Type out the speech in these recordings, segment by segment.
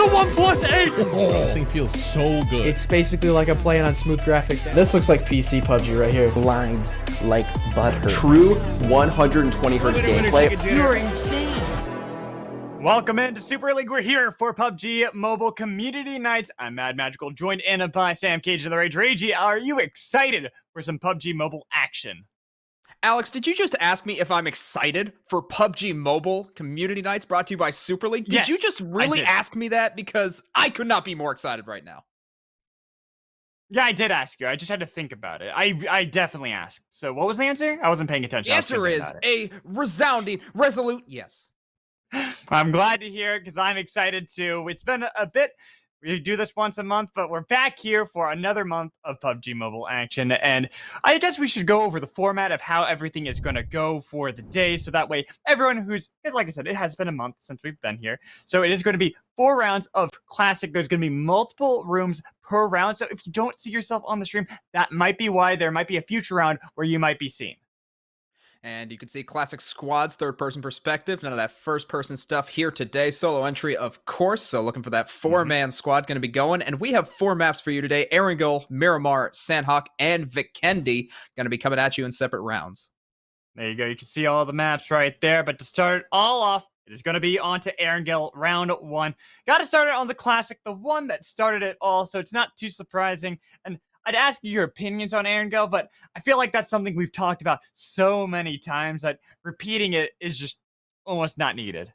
a 1+8! This thing feels so good. It's basically like I'm playing on smooth graphics. This looks like PC PUBG right here. Lines like butter. True 120 hertz gameplay. You're insane. Welcome into Super League. We're here for PUBG Mobile Community Nights. I'm Mad Magical, joined in by Sam Cage and the Rage. Ragey, are you excited for some PUBG Mobile action? Alex, did you just ask me if I'm excited for PUBG Mobile Community Nights brought to you by Super League? Did Yes, you just really ask me that? Because I could not be more excited right now. Yeah, I did ask you. I just had to think about it. I definitely asked. So what was the answer? I wasn't paying attention. The answer is a resounding, resolute yes. I'm glad to hear it because I'm excited too. It's been a bit. We do this once a month, but we're back here for another month of PUBG Mobile action. And I guess we should go over the format of how everything is going to go for the day. So that way, everyone who's, like I said, it has been a month since we've been here. So it is going to be 4 rounds of Classic. There's going to be multiple rooms per round. So if you don't see yourself on the stream, that might be why there might be a future round where you might be seen. And you can see Classic Squad's third-person perspective. None of that first-person stuff here today. Solo entry, of course. So looking for that 4-man squad going to be going. And we have 4 maps for you today. Erangel, Miramar, Sandhawk, and Vikendi going to be coming at you in separate rounds. There you go. You can see all the maps right there. But to start it all off, it is going to be on to Erangel round 1. Got to start it on the Classic, the one that started it all. So it's not too surprising. And I'd ask you your opinions on Erangel, but I feel like that's something we've talked about so many times that repeating it is just almost not needed.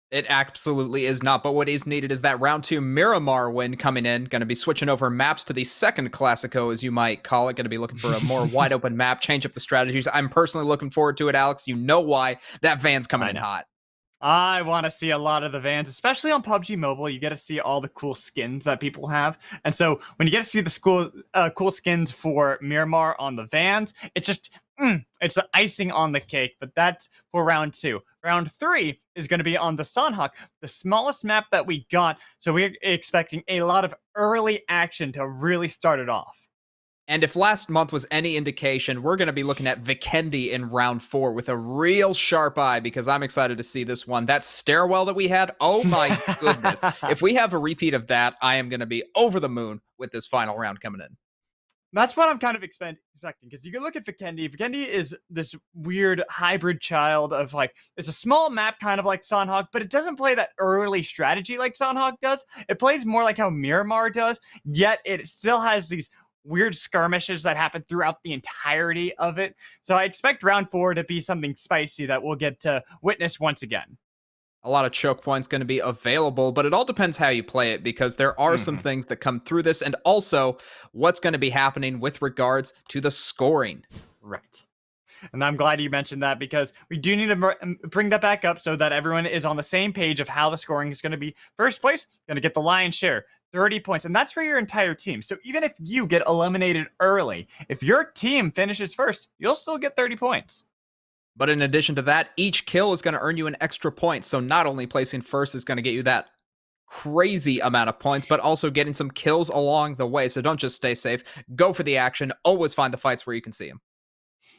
It absolutely is not, but what is needed is that round 2 Miramar win coming in. Going to be switching over maps to the second Classico, as you might call it. Going to be looking for a more wide open map, change up the strategies. I'm personally looking forward to it, Alex. You know why. That van's coming in hot. I want to see a lot of the vans, especially on PUBG Mobile. You get to see all the cool skins that people have. And so when you get to see the cool skins for Miramar on the vans, it's just, it's the icing on the cake. But that's for round 2. Round 3 is going to be on the Sandhawk, the smallest map that we got. So we're expecting a lot of early action to really start it off. And if last month was any indication, we're going to be looking at Vikendi in round 4 with a real sharp eye because I'm excited to see this one. That stairwell that we had, oh my goodness. If we have a repeat of that, I am going to be over the moon with this final round coming in. That's what I'm kind of expecting because you can look at Vikendi. Vikendi is this weird hybrid child of like, it's a small map kind of like Sandhawk, but it doesn't play that early strategy like Sandhawk does. It plays more like how Miramar does, yet it still has these weird skirmishes that happen throughout the entirety of it. So I expect round 4 to be something spicy that we'll get to witness once again. A lot of choke points going to be available, but it all depends how you play it because there are some things that come through this and also what's going to be happening with regards to the scoring. Right. And I'm glad you mentioned that because we do need to bring that back up so that everyone is on the same page of how the scoring is going to be. First place, going to get the lion's share. 30 points, and that's for your entire team. So even if you get eliminated early, if your team finishes first, you'll still get 30 points. But in addition to that, each kill is going to earn you an extra point. So not only placing first is going to get you that crazy amount of points, but also getting some kills along the way. So don't just stay safe. Go for the action. Always find the fights where you can see them.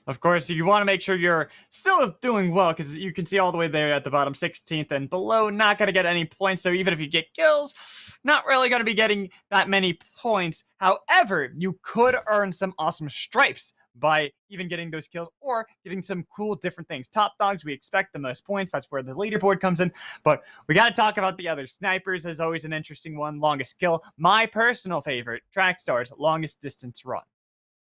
Of course, you want to make sure you're still doing well because you can see all the way there at the bottom, 16th and below, not going to get any points. So even if you get kills, not really going to be getting that many points. However, you could earn some awesome stripes by even getting those kills or getting some cool different things. Top dogs, we expect the most points. That's where the leaderboard comes in. But we got to talk about the other. Snipers is always an interesting one. Longest kill. My personal favorite, Track Stars, longest distance run.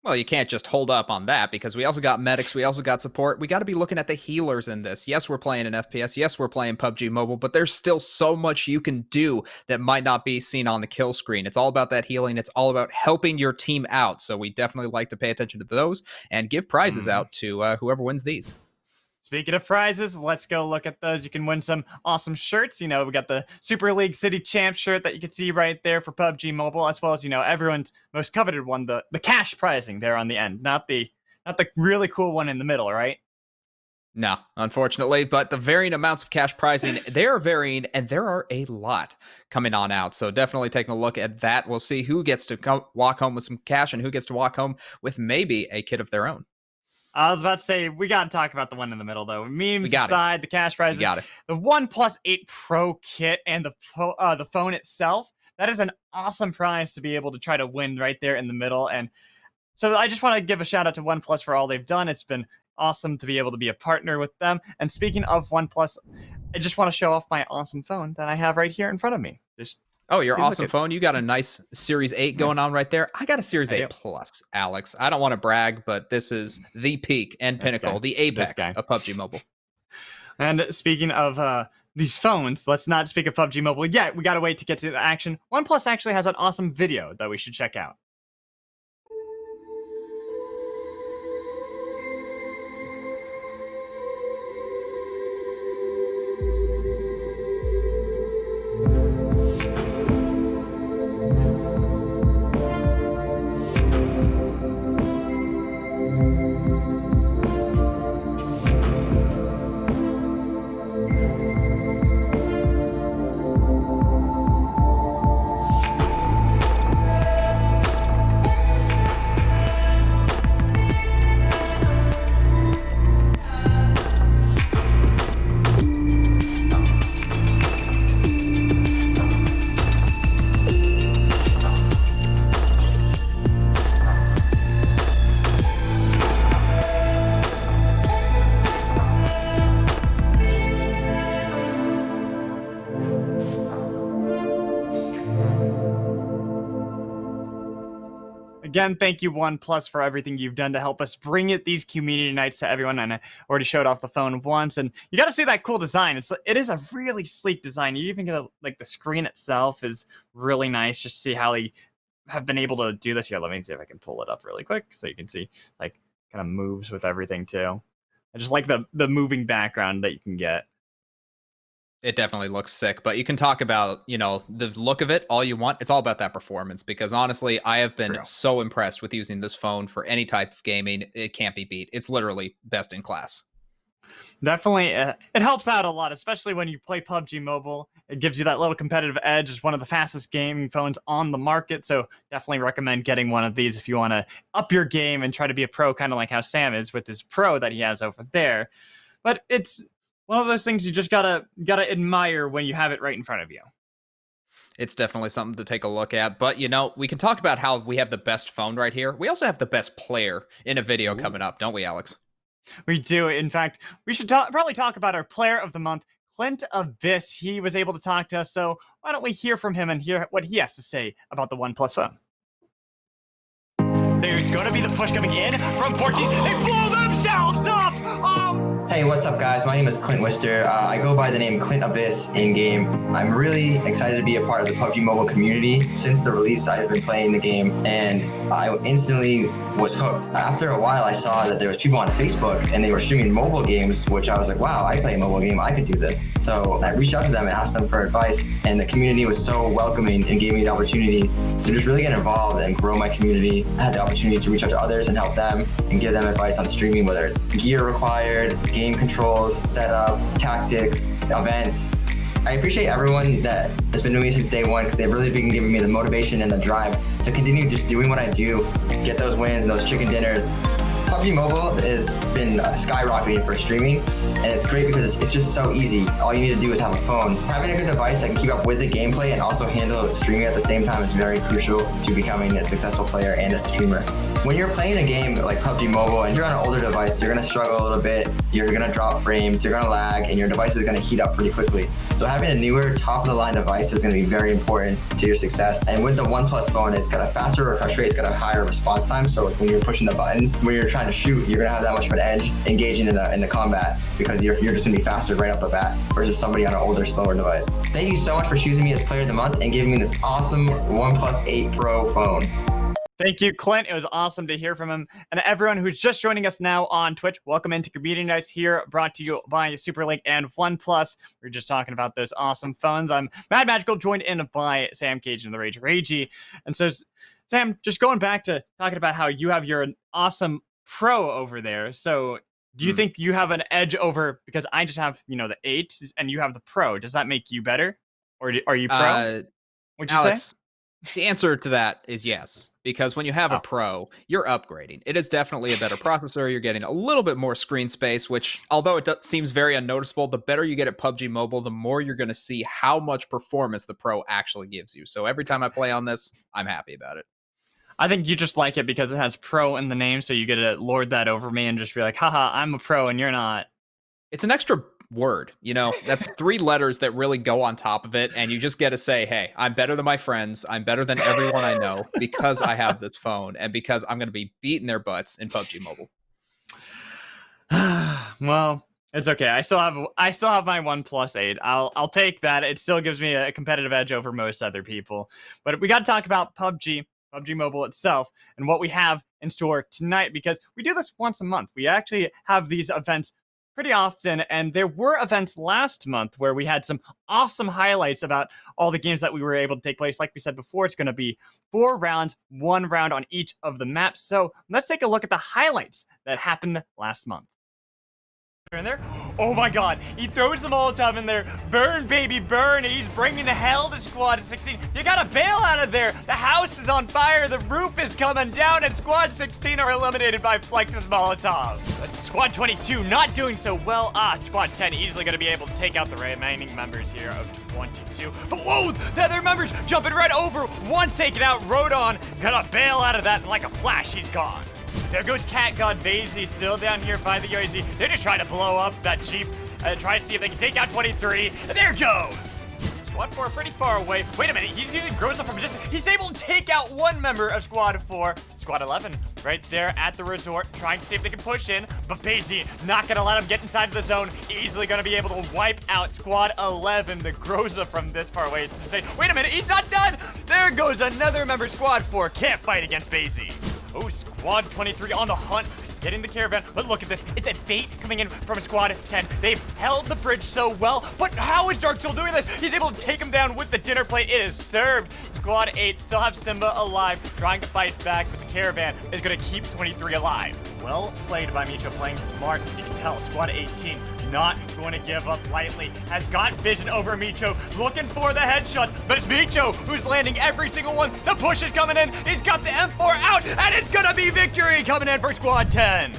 Well, you can't just hold up on that because we also got medics, we also got support. We got to be looking at the healers in this. Yes, we're playing an FPS. Yes, we're playing PUBG Mobile, but there's still so much you can do that might not be seen on the kill screen. It's all about that healing. It's all about helping your team out. So we definitely like to pay attention to those and give prizes out to whoever wins these. Speaking of prizes, let's go look at those. You can win some awesome shirts. You know, we got the Super League City Champ shirt that you can see right there for PUBG Mobile, as well as, you know, everyone's most coveted one, the cash prizing there on the end, not the really cool one in the middle, right? No, unfortunately, but the varying amounts of cash prizing, they are varying, and there are a lot coming on out. So definitely taking a look at that. We'll see who gets to walk home with some cash and who gets to walk home with maybe a kit of their own. I was about to say, we got to talk about the one in the middle, though. We Memes got it. aside, the cash We prizes, got it. the OnePlus 8 Pro kit, and the phone itself. That is an awesome prize to be able to try to win right there in the middle. And so I just want to give a shout out to OnePlus for all they've done. It's been awesome to be able to be a partner with them. And speaking of OnePlus, I just want to show off my awesome phone that I have right here in front of me. Just Oh, your See, look awesome at- phone. You got a nice Series 8 going on right there. I got a Series I 8 do. Plus, Alex. I don't want to brag, but this is the peak and This pinnacle, guy. the This apex guy. of PUBG Mobile. And speaking of these phones, let's not speak of PUBG Mobile yet. We gotta wait to get to the action. OnePlus actually has an awesome video that we should check out. Again, thank you, OnePlus, for everything you've done to help us bring these community nights to everyone. And I already showed off the phone once, and you got to see that cool design. It is a really sleek design. You even get like the screen itself is really nice. Just see how they have been able to do this here. Let me see if I can pull it up really quick so you can see like kind of moves with everything too. I just like the moving background that you can get. It definitely looks sick, but you can talk about, the look of it all you want. It's all about that performance because honestly, I have been True. so impressed with using this phone for any type of gaming. It can't be beat. It's literally best in class. Definitely, it helps out a lot, especially when you play PUBG Mobile. It gives you that little competitive edge. It's one of the fastest gaming phones on the market, so definitely recommend getting one of these if you want to up your game and try to be a pro, kind of like how Sam is with his Pro that he has over there. But it's one of those things you just gotta admire when you have it right in front of you. It's definitely something to take a look at. But, we can talk about how we have the best phone right here. We also have the best player in a video coming up, don't we, Alex? We do. In fact, we should probably talk about our player of the month, Clint Abyss. He was able to talk to us, so why don't we hear from him and hear what he has to say about the OnePlus phone? There's gonna be the push coming in from 14. They blow themselves up! Hey, what's up, guys? My name is Clint Wister. I go by the name Clint Abyss in-game. I'm really excited to be a part of the PUBG Mobile community. Since the release, I've been playing the game, and I instantly was hooked. After a while, I saw that there was people on Facebook, and they were streaming mobile games, which I was like, wow, I play a mobile game. I could do this. So I reached out to them and asked them for advice, and the community was so welcoming and gave me the opportunity to just really get involved and grow my community. I had the opportunity to reach out to others and help them and give them advice on streaming, whether it's gear required, game controls, setup, tactics, events. I appreciate everyone that has been doing me since day one because they've really been giving me the motivation and the drive to continue just doing what I do, get those wins and those chicken dinners. PUBG Mobile has been skyrocketing for streaming, and it's great because it's just so easy. All you need to do is have a phone. Having a good device that can keep up with the gameplay and also handle streaming at the same time is very crucial to becoming a successful player and a streamer. When you're playing a game like PUBG Mobile and you're on an older device, you're going to struggle a little bit, you're going to drop frames, you're going to lag, and your device is going to heat up pretty quickly. So having a newer, top-of-the-line device is going to be very important to your success. And with the OnePlus phone, it's got a faster refresh rate, it's got a higher response time. So when you're pushing the buttons, when you're trying to shoot, you're going to have that much of an edge engaging in the combat because you're just going to be faster right off the bat versus somebody on an older, slower device. Thank you so much for choosing me as Player of the Month and giving me this awesome OnePlus 8 Pro phone. Thank you, Clint. It was awesome to hear from him. And everyone who's just joining us now on Twitch, welcome into Community Nights here, brought to you by SuperLink and OnePlus. We are just talking about those awesome phones. I'm Mad Magical, joined in by Sam Cage and the Rage Ragey. And so, Sam, just going back to talking about how you have your awesome Pro over there. So, do you think you have an edge over, because I just have, the 8 and you have the Pro. Does that make you better? Or are you Pro? What'd you Alex, say? The answer to that is yes, because when you have a Pro, you're upgrading. It is definitely a better processor. You're getting a little bit more screen space, which, although it seems very unnoticeable, the better you get at PUBG Mobile, the more you're going to see how much performance the Pro actually gives you. So every time I play on this, I'm happy about it. I think you just like it because it has pro in the name, so you get to lord that over me and just be like, haha, I'm a pro and you're not. It's an extra word, that's 3 letters that really go on top of it, and you just get to say, hey, I'm better than my friends, I'm better than everyone I know because I have this phone and because I'm going to be beating their butts in PUBG Mobile. Well, it's okay. I still have my OnePlus 8. I'll take that. It still gives me a competitive edge over most other people. But we got to talk about PUBG Mobile itself, and what we have in store tonight, because we do this once a month. We actually have these events pretty often, and there were events last month where we had some awesome highlights about all the games that we were able to take place. Like we said before, it's going to be 4 rounds, 1 round on each of the maps. So let's take a look at the highlights that happened last month. In there. Oh my god, he throws the Molotov in there. Burn, baby, burn. He's bringing to hell the Squad 16. You gotta bail out of there. The house is on fire. The roof is coming down, and Squad 16 are eliminated by Flex's Molotov. But Squad 22 not doing so well. Squad 10 easily gonna be able to take out the remaining members here of 22. But whoa, the other members jumping right over. One's taken out. Rodon gonna bail out of that, and like a flash, he's gone. There goes Cat God Vasey still down here by the UAZ. They're just trying to blow up that Jeep and try to see if they can take out 23. And there goes! Squad 4 pretty far away. Wait a minute, he's using Groza from a distance. He's able to take out 1 member of Squad 4. Squad 11 right there at the resort trying to see if they can push in. But Vasey not going to let him get inside of the zone. Easily going to be able to wipe out Squad 11. The Groza from this far away. It's insane. Wait a minute, he's not done! There goes another member. Squad 4 can't fight against Vasey. Oh, Squad 23 on the hunt, getting the caravan. But look at this. It's a bait coming in from Squad 10. They've held the bridge so well. But how is Dark still doing this? He's able to take him down with the dinner plate. It is served. Squad 8 still have Simba alive, trying to fight back, but the caravan is going to keep 23 alive. Well played by Micho, playing smart. You can tell Squad 18 not going to give up lightly. Has got vision over Micho, looking for the headshot, but it's Micho who's landing every single one. The push is coming in. He's got the M4 out, and it's going to be victory coming in for Squad 10.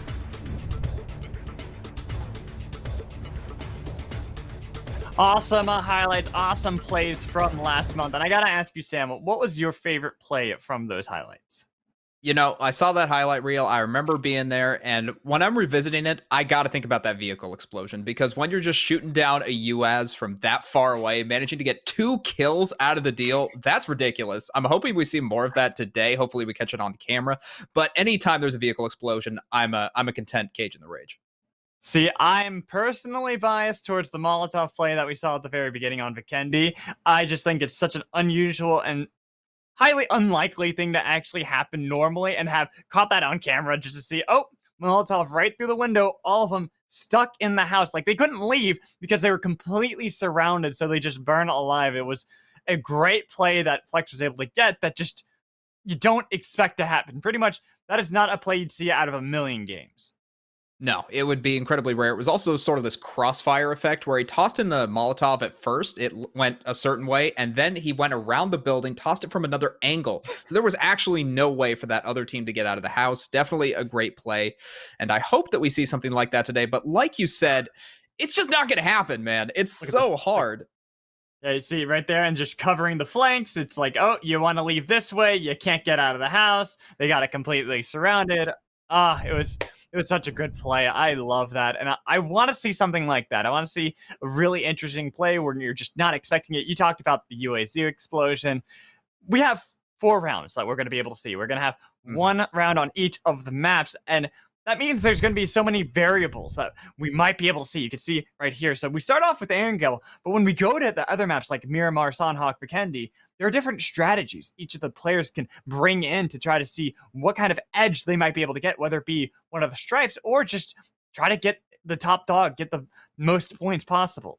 Awesome highlights, awesome plays from last month. And I gotta ask you, Sam, what was your favorite play from those highlights? I saw that highlight reel. I remember being there, and when I'm revisiting it, I got to think about that vehicle explosion, because when you're just shooting down a UAZ from that far away, managing to get 2 kills out of the deal, that's ridiculous. I'm hoping we see more of that today. Hopefully we catch it on camera. But anytime there's a vehicle explosion, I'm a content cage in the rage. See, I'm personally biased towards the Molotov play that we saw at the very beginning on Vikendi. I just think it's such an unusual and highly unlikely thing to actually happen normally, and have caught that on camera just to see, oh, Molotov right through the window, all of them stuck in the house. Like, they couldn't leave because they were completely surrounded, so they just burn alive. It was a great play that Flex was able to get that just you don't expect to happen. Pretty much, that is not a play you'd see out of a million games. No, it would be incredibly rare. It was also sort of this crossfire effect where he tossed in the Molotov at first. It went a certain way, and then he went around the building, tossed it from another angle. So there was actually no way for that other team to get out of the house. Definitely a great play, and I hope that we see something like that today. But like you said, it's just not going to happen, man. It's so hard. Yeah, you see right there, and just covering the flanks. It's like, oh, you want to leave this way. You can't get out of the house. They got it completely surrounded. It was such a good play. I love that. And I want to see something like that. I want to see a really interesting play where you're just not expecting it. You talked about the UAZ explosion. We have 4 rounds that we're going to be able to see. We're going to have 1 round on each of the maps. And that means there's going to be so many variables that we might be able to see. You can see right here. So we start off with Erangel, but when we go to the other maps like Miramar, Sanhok, Vikendi, there are different strategies each of the players can bring in to try to see what kind of edge they might be able to get, whether it be one of the stripes or just try to get the top dog, get the most points possible.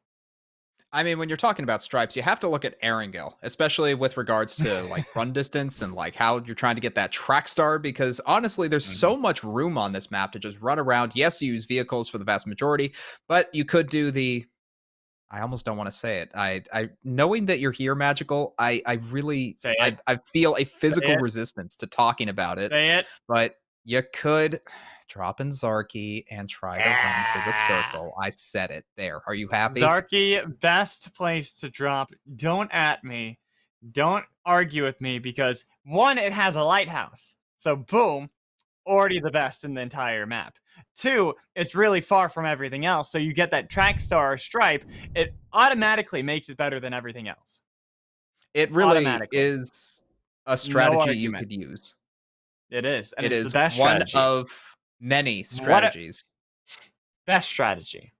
I mean, when you're talking about stripes, you have to look at Erangel, especially with regards to like run distance and like how you're trying to get that track star, because honestly, there's so much room on this map to just run around. Yes, you use vehicles for the vast majority, but you could do the I almost don't want to say it. I knowing that you're here, Magical, I really, Say it. I feel a physical it. resistance to talking about it. Say it. But you could drop in Zarky and try to run for the circle. I said it. There. Are you happy? Zarky, best place to drop. Don't at me. Don't argue with me because one, it has a lighthouse. So boom, already the best in the entire map. Two, it's really far from everything else. So you get that track star stripe. It automatically makes it better than everything else. It really Automatically. is a strategy you argument. could use. It is. And It it's is the best one strategy. of many strategies. Best strategy.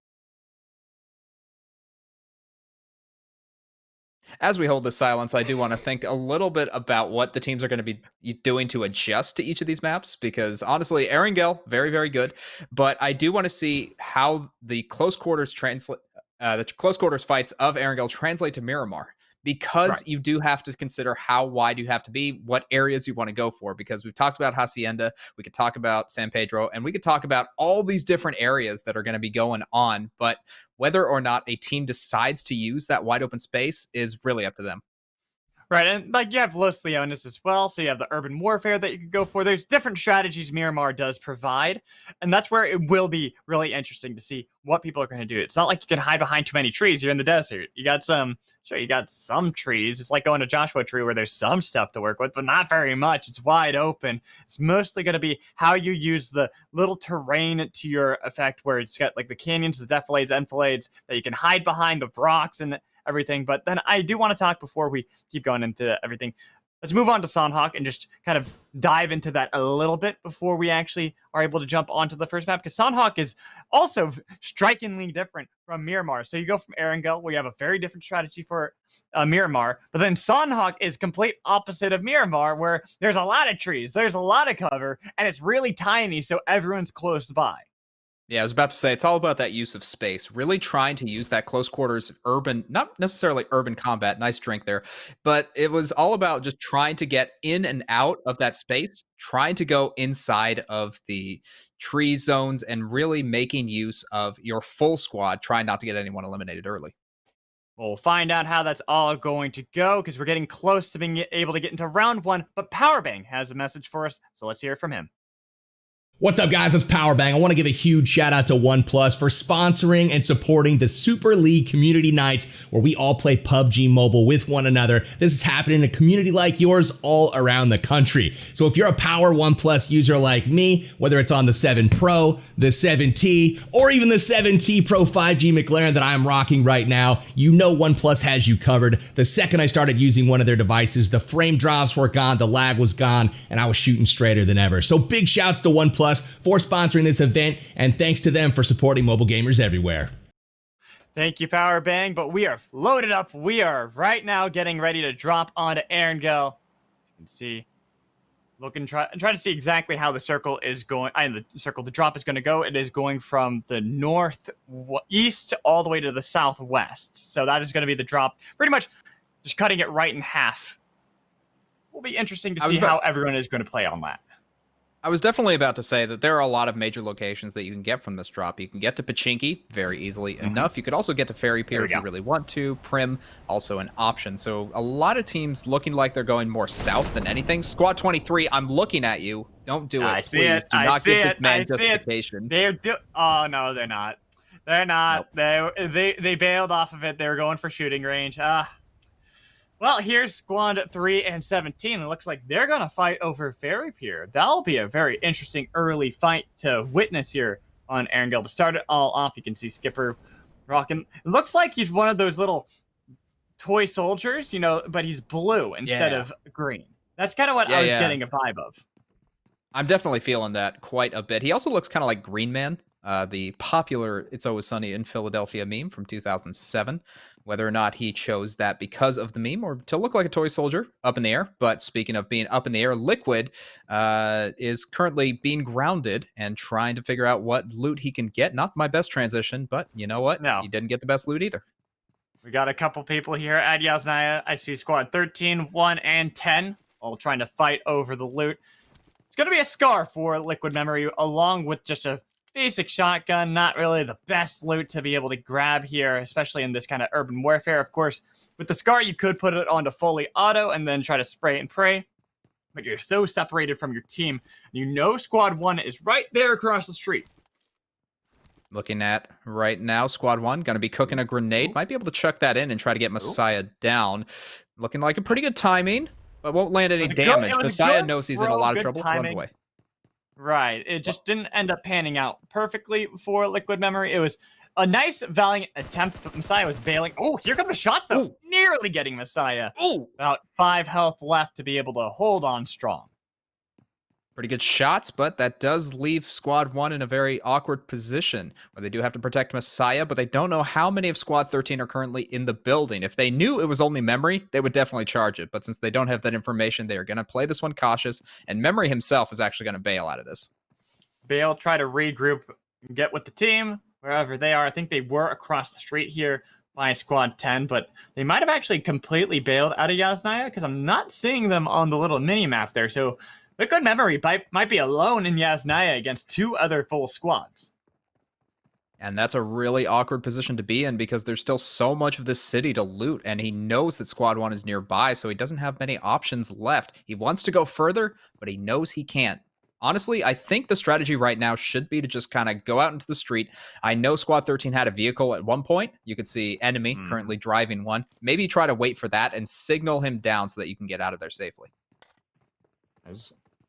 As we hold this silence, I do want to think a little bit about what the teams are going to be doing to adjust to each of these maps, because honestly, Erangel, very, very good. But I do want to see how the close quarters fights of Erangel translate to Miramar, because you do have to consider how wide you have to be, what areas you want to go for, because we've talked about Hacienda, we could talk about San Pedro, and we could talk about all these different areas that are going to be going on, but whether or not a team decides to use that wide open space is really up to them. Right, and like you have Los Leones as well, so you have the urban warfare that you could go for. There's different strategies Miramar does provide, and that's where it will be really interesting to see what people are going to do. It's not like you can hide behind too many trees. You're in the desert. You got some trees. It's like going to Joshua Tree where there's some stuff to work with, but not very much. It's wide open. It's mostly going to be how you use the little terrain to your effect, where it's got like the canyons, the defilades, enfilades that you can hide behind, the rocks and everything. But then I do want to talk, before we keep going into everything, let's move on to Sanhok and just kind of dive into that a little bit before we actually are able to jump onto the first map, because Sanhok is also strikingly different from Miramar. So you go from Erangel, where you have a very different strategy for Miramar, but then Sanhok is complete opposite of Miramar, where there's a lot of trees, there's a lot of cover, and it's really tiny, so everyone's close by. Yeah, I was about to say, it's all about that use of space, really trying to use that close quarters urban, not necessarily urban combat, nice drink there, but it was all about just trying to get in and out of that space, trying to go inside of the tree zones, and really making use of your full squad, trying not to get anyone eliminated early. We'll find out how that's all going to go, because we're getting close to being able to get into round one, but Powerbang has a message for us, so let's hear it from him. What's up, guys? It's Powerbang. I want to give a huge shout out to OnePlus for sponsoring and supporting the Super League Community Nights, where we all play PUBG Mobile with one another. This is happening in a community like yours all around the country. So if you're a Power OnePlus user like me, whether it's on the 7 Pro, the 7T, or even the 7T Pro 5G McLaren that I'm rocking right now, you know OnePlus has you covered. The second I started using one of their devices, the frame drops were gone, the lag was gone, and I was shooting straighter than ever. So big shouts to OnePlus for sponsoring this event, and thanks to them for supporting mobile gamers everywhere. Thank you, Powerbang, but we are loaded up. We are right now getting ready to drop onto Erangel. As you can see, try to see exactly how the circle is going. The drop is going to go. It is going from the northeast all the way to the southwest. So that is going to be the drop, pretty much just cutting it right in half. Will be interesting to see how everyone is going to play on that. I was definitely about to say that there are a lot of major locations that you can get from this drop. You can get to Pachinki very easily enough. You could also get to Ferry Pier if you really want to. Prim, also an option. So a lot of teams looking like they're going more south than anything. Squad 23, I'm looking at you. Don't do it. I see Please it. do not give this man I see justification. Oh, no, they're not. They're not. Nope. They bailed off of it. They were going for shooting range. Well, here's Squad 3 and 17. It looks like they're going to fight over Ferry Pier. That'll be a very interesting early fight to witness here on Erangel. To start it all off, you can see Skipper rocking. It looks like he's one of those little toy soldiers, but he's blue instead of green. That's kind of what I was getting a vibe of. I'm definitely feeling that quite a bit. He also looks kind of like Green Man, the popular It's Always Sunny in Philadelphia meme from 2007. Whether or not he chose that because of the meme or to look like a toy soldier, up in the air. But speaking of being up in the air, Liquid is currently being grounded and trying to figure out what loot he can get. Not my best transition, but you know what? No. He didn't get the best loot either. We got a couple people here at Yasnaya. I see Squad 13, 1, and 10 all trying to fight over the loot. It's going to be a scar for Liquid Memory, along with just a basic shotgun, not really the best loot to be able to grab here, especially in this kind of urban warfare. Of course, with the SCAR, you could put it onto fully auto and then try to spray and pray, but you're so separated from your team. You know Squad 1 is right there across the street. Looking at right now, Squad 1 going to be cooking a grenade. Might be able to chuck that in and try to get Messiah down. Looking like a pretty good timing, but won't land any damage. Messiah knows he's in a lot of trouble. Runs away. Right. It just didn't end up panning out perfectly for Liquid Memory. It was a nice, valiant attempt, but Messiah was bailing. Oh, here come the shots, though. Ooh. Nearly getting Messiah. Ooh. About 5 health left to be able to hold on strong. Pretty good shots, but that does leave Squad 1 in a very awkward position where they do have to protect Messiah, but they don't know how many of Squad 13 are currently in the building. If they knew it was only Memory, they would definitely charge it, but since they don't have that information, they are going to play this one cautious, and Memory himself is actually going to bail out of this. Bail, try to regroup and get with the team, wherever they are. I think they were across the street here by Squad 10, but they might have actually completely bailed out of Yasnaya, because I'm not seeing them on the little mini-map there, so Liquid Memory might be alone in Yasnaya against 2 other full squads. And that's a really awkward position to be in because there's still so much of this city to loot, and he knows that Squad 1 is nearby, so he doesn't have many options left. He wants to go further, but he knows he can't. Honestly, I think the strategy right now should be to just kind of go out into the street. I know Squad 13 had a vehicle at one point. You could see enemy currently driving one. Maybe try to wait for that and signal him down so that you can get out of there safely.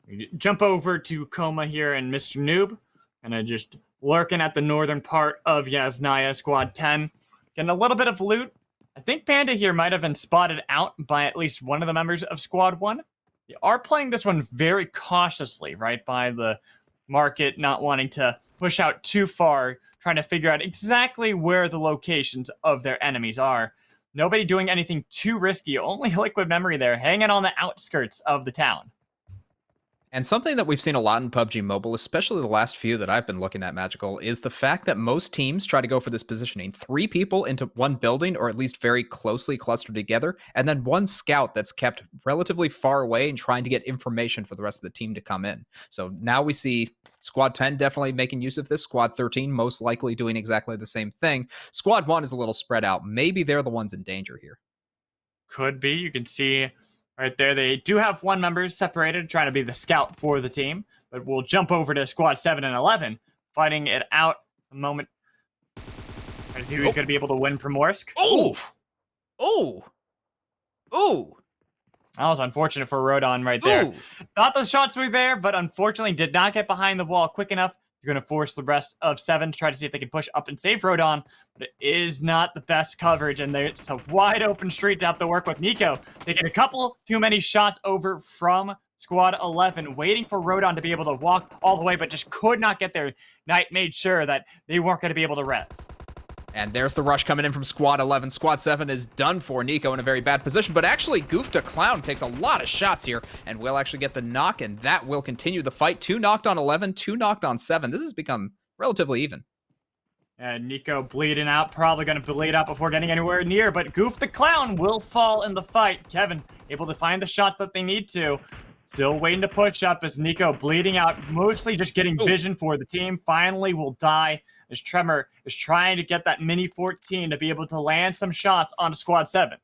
We jump over to Coma here and Mr. Noob, and just lurking at the northern part of Yasnaya, Squad 10. Getting a little bit of loot. I think Panda here might have been spotted out by at least one of the members of Squad 1. They are playing this one very cautiously, right, by the market, not wanting to push out too far, trying to figure out exactly where the locations of their enemies are. Nobody doing anything too risky, only Liquid Memory there, hanging on the outskirts of the town. And something that we've seen a lot in PUBG Mobile, especially the last few that I've been looking at, Magical, is the fact that most teams try to go for this positioning. 3 people into one building, or at least very closely clustered together, and then 1 scout that's kept relatively far away and trying to get information for the rest of the team to come in. So now we see Squad 10 definitely making use of this. Squad 13 most likely doing exactly the same thing. Squad 1 is a little spread out. Maybe they're the ones in danger here. Could be. You can see right there, they do have 1 member separated, trying to be the scout for the team. But we'll jump over to Squad 7 and 11, fighting it out a moment. I see who's going to be able to win Primorsk. Oh! Oh! Oh! That was unfortunate for Rodon right there. Ooh. Thought the shots were there, but unfortunately did not get behind the wall quick enough. They're going to force the rest of 7 to try to see if they can push up and save Rodon, but it is not the best coverage, and there's a wide open street to have to work with. Nico, they get a couple too many shots over from Squad 11, waiting for Rodon to be able to walk all the way, but just could not get there. Knight made sure that they weren't going to be able to res. And there's the rush coming in from Squad 11. Squad 7 is done for. Nico in a very bad position, but actually Goof to Clown takes a lot of shots here and will actually get the knock, and that will continue the fight. 2 knocked on 11, 2 knocked on 7. This has become relatively even. And Nico bleeding out, probably going to bleed out before getting anywhere near, but Goof the Clown will fall in the fight. Kevin able to find the shots that they need to. Still waiting to push up as Nico bleeding out, mostly just getting vision for the team. Finally will die as Tremor is trying to get that Mini 14 to be able to land some shots onto Squad 7.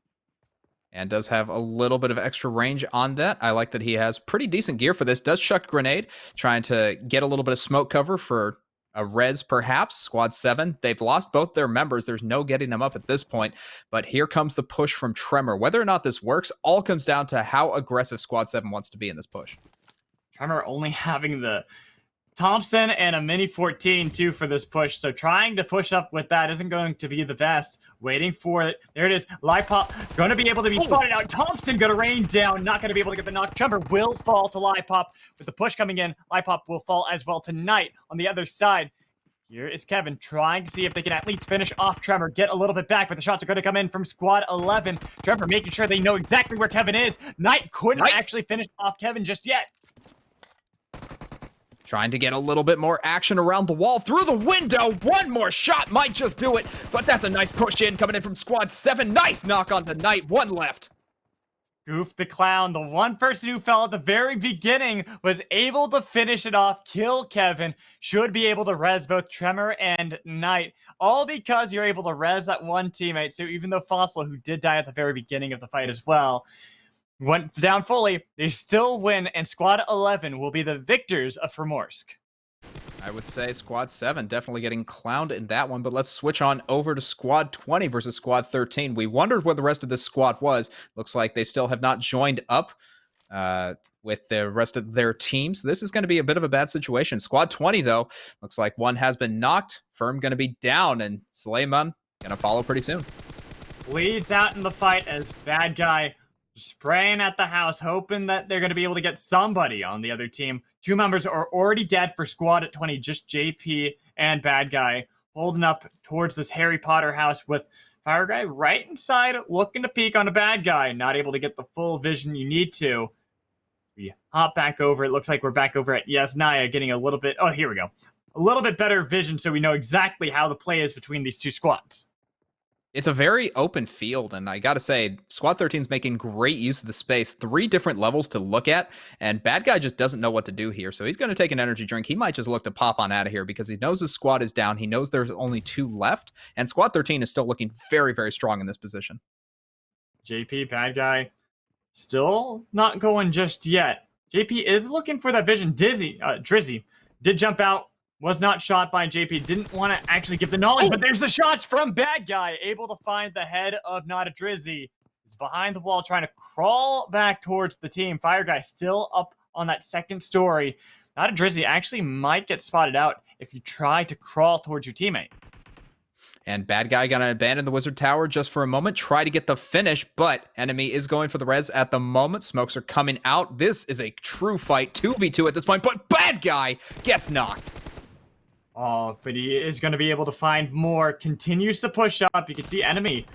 And does have a little bit of extra range on that. I like that he has pretty decent gear for this. Does chuck grenade, trying to get a little bit of smoke cover for a res perhaps. Squad 7, they've lost both their members. There's no getting them up at this point. But here comes the push from Tremor. Whether or not this works all comes down to how aggressive Squad 7 wants to be in this push. Tremor only having the Thompson and a Mini 14 too for this push, so trying to push up with that isn't going to be the best. Waiting for it. There it is. Lipop going to be able to be spotted out. Thompson going to rain down. Not going to be able to get the knock. Tremor will fall to Lipop. With the push coming in, Lipop will fall as well tonight. On the other side, here is Kevin trying to see if they can at least finish off Tremor, get a little bit back, but the shots are going to come in from Squad 11. Tremor making sure they know exactly where Kevin is. Knight couldn't actually finish off Kevin just yet. Trying to get a little bit more action around the wall through the window. One more shot might just do it, but that's a nice push in coming in from Squad 7. Nice knock on the Knight. 1 left. Goof the Clown, the one person who fell at the very beginning, was able to finish it off, kill Kevin, should be able to res both Tremor and Knight, all because you're able to res that one teammate. So even though Fossil, who did die at the very beginning of the fight as well, went down fully, they still win, and Squad 11 will be the victors of Primorsk. I would say Squad 7 definitely getting clowned in that one, but let's switch on over to Squad 20 versus Squad 13. We wondered what the rest of this squad was. Looks like they still have not joined up with the rest of their teams. This is going to be a bit of a bad situation. Squad 20, though, looks like one has been knocked. Firm going to be down, and Suleiman going to follow pretty soon. Leads out in the fight as Bad Guy spraying at the house, hoping that they're going to be able to get somebody on the other team. 2 members are already dead for Squad at 20, just JP and Bad Guy holding up towards this Harry Potter house with Fire Guy right inside, looking to peek on a Bad Guy, not able to get the full vision you need to. We hop back over. It looks like we're back over at Yasnaya, getting a little bit, oh, here we go. A little bit better vision so we know exactly how the play is between these 2 squads. It's a very open field, and I gotta say, Squad 13 is making great use of the space. 3 different levels to look at, and Bad Guy just doesn't know what to do here, so he's going to take an energy drink. He might just look to pop on out of here because he knows his squad is down. He knows there's only 2 left, and Squad 13 is still looking very, very strong in this position. JP, Bad Guy, still not going just yet. JP is looking for that vision. Drizzy did jump out. Was not shot by JP. Didn't want to actually give the knowledge, but there's the shots from Bad Guy. Able to find the head of Not a Drizzy. He's behind the wall trying to crawl back towards the team. Fire Guy still up on that second story. Not a Drizzy actually might get spotted out if you try to crawl towards your teammate. And Bad Guy gonna abandon the Wizard Tower just for a moment, try to get the finish, but enemy is going for the res at the moment. Smokes are coming out. This is a true fight, 2v2 at this point, but Bad Guy gets knocked. Oh, but he is going to be able to find more. Continues to push up. You can see enemy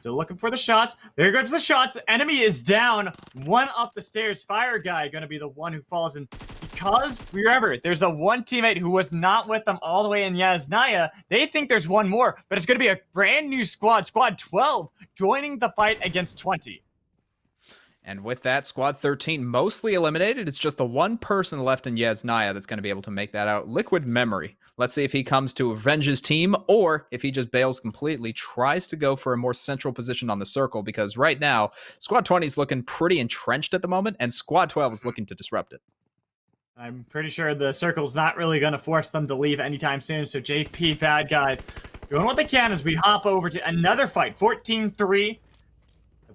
still looking for the shots. There goes the shots. Enemy is down. 1 up the stairs. Fire Guy going to be the one who falls in. Because, remember, there's a one teammate who was not with them all the way in Yasnaya. They think there's one more, but it's going to be a brand new squad. Squad 12 joining the fight against 20. And with that, Squad 13 mostly eliminated. It's just the one person left in Yasnaya that's going to be able to make that out. Liquid Memory. Let's see if he comes to avenge his team or if he just bails completely, tries to go for a more central position on the circle, because right now, Squad 20 is looking pretty entrenched at the moment, and Squad 12 is looking to disrupt it. I'm pretty sure the circle's not really going to force them to leave anytime soon, so JP, Bad Guys, doing what they can as we hop over to another fight. 14-3.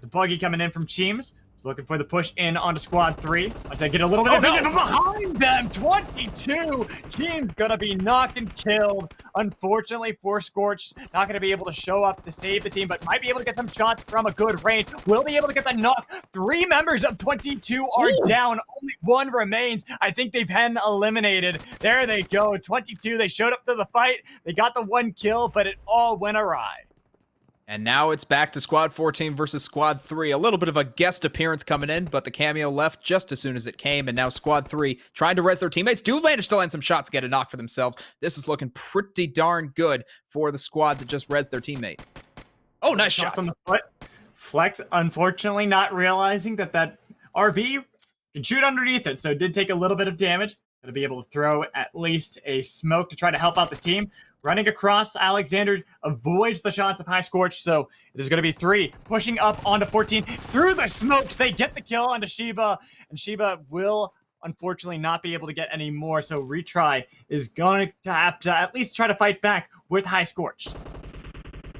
The buggy coming in from Cheems. Looking for the push in onto Squad 3. Once I get a little bit of vision behind them, 22! Team's gonna be knocked and killed. Unfortunately for Scorch, not gonna be able to show up to save the team, but might be able to get some shots from a good range. Will be able to get the knock. 3 members of 22 are down. Only 1 remains. I think they've been eliminated. There they go. 22, they showed up to the fight. They got the 1 kill, but it all went awry. And now it's back to Squad 14 versus Squad 3. A little bit of a guest appearance coming in, but the cameo left just as soon as it came. And now Squad 3 trying to res their teammates. Do manage to land some shots, get a knock for themselves. This is looking pretty darn good for the squad that just res their teammate. Oh, nice shots. On the foot. Flex, unfortunately, not realizing that RV can shoot underneath it. So it did take a little bit of damage. Going to be able to throw at least a smoke to try to help out the team. Running across, Alexander avoids the shots of High Scorch, so it is going to be 3. Pushing up onto 14. Through the smokes, they get the kill onto Sheba, and Sheba will unfortunately not be able to get any more, so Retry is going to have to at least try to fight back with High Scorched.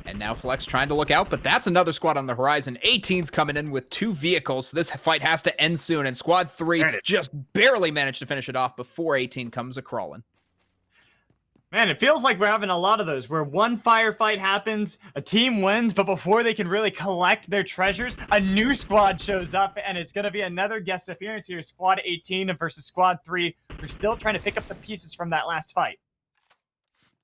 And now Flex trying to look out, but that's another squad on the horizon. 18's coming in with 2 vehicles, so this fight has to end soon, and Squad 3 just barely managed to finish it off before 18 comes a-crawling. Man, it feels like we're having a lot of those, where one firefight happens, a team wins, but before they can really collect their treasures, a new squad shows up, and it's going to be another guest appearance here. Squad 18 versus Squad 3. We're still trying to pick up the pieces from that last fight.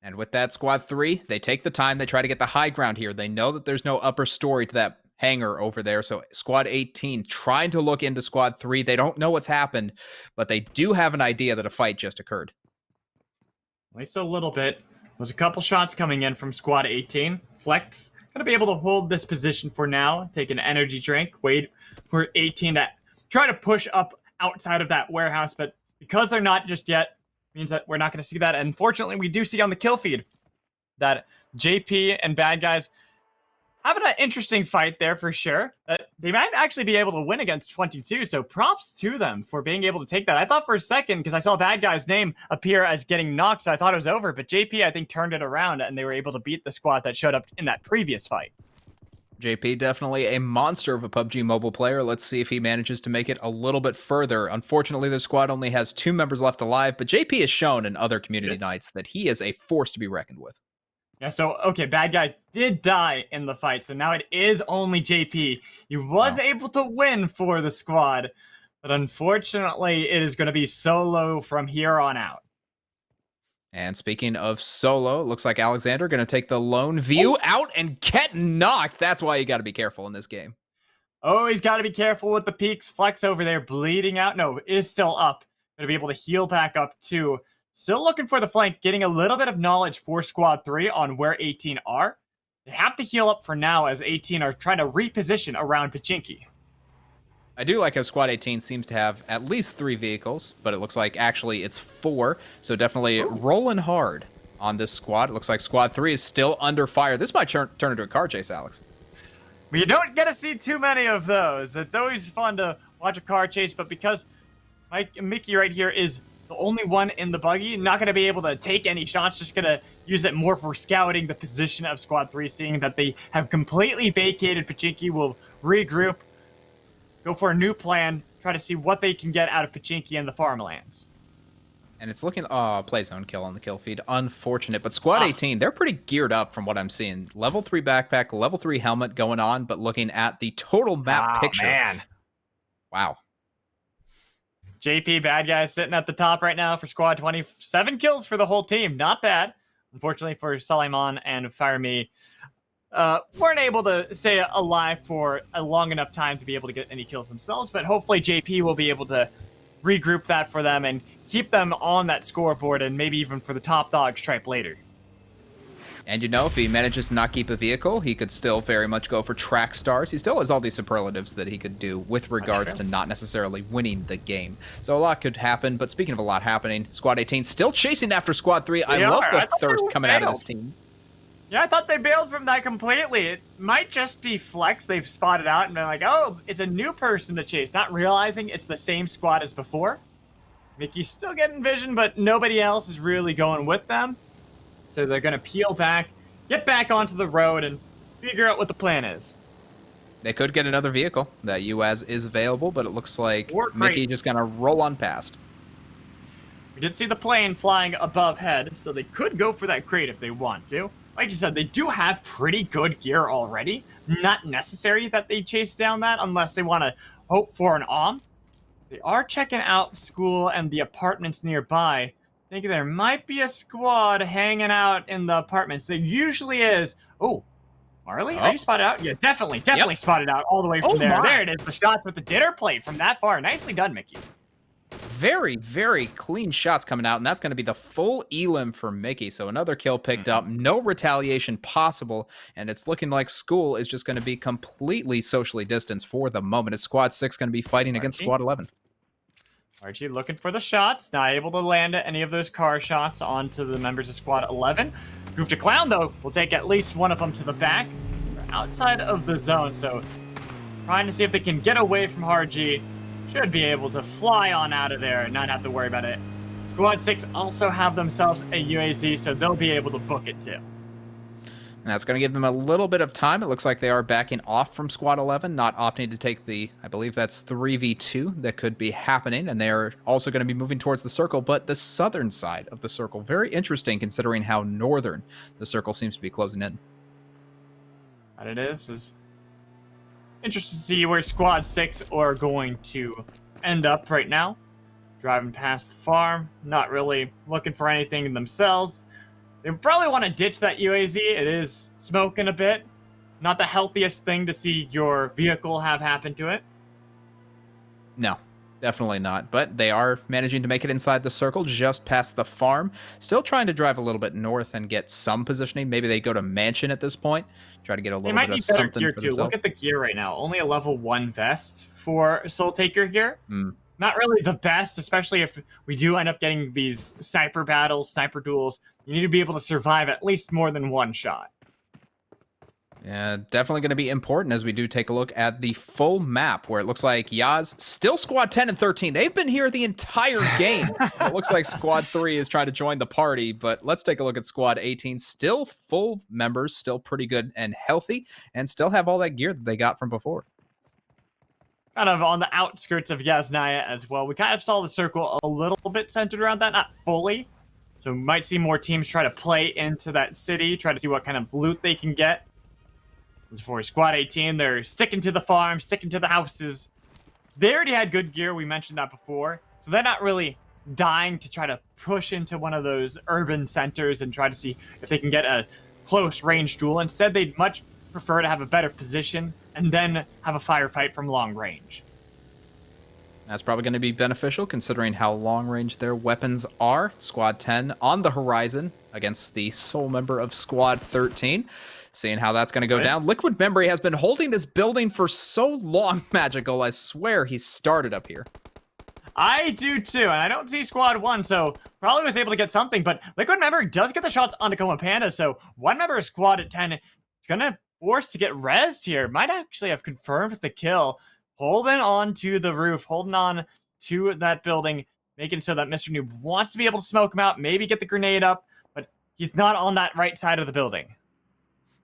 And with that, Squad 3, they take the time, they try to get the high ground here. They know that there's no upper story to that hangar over there, so Squad 18 trying to look into Squad 3. They don't know what's happened, but they do have an idea that a fight just occurred. At least a little bit. There's a couple shots coming in from Squad 18. Flex, gonna be able to hold this position for now. Take an energy drink, wait for 18 to try to push up outside of that warehouse, but because they're not just yet, means that we're not going to see that. And unfortunately, we do see on the kill feed that JP and Bad Guys having an interesting fight there for sure. They might actually be able to win against 22, so props to them for being able to take that. I thought for a second, because I saw Bad Guy's name appear as getting knocked, so I thought it was over, but JP, I think, turned it around, and they were able to beat the squad that showed up in that previous fight. JP, definitely a monster of a PUBG Mobile player. Let's see if he manages to make it a little bit further. Unfortunately, the squad only has 2 members left alive, but JP has shown in other community nights that he is a force to be reckoned with. Yeah, so, okay, Bad Guy did die in the fight, so now it is only JP. He was able to win for the squad, but unfortunately, it is going to be solo from here on out. And speaking of solo, it looks like Alexander going to take the lone view out and get knocked. That's why you got to be careful in this game. Always got to be careful with the peaks. Flex over there bleeding out. No, is still up. Going to be able to heal back up too. Still looking for the flank, getting a little bit of knowledge for Squad 3 on where 18 are. They have to heal up for now as 18 are trying to reposition around Pachinki. I do like how Squad 18 seems to have at least 3 vehicles, but it looks like actually it's 4. So definitely rolling hard on this squad. It looks like Squad 3 is still under fire. This might turn into a car chase, Alex. We don't get to see too many of those. It's always fun to watch a car chase, but because Mickey right here is the only one in the buggy, not going to be able to take any shots, just going to use it more for scouting the position of Squad 3, seeing that they have completely vacated Pachinki, will regroup, go for a new plan, try to see what they can get out of Pachinki and the farmlands. And it's looking, play zone kill on the kill feed. Unfortunate, but Squad 18, they're pretty geared up from what I'm seeing. Level 3 backpack, level 3 helmet going on, but looking at the total map picture. Man. Wow. JP, Bad Guy, sitting at the top right now for Squad 27 kills for the whole team. Not bad. Unfortunately for Suleiman and Fire Me, weren't able to stay alive for a long enough time to be able to get any kills themselves, but hopefully JP will be able to regroup that for them and keep them on that scoreboard and maybe even for the top dog stripe later. And you know, if he manages to not keep a vehicle, he could still very much go for track stars. He still has all these superlatives that he could do with regards to not necessarily winning the game. So a lot could happen, but speaking of a lot happening, Squad 18 still chasing after Squad 3. I love the thirst coming out of this team. Yeah, I thought they bailed from that completely. It might just be Flex they've spotted out and been like, oh, it's a new person to chase, not realizing it's the same squad as before. Mickey's still getting vision, but nobody else is really going with them. So they're going to peel back, get back onto the road, and figure out what the plan is. They could get another vehicle. That UAZ is available, but it looks like Mickey just going to roll on past. We did see the plane flying above head, so they could go for that crate if they want to. Like you said, they do have pretty good gear already. Not necessary that they chase down that unless they want to hope for an OM. They are checking out school and the apartments nearby. Thinking there might be a squad hanging out in the apartments. There usually is. Oh, Marley? Are you spotted out? Yeah, definitely spotted out all the way from there. There it is. The shots with the dinner plate from that far. Nicely done, Mickey. Very, very clean shots coming out, and that's going to be the full elim for Mickey. So another kill picked up, no retaliation possible, and it's looking like school is just going to be completely socially distanced for the moment. Is Squad 6 going to be fighting against Squad 11? Archie looking for the shots, not able to land any of those car shots onto the members of Squad 11. Goof to Clown, though, will take at least one of them to the back. They're outside of the zone, so trying to see if they can get away from Harji. Should be able to fly on out of there and not have to worry about it. Squad 6 also have themselves a UAZ, so they'll be able to book it too. And that's going to give them a little bit of time. It looks like they are backing off from Squad 11, not opting to take the, I believe that's 3v2 that could be happening. And they're also going to be moving towards the circle, but the southern side of the circle. Very interesting considering how northern the circle seems to be closing in. And it is interesting to see where Squad 6 are going to end up right now. Driving past the farm, not really looking for anything themselves. They probably want to ditch that UAZ. It is smoking a bit. Not the healthiest thing to see your vehicle have happen to it. No, Definitely not, but they are managing to make it inside the circle, just past the farm. Still trying to drive a little bit north and get some positioning. Maybe they go to mansion at this point, try to get a They little might bit be of better something gear for too. Look themselves. at the gear right now. Only a level 1 vest for Soul Taker here. Hmm. Not really the best, especially if we do end up getting these sniper battles, sniper duels. You need to be able to survive at least more than one shot. Yeah, definitely going to be important as we do take a look at the full map, where it looks like Yaz still squad 10 and 13. They've been here the entire game. It looks like squad 3 is trying to join the party, but let's take a look at squad 18. Still full members, still pretty good and healthy, and still have all that gear that they got from before. Kind of on the outskirts of Yasnaya as well. We kind of saw the circle a little bit centered around that, not fully. So we might see more teams try to play into that city, try to see what kind of loot they can get. As for Squad 18, they're sticking to the farm, sticking to the houses. They already had good gear, we mentioned that before. So they're not really dying to try to push into one of those urban centers and try to see if they can get a close range duel. Instead, they'd much prefer to have a better position and then have a firefight from long range. That's probably going to be beneficial considering how long range their weapons are. Squad 10 on the horizon against the sole member of Squad 13. Seeing how that's going to go down. Liquid Memory has been holding this building for so long, Magical. I swear he started up here. I do too, and I don't see Squad 1, so probably was able to get something, but Liquid Memory does get the shots onto Coma Panda, so one member of Squad at 10 is going to force to get rezzed here. Might actually have confirmed the kill. Holding on to the roof, holding on to that building, making so that Mr. Noob wants to be able to smoke him out, maybe get the grenade up, but he's not on that right side of the building.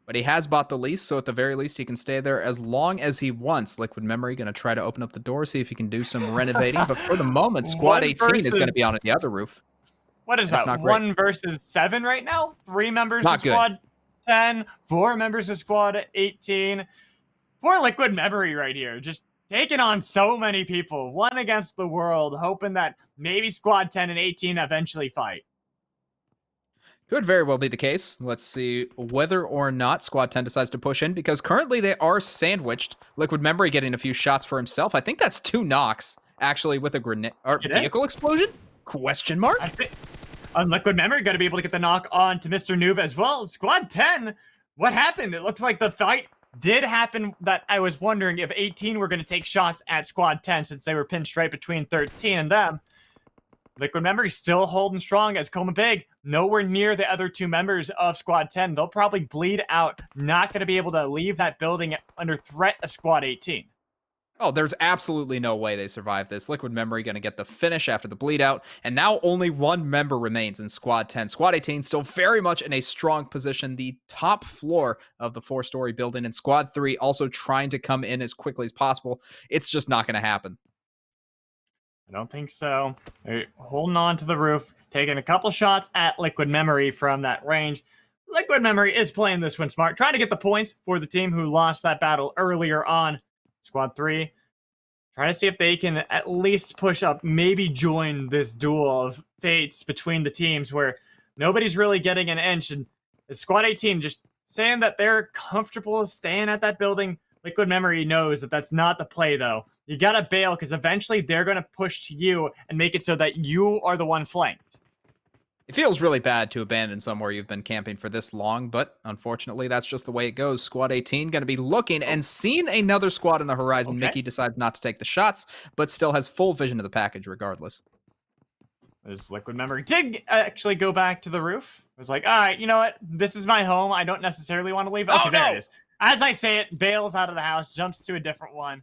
But he has bought the lease, so at the very least he can stay there as long as he wants. Liquid Memory going to try to open up the door, see if he can do some renovating. But for the moment, Squad 18 is going to be on the other roof. What is That's that? not great. 1 versus 7 right now? 3 members Not of Squad 10, 4 members of Squad 18. Poor Liquid Memory right here. Just taking on so many people. One against the world, hoping that maybe Squad 10 and 18 eventually fight. Could very well be the case. Let's see whether or not Squad 10 decides to push in, because currently they are sandwiched. Liquid Memory getting a few shots for himself. I think that's 2 knocks, actually, with a grenade or vehicle explosion? Question mark? I think Liquid Memory going to be able to get the knock on to Mr. Noob as well. Squad 10, what happened? It looks like the fight did happen that I was wondering if 18 were going to take shots at Squad 10 since they were pinched right between 13 and them. Liquid Memory still holding strong as Coma Big nowhere near the other 2 members of Squad 10. They'll probably bleed out, not going to be able to leave that building under threat of Squad 18. Oh, there's absolutely no way they survive this. Liquid Memory going to get the finish after the bleed out, and now only 1 member remains in Squad 10. Squad 18 still very much in a strong position, the top floor of the 4-story building, and Squad 3 also trying to come in as quickly as possible. It's just not going to happen. I don't think so. They're holding on to the roof, taking a couple shots at Liquid Memory from that range. Liquid Memory is playing this one smart, trying to get the points for the team who lost that battle earlier on. Squad 3, trying to see if they can at least push up, maybe join this duel of fates between the teams where nobody's really getting an inch. And Squad 18 just saying that they're comfortable staying at that building. Liquid Memory knows that that's not the play, though. You gotta bail, because eventually they're gonna push to you and make it so that you are the one flanked. It feels really bad to abandon somewhere you've been camping for this long, but unfortunately that's just the way it goes. Squad 18 going to be looking and seeing another squad on the horizon. Okay. Mickey decides not to take the shots, but still has full vision of the package regardless. This Liquid Memory did actually go back to the roof. It was like, all right, you know what? This is my home. I don't necessarily want to leave. Okay, there it is. As I say it, bails out of the house, jumps to a different one.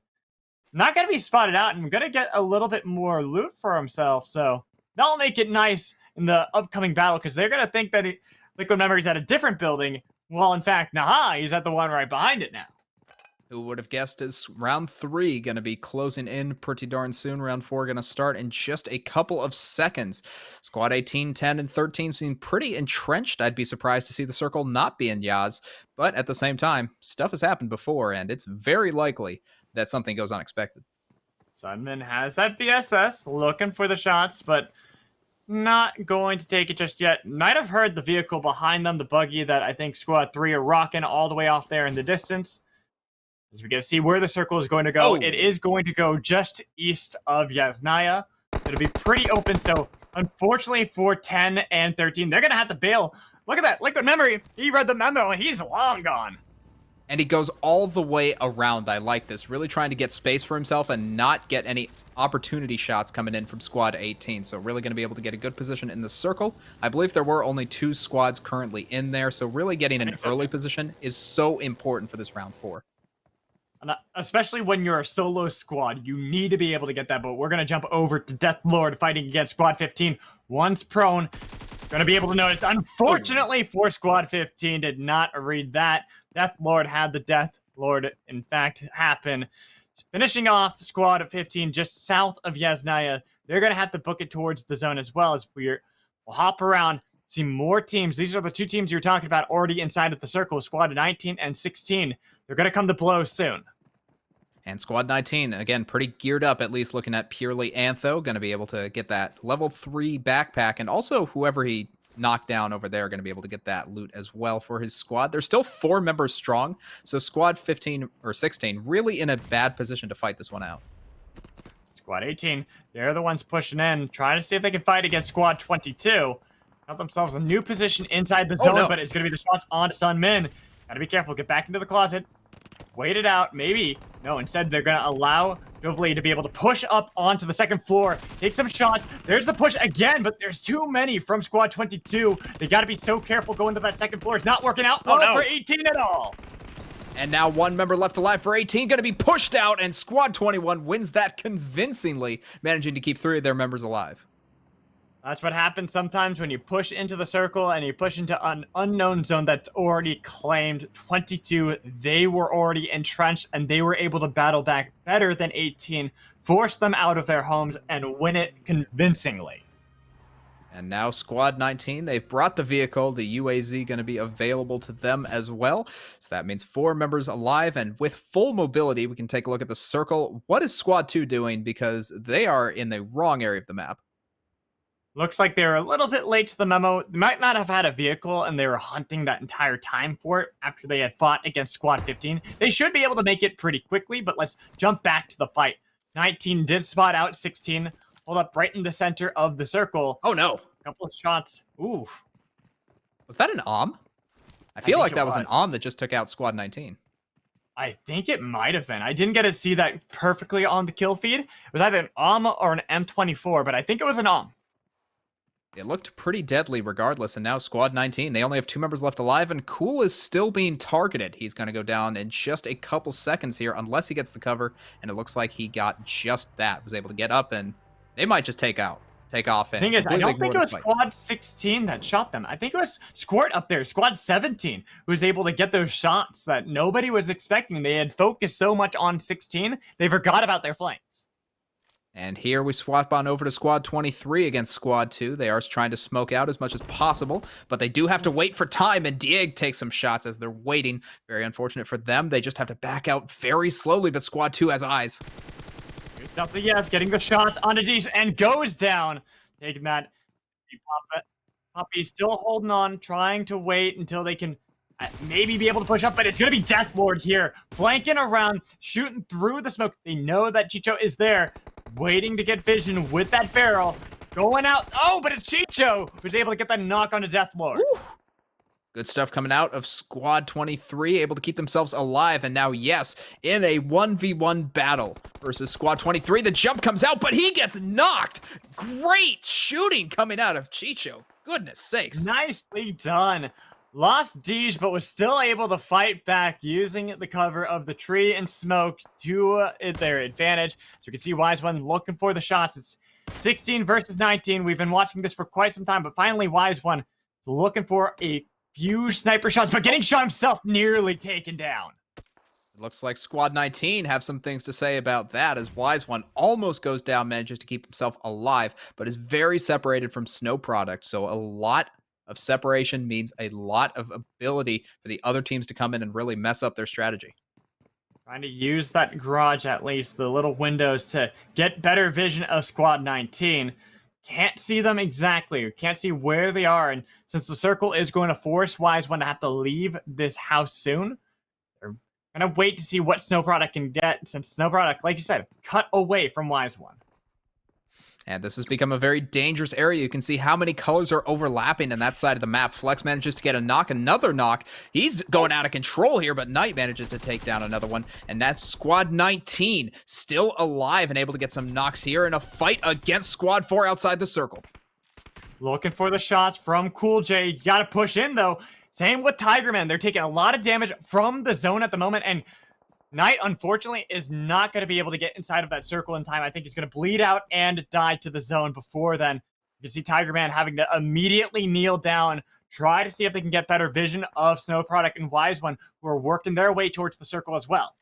Not going to be spotted out and going to get a little bit more loot for himself. So that'll make it nice in the upcoming battle, because they're going to think that Liquid Memory's at a different building. Well, in fact, nah, he's at the one right behind it now. Who would have guessed is round 3 going to be closing in pretty darn soon. Round 4 going to start in just a couple of seconds. Squad 18, 10, and 13 seem pretty entrenched. I'd be surprised to see the circle not be in Yaz. But at the same time, stuff has happened before, and it's very likely that something goes unexpected. Sunman has that VSS, looking for the shots, but not going to take it just yet. Might have heard the vehicle behind them, the buggy that I think Squad 3 are rocking all the way off there in the distance. As we get to see where the circle is going to go, Oh. it is going to go just east of Yasnaya. It'll be pretty open, so unfortunately for 10 and 13, they're going to have to bail. Look at that, Liquid Memory. He read the memo, and he's long gone. And he goes all the way around. I like this. Really trying to get space for himself and not get any opportunity shots coming in from squad 18. So really going to be able to get a good position in the circle. I believe there were only 2 squads currently in there. So really getting an early position is so important for this round 4. And especially when you're a solo squad, you need to be able to get that. But we're going to jump over to Death Lord fighting against squad 15. Once prone, going to be able to notice. Unfortunately for squad 15, did not read that. Death Lord had the Death Lord, in fact, happen. Finishing off squad 15 just south of Yasnaya. They're going to have to book it towards the zone as well, as we'll hop around, see more teams. These are the 2 teams you're talking about already inside of the circle, squad 19 and 16. They're going to come to blows soon. And squad 19, again, pretty geared up, at least looking at purely Antho. Going to be able to get that level 3 backpack, and also whoever he knocked down over there going to be able to get that loot as well for his squad. They're still 4 members strong, so squad 15 or 16 really in a bad position to fight this one out. Squad 18, they're the ones pushing in, trying to see if they can fight against squad 22. Got themselves a new position inside the zone, no. but it's going to be the shots on Sun Min. Gotta be careful, get back into the closet. Wait it out, maybe. No, instead they're going to allow Dovely to be able to push up onto the second floor, take some shots. There's the push again, but there's too many from squad 22. They got to be so careful going to that second floor. It's not working out well for 18 at all. And now 1 member left alive for 18, going to be pushed out, and squad 21 wins that convincingly, managing to keep 3 of their members alive. That's what happens sometimes when you push into the circle and you push into an unknown zone that's already claimed. 22, they were already entrenched, and they were able to battle back better than 18, force them out of their homes, and win it convincingly. And now squad 19, they've brought the vehicle, the UAZ going to be available to them as well. So that means 4 members alive, and with full mobility, we can take a look at the circle. What is squad 2 doing? Because they are in the wrong area of the map. Looks like they were a little bit late to the memo. They might not have had a vehicle, and they were hunting that entire time for it after they had fought against squad 15. They should be able to make it pretty quickly, but let's jump back to the fight. 19 did spot out 16. Hold up right in the center of the circle. Oh no. A couple of shots. Ooh. Was that an I feel think like it that was was. an that just took out squad 19. I think it might have been. I didn't get to see that perfectly on the kill feed. It was either an or an M24, but I think it was an It looked pretty deadly regardless, and now squad 19, they only have 2 members left alive, and Cool is still being targeted. He's going to go down in just a couple seconds here, unless he gets the cover, and it looks like he got just that. Was able to get up, and they might just take off. The thing is, I don't think it was fight. squad 16 that shot them. I think it was Squirt up there, squad 17, who was able to get those shots that nobody was expecting. They had focused so much on 16, they forgot about their flanks. And here we swap on over to squad 23 against squad 2. They are trying to smoke out as much as possible, but they do have to wait for time, and Dieg takes some shots as they're waiting. Very unfortunate for them. They just have to back out very slowly, but squad 2 has eyes. It's up to Yes, getting the shots onto Dees, and goes down. Taking that. Puppy still holding on, trying to wait until they can maybe be able to push up, but it's going to be Death Lord here, flanking around, shooting through the smoke. They know that Chicho is there, waiting to get vision with that barrel, going out. Oh, but it's Chicho who's able to get that knock onto Death Lord. Woo. Good stuff coming out of squad 23, able to keep themselves alive, and now, yes, in a 1v1 battle versus squad 23, the jump comes out, but he gets knocked. Great shooting coming out of Chicho. Goodness sakes. Nicely done. Lost Deej, but was still able to fight back using the cover of the tree and smoke to their advantage. So you can see Wise One looking for the shots. It's 16 versus 19. We've been watching this for quite some time, but finally Wise One is looking for a few sniper shots, but getting shot himself, nearly taken down. It looks like squad 19 have some things to say about that, as Wise One almost goes down, manages to keep himself alive, but is very separated from Snow Product, so a lot of separation means a lot of ability for the other teams to come in and really mess up their strategy. Trying to use that garage, at least, the little windows, to get better vision of squad 19. Can't see them exactly. Can't see where they are. And since the circle is going to force Wise One to have to leave this house soon, they're Gonna wait to see what Snow Product can get, since Snow Product, like you said, cut away from Wise One. And this has become a very dangerous area. You can see how many colors are overlapping on that side of the map. Flex manages to get a knock, another knock. He's going out of control here, but Knight manages to take down another one. And that's Squad 19, still alive and able to get some knocks here in a fight against Squad 4 outside the circle. Looking for the shots from Cool J. You gotta push in, though. Same with Tigerman. They're taking a lot of damage from the zone at the moment, and Knight, unfortunately, is not going to be able to get inside of that circle in time. I think he's going to bleed out and die to the zone before then. You can see Tigerman having to immediately kneel down, try to see if they can get better vision of Snow Product and Wise One, who are working their way towards the circle as well.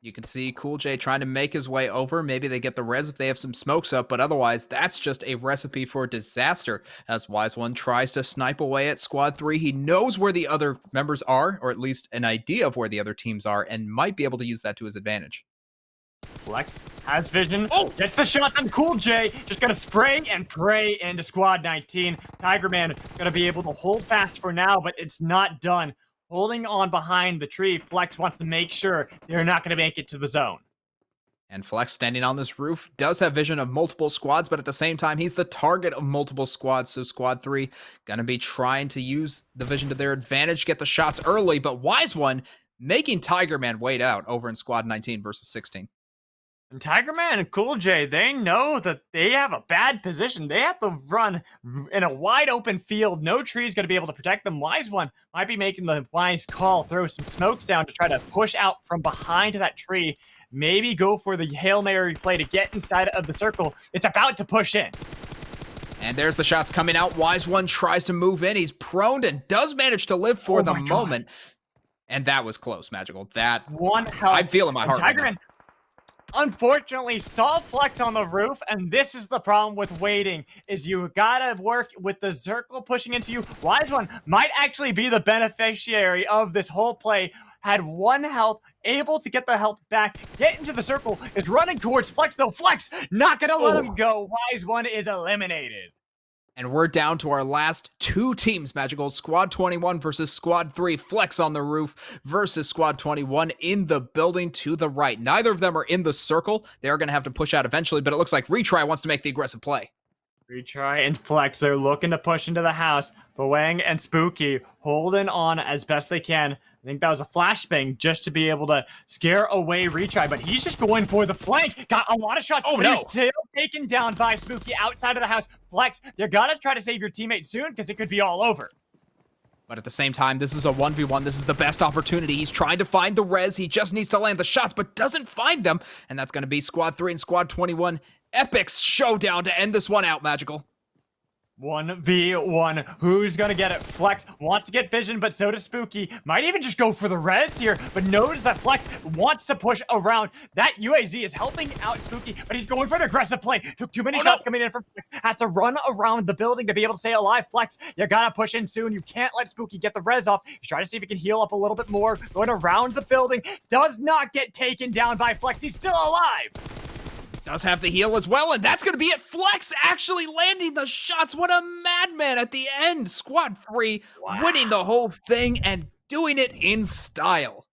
You can see Cool J trying to make his way over. Maybe they get the res if they have some smokes up, but otherwise, that's just a recipe for disaster. As Wise One tries to snipe away at Squad 3, he knows where the other members are, or at least an idea of where the other teams are, and might be able to use that to his advantage. Flex has vision. Oh, gets the shot on Cool J. Just gonna spray and pray into Squad 19. Tigerman gonna be able to hold fast for now, but it's not done. Holding on behind the tree, Flex wants to make sure they're not going to make it to the zone. And Flex, standing on this roof, does have vision of multiple squads, but at the same time, he's the target of multiple squads. So Squad 3 going to be trying to use the vision to their advantage, get the shots early, but Wise One making Tigerman wait out over in Squad 19 versus 16. And Tigerman and Cool J, they know that they have a bad position. They have to run in a wide open field. No tree is going to be able to protect them. Wise One might be making the wise call, throw some smokes down to try to push out from behind that tree. Maybe go for the Hail Mary play to get inside of the circle. It's about to push in. And there's the shots coming out. Wise One tries to move in. He's prone and does manage to live for the moment. And that was close, Magical. That one health. I feel in my heart. Tigerman, unfortunately, saw Flex on the roof, and this is the problem with waiting, is you gotta work with the circle pushing into you. Wise One might actually be the beneficiary of this whole play. Had one health, able to get the health back, get into the circle, is running towards Flex, though. Flex not gonna let him go. Wise One is eliminated. And we're down to our last two teams, Magical. Squad 21 versus Squad 3. Flex on the roof versus Squad 21 in the building to the right. Neither of them are in the circle. They are going to have to push out eventually, but it looks like Retry wants to make the aggressive play. Retry and Flex, they're looking to push into the house. Boang and Spooky holding on as best they can. I think that was a flashbang just to be able to scare away Retry, but he's just going for the flank. Got a lot of shots. Oh, but no. He's still taken down by Spooky outside of the house. Flex, you gotta try to save your teammate soon because it could be all over. But at the same time, this is a 1v1. This is the best opportunity. He's trying to find the res. He just needs to land the shots, but doesn't find them. And that's going to be Squad 3 and Squad 21. Epic's showdown to end this one out, Magical. 1v1. Who's gonna get it? Flex wants to get vision, but so does Spooky. Might even just go for the res here, but knows that Flex wants to push around. That UAZ is helping out Spooky, but he's going for the aggressive play. Took too many shots coming in from Flex. Has to run around the building to be able to stay alive. Flex, you gotta push in soon. You can't let Spooky get the res off. He's trying to see if he can heal up a little bit more. Going around the building. Does not get taken down by Flex. He's still alive. Does have the heal as well, and that's going to be it. Flex actually landing the shots. What a madman at the end. Squad 3 winning the whole thing and doing it in style.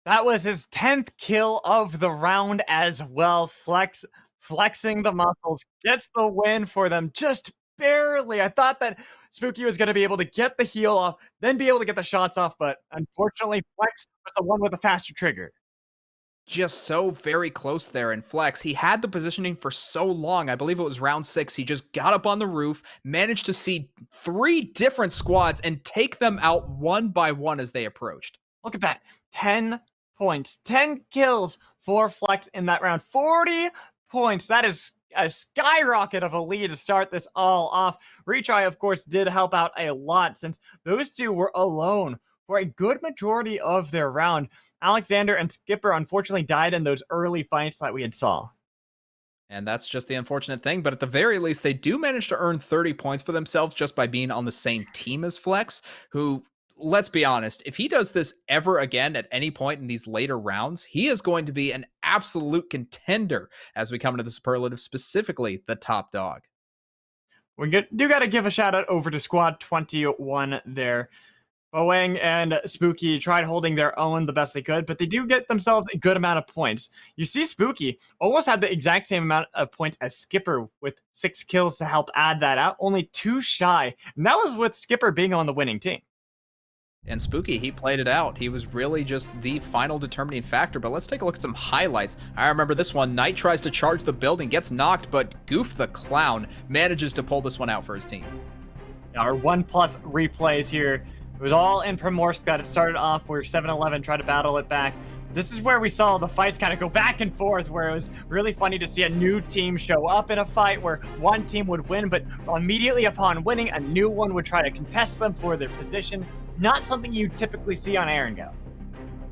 That was his 10th kill of the round as well. Flex flexing the muscles, gets the win for them just barely. I thought that Spooky was going to be able to get the heal off, then be able to get the shots off, but unfortunately, Flex was the one with the faster trigger. Just so very close there. And Flex, he had the positioning for so long. I believe it was round 6. He just got up on the roof, managed to see 3 different squads and take them out one by one as they approached. Look at that. 10 points, 10 kills for Flex in that round. 40 points. That is a skyrocket of a lead to start this all off. Retry, of course, did help out a lot since those two were alone for a good majority of their round. Alexander and Skipper unfortunately died in those early fights that we had saw. And that's just the unfortunate thing, but at the very least, they do manage to earn 30 points for themselves just by being on the same team as Flex, who, let's be honest, if he does this ever again at any point in these later rounds, he is going to be an absolute contender as we come into the superlative, specifically the top dog. We do got to give a shout out over to Squad 21 there. Boeing and Spooky tried holding their own the best they could, but they do get themselves a good amount of points. You see Spooky almost had the exact same amount of points as Skipper with 6 kills to help add that out, only 2 shy. And that was with Skipper being on the winning team. And Spooky, he played it out. He was really just the final determining factor, but let's take a look at some highlights. I remember this one. Knight tries to charge the building, gets knocked, but Goof the Clown manages to pull this one out for his team. Our 1+ replays here. It was all in Primorsk that it started off where 7-Eleven tried to battle it back. This is where we saw the fights kind of go back and forth, where it was really funny to see a new team show up in a fight where one team would win, but immediately upon winning, a new one would try to contest them for their position. Not something you typically see on Erangel.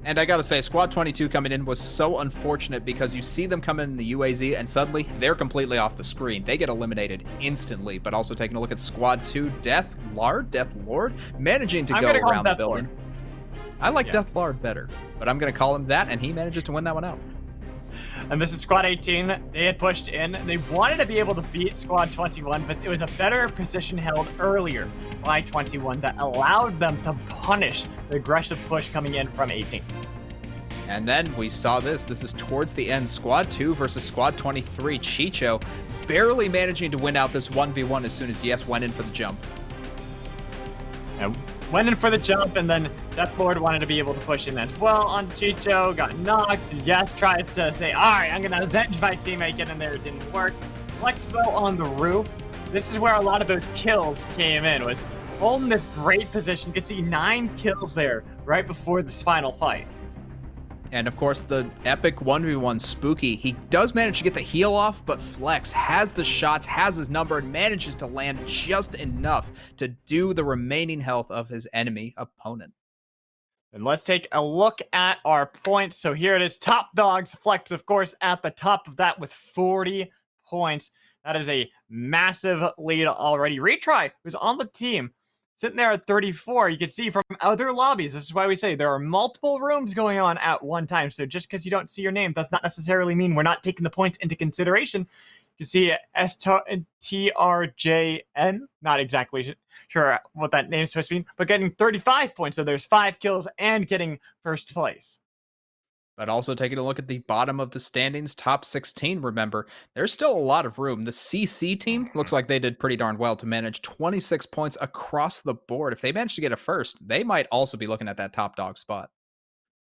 And I gotta say, Squad 22 coming in was so unfortunate because you see them come in the UAZ and suddenly they're completely off the screen. They get eliminated instantly, but also taking a look at Squad 2, Death Lord, managing to go around the building. I like Death Lord better, but I'm gonna call him that, and he manages to win that one out. And this is Squad 18. They had pushed in. They wanted to be able to beat Squad 21, but it was a better position held earlier by 21 that allowed them to punish the aggressive push coming in from 18. And then we saw this. This is towards the end. Squad 2 versus Squad 23. Chicho barely managing to win out this 1v1 as soon as Yes went in for the jump. And went in for the jump, and then Death Lord wanted to be able to push in as well on Chicho, got knocked. Yes tries to say, all right, I'm going to avenge my teammate, get in there. It didn't work. Flex, though, on the roof. This is where a lot of those kills came in, was holding this great position. You can see 9 kills there right before this final fight. And of course, the epic 1v1 Spooky, he does manage to get the heal off, but Flex has the shots, has his number, and manages to land just enough to do the remaining health of his enemy opponent. And let's take a look at our points. So here it is, top dogs. Flex, of course, at the top of that with 40 points. That is a massive lead already. Retry, who's on the team, sitting there at 34. You can see from other lobbies, this is why we say there are multiple rooms going on at one time. So just because you don't see your name does not necessarily mean we're not taking the points into consideration. You can see STRJN, not exactly sure what that name is supposed to mean, but getting 35 points. So there's 5 kills and getting first place. But also taking a look at the bottom of the standings, top 16, remember, there's still a lot of room. The CC team looks like they did pretty darn well to manage 26 points across the board. If they manage to get a first, they might also be looking at that top dog spot.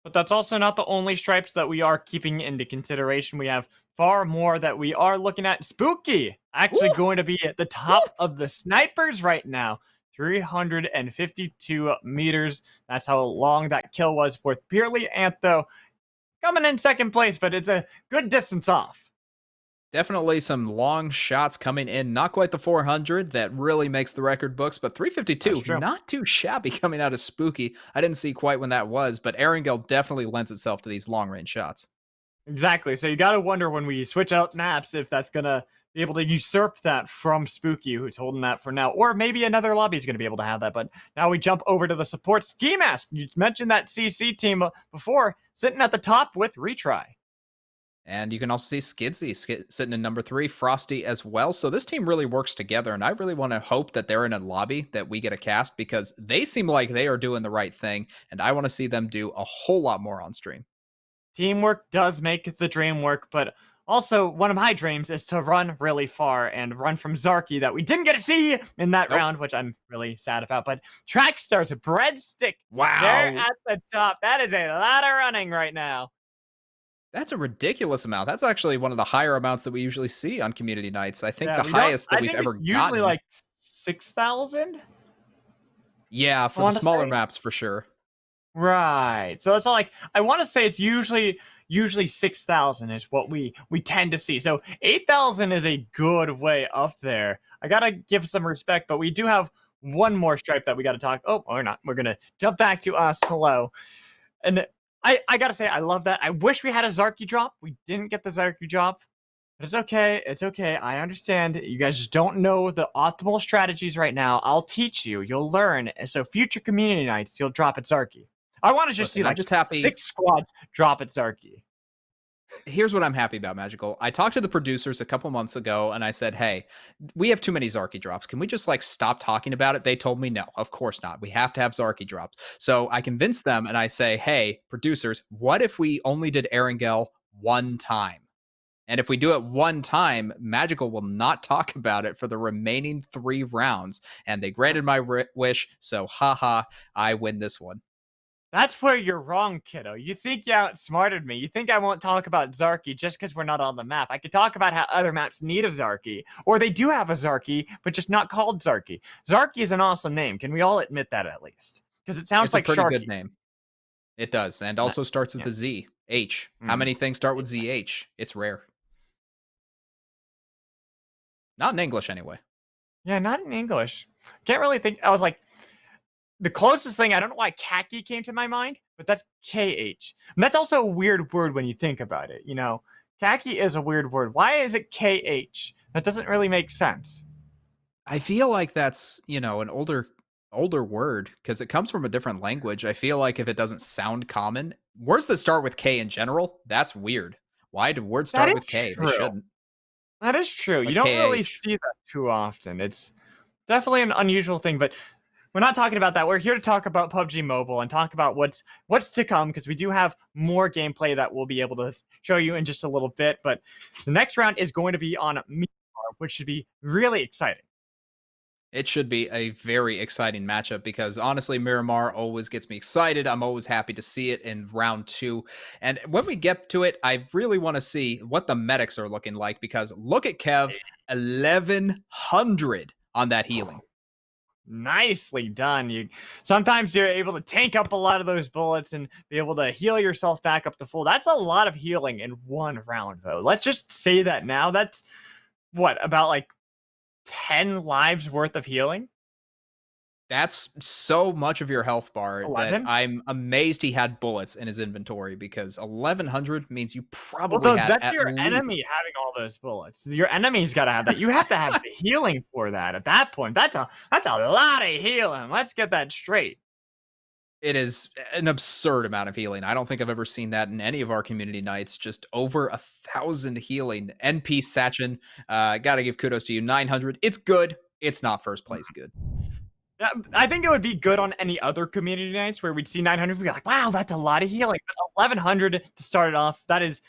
But that's also not the only stripes that we are keeping into consideration. We have far more that we are looking at. Spooky, actually going to be at the top of the snipers right now. 352 meters. That's how long that kill was for Purely Antho. Coming in second place, but it's a good distance off. Definitely some long shots coming in. Not quite the 400 that really makes the record books, but 352, not too shabby coming out of Spooky. I didn't see quite when that was, but Erangel definitely lends itself to these long-range shots. Exactly. So you got to wonder when we switch out maps if that's going to be able to usurp that from Spooky, who's holding that for now. Or maybe another lobby is going to be able to have that. But now we jump over to the support Ski Mask. You mentioned that CC team before, sitting at the top with Retry. And you can also see Skidsy sitting in number 3, Frosty as well. So this team really works together, and I really want to hope that they're in a lobby that we get a cast because they seem like they are doing the right thing, and I want to see them do a whole lot more on stream. Teamwork does make the dream work, but also one of my dreams is to run really far and run from Zarky that we didn't get to see in that round, which I'm really sad about. But Trackstar's Breadstick, wow, they're at the top. That is a lot of running right now. That's a ridiculous amount. That's actually one of the higher amounts that we usually see on community nights. I think the highest that we've ever gotten. Usually like 6,000. Yeah, for the smaller maps for sure. Right. So it's all like, I want to say it's usually 6,000 is what we tend to see. So 8,000 is a good way up there. I gotta give some respect, but we do have one more stripe that we got to talk. Oh, we're not. We're gonna jump back to us. Hello, and I gotta say, I love that. I wish we had a Zarky drop. We didn't get the Zarky drop, but it's okay. It's okay. I understand. You guys just don't know the optimal strategies right now. I'll teach you. You'll learn. And so future community nights, you'll drop at Zarky. I want to just see like just happy 6 squads drop at Zarky. Here's what I'm happy about, Magical. I talked to the producers a couple months ago and I said, hey, we have too many Zarky drops. Can we just like stop talking about it? They told me no, of course not. We have to have Zarky drops. So I convinced them and I say, hey, producers, what if we only did Erangel one time? And if we do it one time, Magical will not talk about it for the remaining 3 rounds. And they granted my wish. So haha, I win this one. That's where you're wrong, kiddo. You think you outsmarted me. You think I won't talk about Zarky just because we're not on the map. I could talk about how other maps need a Zarky, or they do have a Zarky, but just not called Zarky. Zarky is an awesome name. Can we all admit that at least? Because it sounds It's like a pretty Sharky. good name. It does, and also starts with a Z. H. How many things start with ZH? It's rare. Not in English, anyway. Yeah, not in English. Can't really think. I was like, the closest thing, I don't know why khaki came to my mind, but that's KH. And that's also a weird word when you think about it, you know? Khaki is a weird word. Why is it KH? That doesn't really make sense. I feel like that's, an older word because it comes from a different language. I feel like if it doesn't sound common, words that start with K in general, that's weird. Why do words start with K? True. They shouldn't. That is true. Like you don't really KH. see that too often. It's definitely an unusual thing, but we're not talking about that. We're here to talk about PUBG Mobile and talk about what's to come, because we do have more gameplay that we'll be able to show you in just a little bit. But the next round is going to be on Miramar, which should be really exciting. It should be a very exciting matchup because honestly, Miramar always gets me excited. I'm always happy to see it in round 2. And when we get to it, I really want to see what the medics are looking like because look at Kev, 1100 on that healing. Nicely done. Sometimes you're able to tank up a lot of those bullets and be able to heal yourself back up to full. That's a lot of healing in one round, though. Let's just say that now. That's about like 10 lives worth of healing? That's so much of your health bar 11? that I'm amazed he had bullets in his inventory because 1100 means you probably had that's at your least... enemy having all those bullets. Your enemy's got to have that. You have to have the healing for that at that point. That's a lot of healing. Let's get that straight. It is an absurd amount of healing. I don't think I've ever seen that in any of our community nights. Just over 1,000 healing. NP Sachin, gotta give kudos to you. 900. It's good. It's not first place good. I think it would be good on any other community nights where we'd see 900. We'd be like, wow, that's a lot of healing. But 1,100 to start it off. That is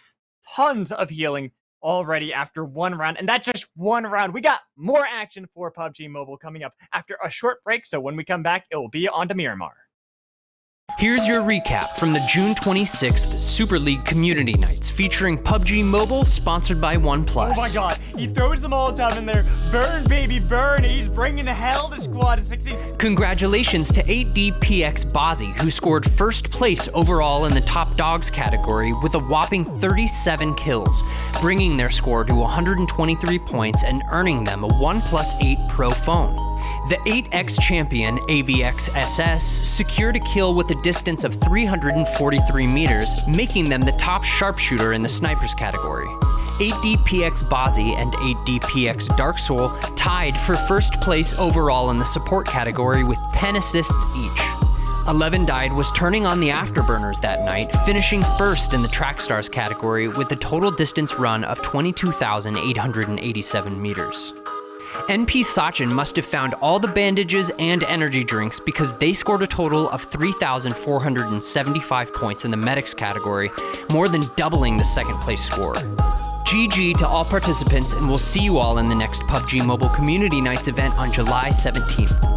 tons of healing already after one round. And that's just one round. We got more action for PUBG Mobile coming up after a short break. So when we come back, it will be on to Miramar. Here's your recap from the June 26th Super League Community Nights featuring PUBG Mobile, sponsored by OnePlus. Oh my god, he throws the Molotov in there. Burn, baby, burn. He's bringing hell to Squad 16. Congratulations to 8DPX Bozzy, who scored first place overall in the Top Dogs category with a whopping 37 kills, bringing their score to 123 points and earning them a OnePlus 8 Pro phone. The 8X champion, AVX SS, secured a kill with a distance of 343 meters, making them the top sharpshooter in the snipers category. 8DPX Bozzy and 8DPX Dark Soul tied for first place overall in the support category with 10 assists each. 11 Died was turning on the afterburners that night, finishing first in the Track Stars category with a total distance run of 22,887 meters. NP Sachin must have found all the bandages and energy drinks because they scored a total of 3,475 points in the medics category, more than doubling the second place score. GG to all participants, and we'll see you all in the next PUBG Mobile Community Nights event on July 17th.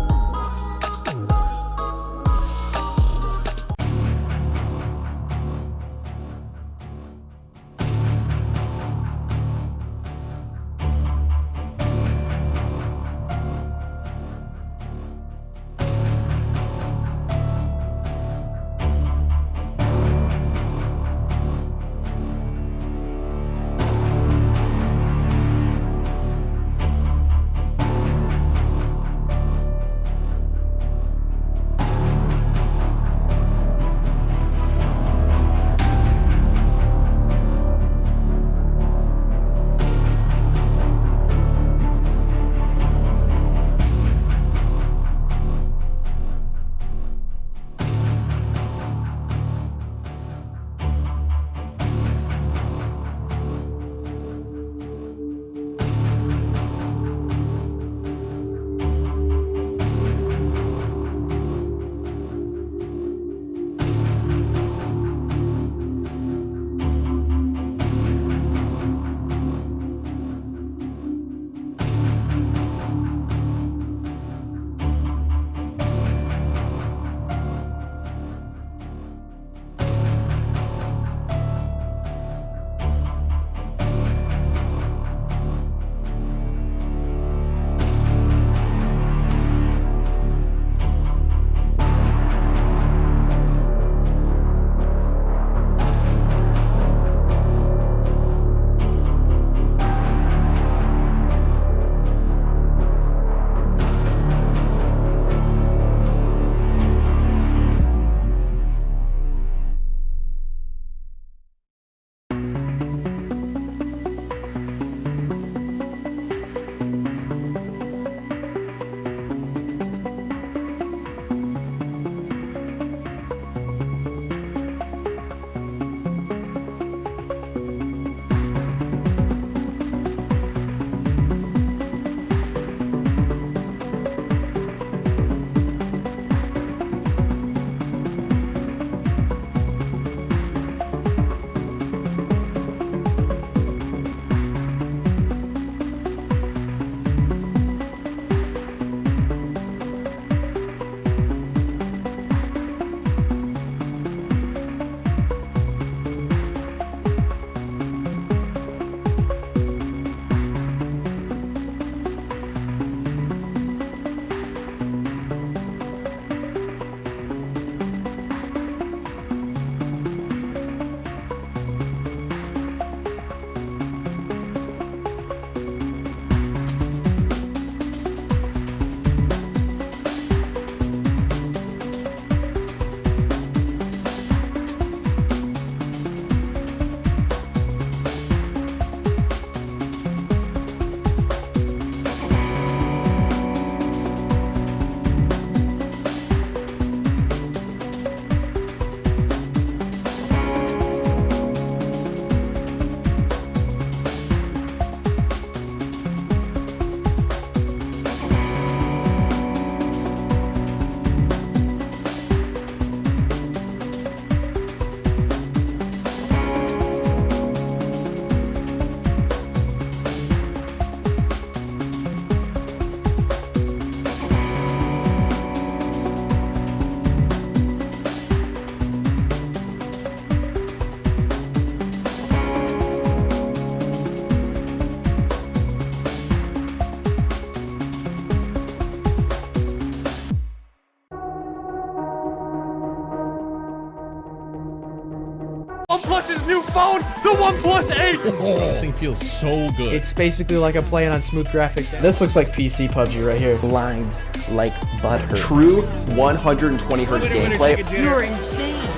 phone, the OnePlus 8. This thing feels so good. It's basically like I'm playing on smooth graphics. This looks like PC PUBG right here. Glides like butter. True 120 hertz gameplay. You're insane.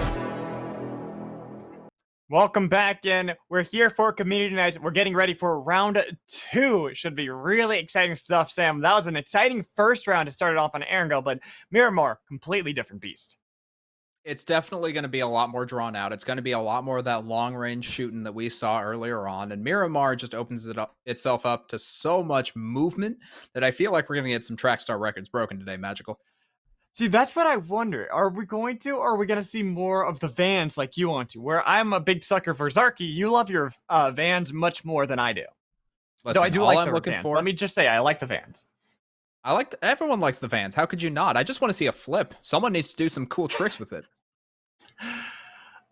Welcome back in. We're here for community nights. We're getting ready for round 2. It should be really exciting stuff, Sam. That was an exciting first round to start it off on Erangel, but Miramar, completely different beast. It's definitely going to be a lot more drawn out. It's going to be a lot more of that long-range shooting that we saw earlier on. And Miramar just opens itself up to so much movement that I feel like we're going to get some track star records broken today, Magical. See, that's what I wonder. Are we going to, or are we going to see more of the vans like you want to? Where I'm a big sucker for Zarky, you love your vans much more than I do. Listen, Though I do all like I'm the looking vans. for. Let me just say, I like the vans. Everyone likes the vans. How could you not? I just want to see a flip. Someone needs to do some cool tricks with it.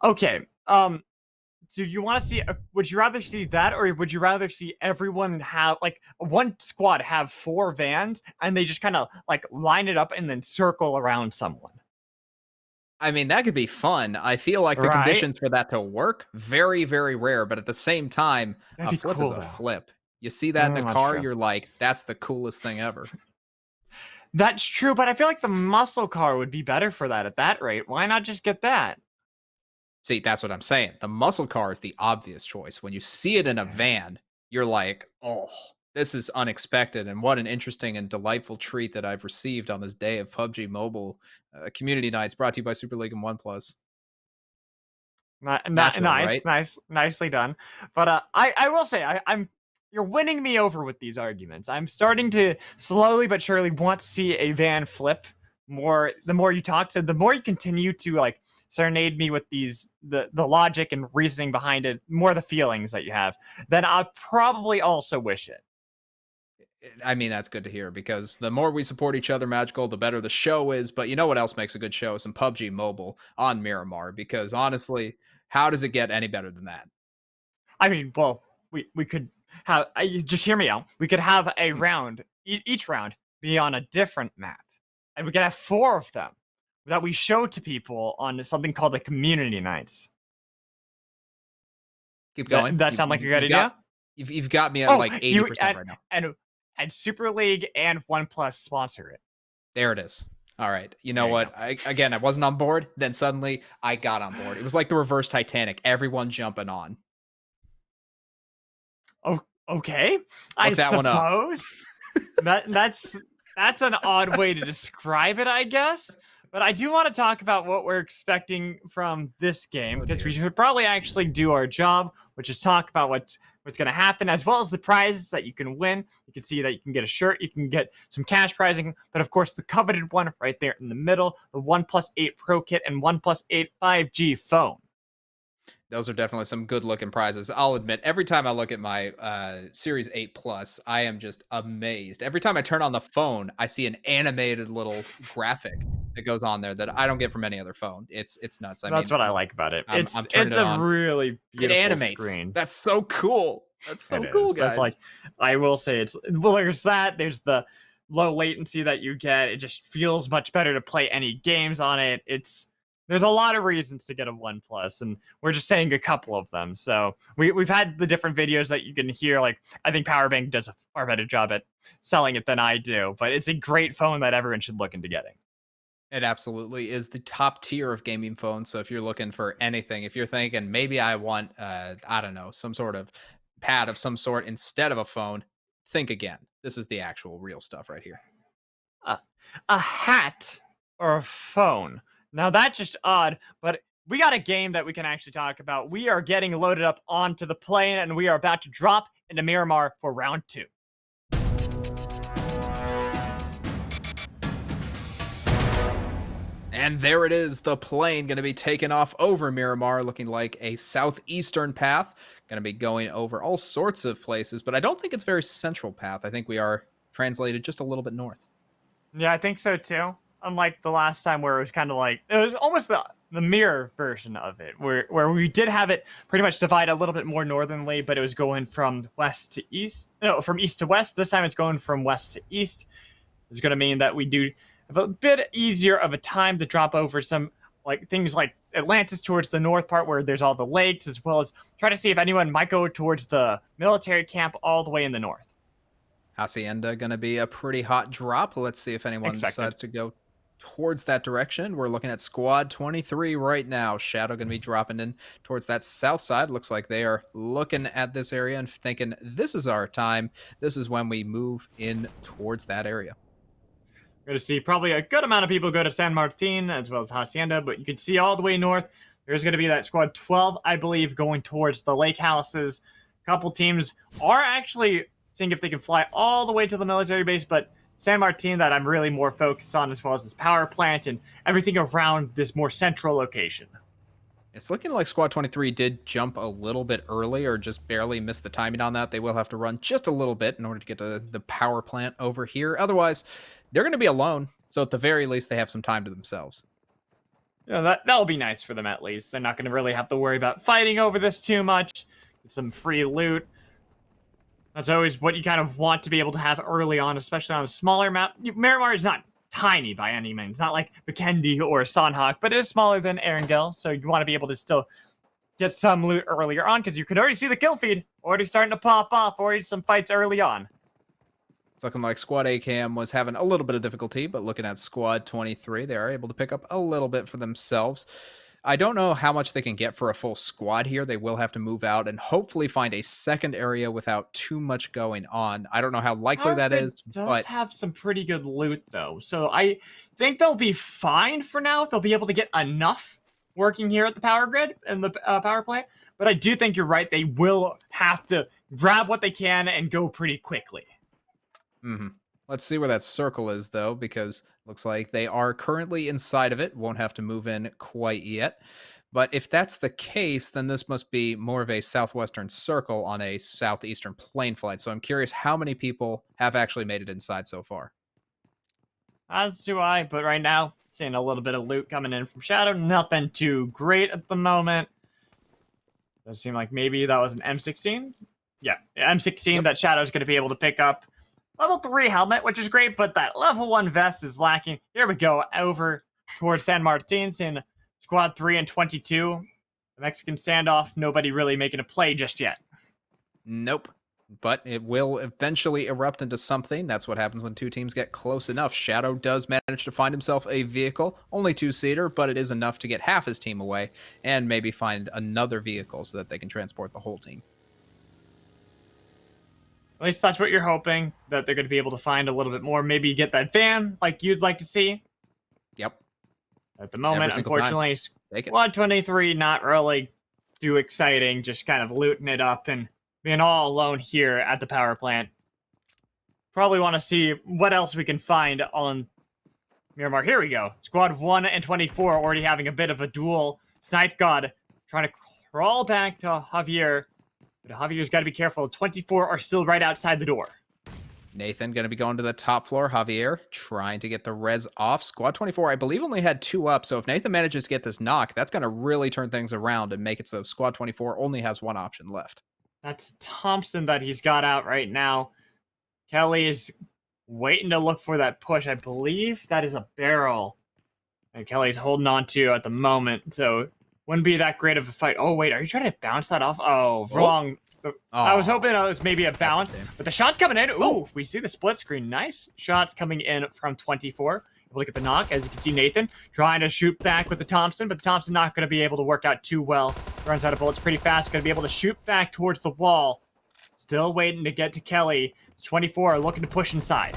Okay. So you want to see? Would you rather see that, or would you rather see everyone have like one squad have 4 vans and they just kind of like line it up and then circle around someone? I mean, that could be fun. I feel like the Right? conditions for that to work very, very rare. But at the same time, That'd a be flip cool, is a though. flip. You see that in Very a much car, so. you're like, that's the coolest thing ever. That's true, but I feel like the muscle car would be better for that at that rate. Why not just get that? See, that's what I'm saying. The muscle car is the obvious choice. When you see it in a van, you're like, oh, this is unexpected. And what an interesting and delightful treat that I've received on this day of PUBG Mobile Community Nights, brought to you by Super League and OnePlus. Natural, right? Nicely done. But I will say, you're winning me over with these arguments. I'm starting to slowly but surely want to see a van flip more. The more you talk to, the more you continue to like serenade me with the logic and reasoning behind it, more the feelings that you have, then I'll probably also wish it. I mean, that's good to hear, because the more we support each other, Magical, the better the show is. But you know what else makes a good show? Some PUBG Mobile on Miramar, because honestly, how does it get any better than that? I mean, well, we could have, just hear me out. We could have a round, each round be on a different map, and we could have 4 of them that we show to people on something called the community nights. Keep going. That sound like a good idea? You've got me at like 80% right now. And Super League and OnePlus sponsor it. There it is. All right. You know what? I wasn't on board. Then suddenly I got on board. It was like the reverse Titanic. Everyone jumping on. Oh, okay. Look that one up. suppose that's an odd way to describe it, I guess. But I do want to talk about what we're expecting from this game, because we should probably actually do our job, which is talk about what's going to happen, as well as the prizes that you can win. You can see that you can get a shirt, you can get some cash prizing, but of course the coveted one right there in the middle, the OnePlus 8 Pro Kit and OnePlus 8 5G phone. Those are definitely some good looking prizes. I'll admit, every time I look at my Series 8 Plus, I am just amazed. Every time I turn on the phone, I see an animated little graphic that goes on there that I don't get from any other phone. It's nuts. That's what I like about it. I'm It's turning it a on. really beautiful It animates. screen. That's so cool. That's so It cool, is. guys. That's like, I will say there's that. There's the low latency that you get. It just feels much better to play any games on it. There's a lot of reasons to get a OnePlus, and we're just saying a couple of them. So we've had the different videos that you can hear. Like, I think Powerbank does a far better job at selling it than I do, but it's a great phone that everyone should look into getting. It absolutely is the top tier of gaming phones. So if you're looking for anything, if you're thinking maybe I want, I don't know, some sort of pad of some sort instead of a phone, think again. This is the actual real stuff right here. A hat or a phone. Now that's just odd, but we got a game that we can actually talk about. We are getting loaded up onto the plane, and we are about to drop into Miramar for round 2. And there it is, the plane going to be taking off over Miramar, looking like a southeastern path. Going to be going over all sorts of places, but I don't think it's a very central path. I think we are translated just a little bit north. Yeah, I think so too. Unlike the last time where it was kind of like, it was almost the mirror version of it, where we did have it pretty much divide a little bit more northernly, but it was going from west to east. No, from east to west. This time it's going from west to east. It's going to mean that we do have a bit easier of a time to drop over some like things like Atlantis towards the north part where there's all the lakes, as well as try to see if anyone might go towards the military camp all the way in the north. Hacienda going to be a pretty hot drop. Let's see if anyone decides to go towards that direction. We're looking at squad 23 right now. Shadow going to be dropping in towards that south side. Looks like they are looking at this area and thinking, this is our time. This is when we move in towards that area. We're going to see probably a good amount of people go to San Martin as well as Hacienda, but you can see all the way north, there's going to be that squad 12, I believe, going towards the lake houses. A couple teams are actually seeing if they can fly all the way to the military base, but San Martin that I'm really more focused on, as well as this power plant and everything around this more central location. It's looking like Squad 23 did jump a little bit early or just barely missed the timing on that. They will have to run just a little bit in order to get to the power plant over here. Otherwise, they're going to be alone. So at the very least, they have some time to themselves. Yeah, that'll be nice for them at least. They're not going to really have to worry about fighting over this too much. Get some free loot. That's always what you kind of want to be able to have early on, especially on a smaller map. Miramar is not tiny by any means. Not like Vikendi or Sanhok, but it is smaller than Erangel, so you want to be able to still get some loot earlier on, because you can already see the kill feed already starting to pop off, already some fights early on. It's looking like Squad ACAM was having a little bit of difficulty, but looking at Squad 23, they are able to pick up a little bit for themselves. I don't know how much they can get for a full squad here. They will have to move out and hopefully find a second area without too much going on. I don't know how likely that is, but have some pretty good loot though. So I think they'll be fine for now. They'll be able to get enough working here at the power grid and the power plant. But I do think you're right. They will have to grab what they can and go pretty quickly. Mm-hmm. Let's see where that circle is, though, because looks like they are currently inside of it. Won't have to move in quite yet. But if that's the case, then this must be more of a southwestern circle on a southeastern plane flight. So I'm curious how many people have actually made it inside so far. As do I, but right now, seeing a little bit of loot coming in from Shadow. Nothing too great at the moment. Does seem like maybe that was an M16. Yeah, M16 that Shadow's going to be able to pick up. Level 3 helmet, which is great, but that level 1 vest is lacking. Here we go, over towards San Martin's in Squad 3 and 22. The Mexican standoff, nobody really making a play just yet. Nope. But it will eventually erupt into something. That's what happens when two teams get close enough. Shadow does manage to find himself a vehicle, only 2-seater, but it is enough to get half his team away and maybe find another vehicle so that they can transport the whole team. At least that's what you're hoping, that they're going to be able to find a little bit more. Maybe get that van like you'd like to see. Yep. At the moment, unfortunately, Take it. Squad 23, not really too exciting. Just kind of looting it up and being all alone here at the power plant. Probably want to see what else we can find on Miramar. Here we go. Squad 1 and 24 already having a bit of a duel. Snipe God trying to crawl back to Javier. But Javier's got to be careful. 24 are still right outside the door. Nathan going to be going to the top floor. Javier trying to get the res off. Squad 24, I believe, only had 2 up. So if Nathan manages to get this knock, that's going to really turn things around and make it so Squad 24 only has 1 option left. That's Thompson that he's got out right now. Kelly is waiting to look for that push. I believe that is a barrel. And Kelly's holding on to at the moment. So wouldn't be that great of a fight. Oh, wait. Are you trying to bounce that off? Oh, wrong. I was hoping it was maybe a bounce. But the shot's coming in. Ooh, we see the split screen. Nice shots coming in from 24. Look at the knock. As you can see, Nathan trying to shoot back with the Thompson. But the Thompson not going to be able to work out too well. Runs out of bullets pretty fast. Going to be able to shoot back towards the wall. Still waiting to get to Kelly. 24 are looking to push inside.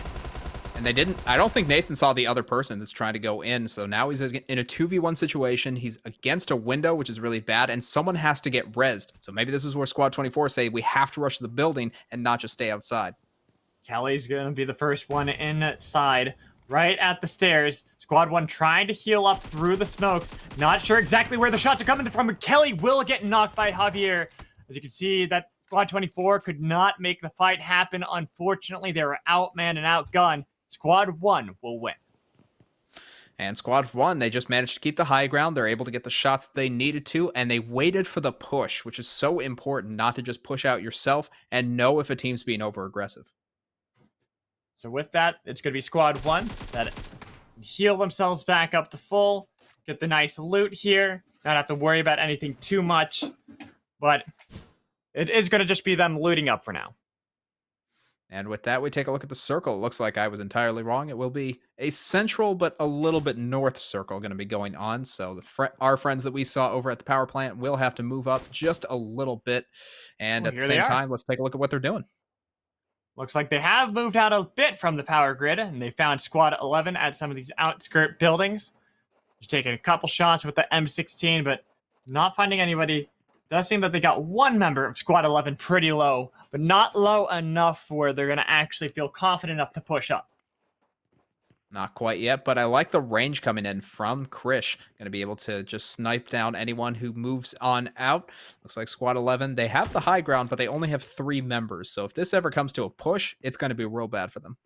And they didn't. I don't think Nathan saw the other person that's trying to go in. So now he's in a 2v1 situation. He's against a window, which is really bad. And someone has to get rezzed. So maybe this is where Squad 24 say we have to rush the building and not just stay outside. Kelly's going to be the first one inside. Right at the stairs. Squad 1 trying to heal up through the smokes. Not sure exactly where the shots are coming from. But Kelly will get knocked by Javier. As you can see, that Squad 24 could not make the fight happen. Unfortunately, they were outmanned and outgunned. Squad 1 will win. And Squad 1, they just managed to keep the high ground. They're able to get the shots they needed to, and they waited for the push, which is so important, not to just push out yourself and know if a team's being over-aggressive. So with that, it's going to be Squad 1 that heal themselves back up to full. get the nice loot here. Not have to worry about anything too much. But it is going to just be them looting up for now. And with that, we take a look at the circle. It looks like I was entirely wrong. It will be a central but a little bit north circle going to be going on. So our friends that we saw over at the power plant will have to move up just a little bit. And at the same time, let's take a look at what they're doing. Looks like they have moved out a bit from the power grid, and they found Squad 11 at some of these outskirt buildings. Just taking a couple shots with the M16, but not finding anybody. Does seem that they got one member of Squad 11 pretty low, but not low enough where they're going to actually feel confident enough to push up. Not quite yet, but I like the range coming in from Krish. Going to be able to just snipe down anyone who moves on out. Looks like Squad 11, they have the high ground, but they only have 3 members. So if this ever comes to a push, it's going to be real bad for them.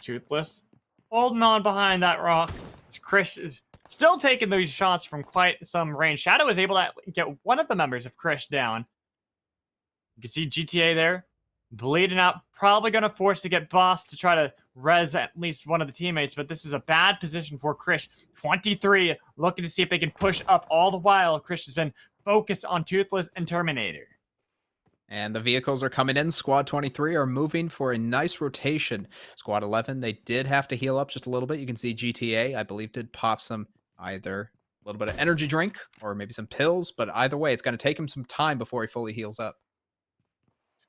Toothless holding on behind that rock. Krish is still taking those shots from quite some range. Shadow is able to get one of the members of Krish down. You can see GTA there, bleeding out. Probably going to force to get Boss to try to res at least one of the teammates, but this is a bad position for Krish. 23 looking to see if they can push up all the while. Krish has been focused on Toothless and Terminator. And the vehicles are coming in. Squad 23 are moving for a nice rotation. Squad 11, they did have to heal up just a little bit. You can see GTA, I believe, did pop some either a little bit of energy drink or maybe some pills, but either way, it's going to take him some time before he fully heals up.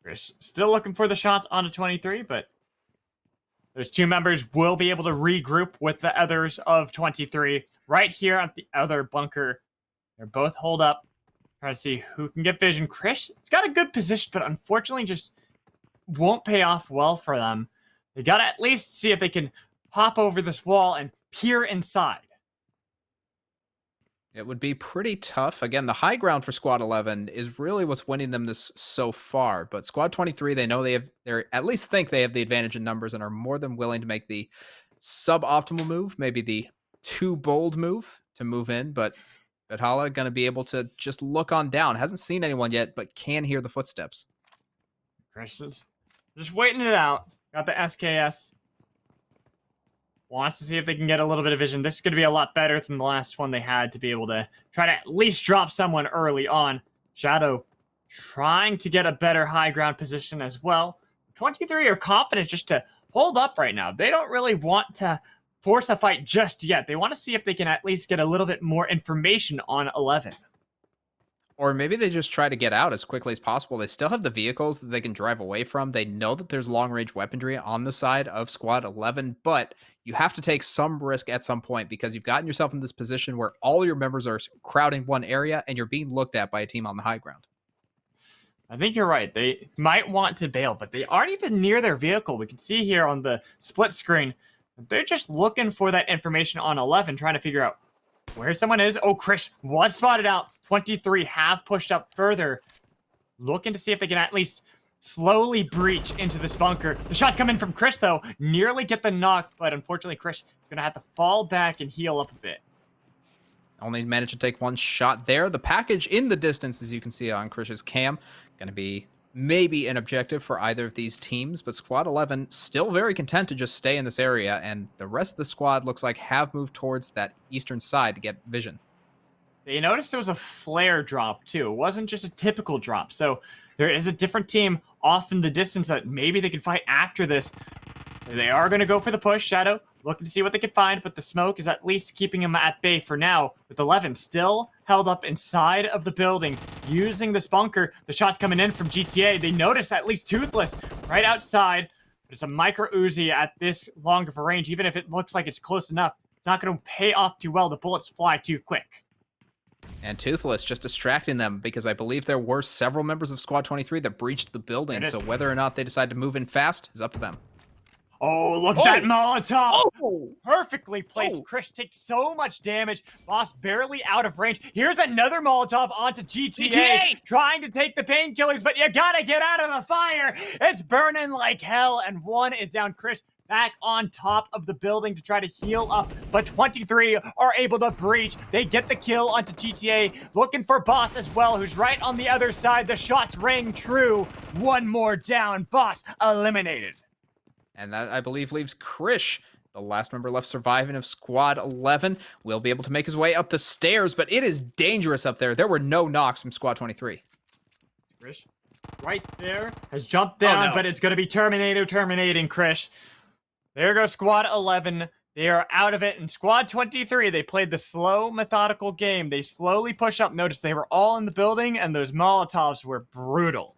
Krish still looking for the shots onto 23, but those 2 members will be able to regroup with the others of 23 right here at the other bunker. They're both holed up. Trying to see who can get vision. Krish, it's got a good position, but unfortunately just won't pay off well for them. They got to at least see if they can hop over this wall and peer inside. It would be pretty tough. Again, the high ground for Squad 11 is really what's winning them this so far. But Squad 23, they know they at least think they have the advantage in numbers and are more than willing to make the suboptimal move, maybe the too bold move to move in. But Valhalla going to be able to just look on down. Hasn't seen anyone yet, but can hear the footsteps. Christian's just waiting it out. Got the SKS. Wants to see if they can get a little bit of vision. This is going to be a lot better than the last one they had to be able to try to at least drop someone early on. Shadow trying to get a better high ground position as well. 23 are confident just to hold up right now. They don't really want to force a fight just yet. They want to see if they can at least get a little bit more information on 11. Or maybe they just try to get out as quickly as possible. They still have the vehicles that they can drive away from. They know that there's long-range weaponry on the side of Squad 11, but you have to take some risk at some point because you've gotten yourself in this position where all your members are crowding one area and you're being looked at by a team on the high ground. I think you're right. They might want to bail, but they aren't even near their vehicle. We can see here on the split screen, they're just looking for that information on 11, trying to figure out where someone is. Oh, Krish was spotted out. 23 have pushed up further, looking to see if they can at least slowly breach into this bunker. The shots come in from Krish, though. Nearly get the knock, but unfortunately, Krish is going to have to fall back and heal up a bit. Only managed to take one shot there. The package in the distance, as you can see on Krish's cam, going to be maybe an objective for either of these teams, but Squad 11 still very content to just stay in this area, and the rest of the squad looks like have moved towards that eastern side to get vision. They noticed there was a flare drop, too. It wasn't just a typical drop, so there is a different team off in the distance that maybe they can fight after this. They are going to go for the push. Shadow looking to see what they can find, but the smoke is at least keeping them at bay for now, with 11 still held up inside of the building, using this bunker. The shots coming in from GTA. They notice at least Toothless right outside, but it's a micro Uzi at this long of a range. Even if it looks like it's close enough, it's not going to pay off too well. The bullets fly too quick. And Toothless just distracting them because I believe there were several members of Squad 23 that breached the building, so whether or not they decide to move in fast is up to them. Oh, look at that Molotov! Perfectly placed. Krish takes so much damage. Boss barely out of range. Here's another Molotov onto GTA. Trying to take the painkillers, but you gotta get out of the fire. It's burning like hell, and one is down. Krish back on top of the building to try to heal up, but 23 are able to breach. They get the kill onto GTA, looking for Boss as well, who's right on the other side. The shots ring true. One more down. Boss eliminated. And that, I believe, leaves Krish The last member left surviving of Squad 11 will be able to make his way up the stairs, but it is dangerous up there. There were no knocks from Squad 23. Krish, right there, has jumped down, but it's going to be Terminator terminating Krish. There goes Squad 11. They are out of it. And Squad 23, they played the slow, methodical game. They slowly push up. Notice they were all in the building, and those Molotovs were brutal.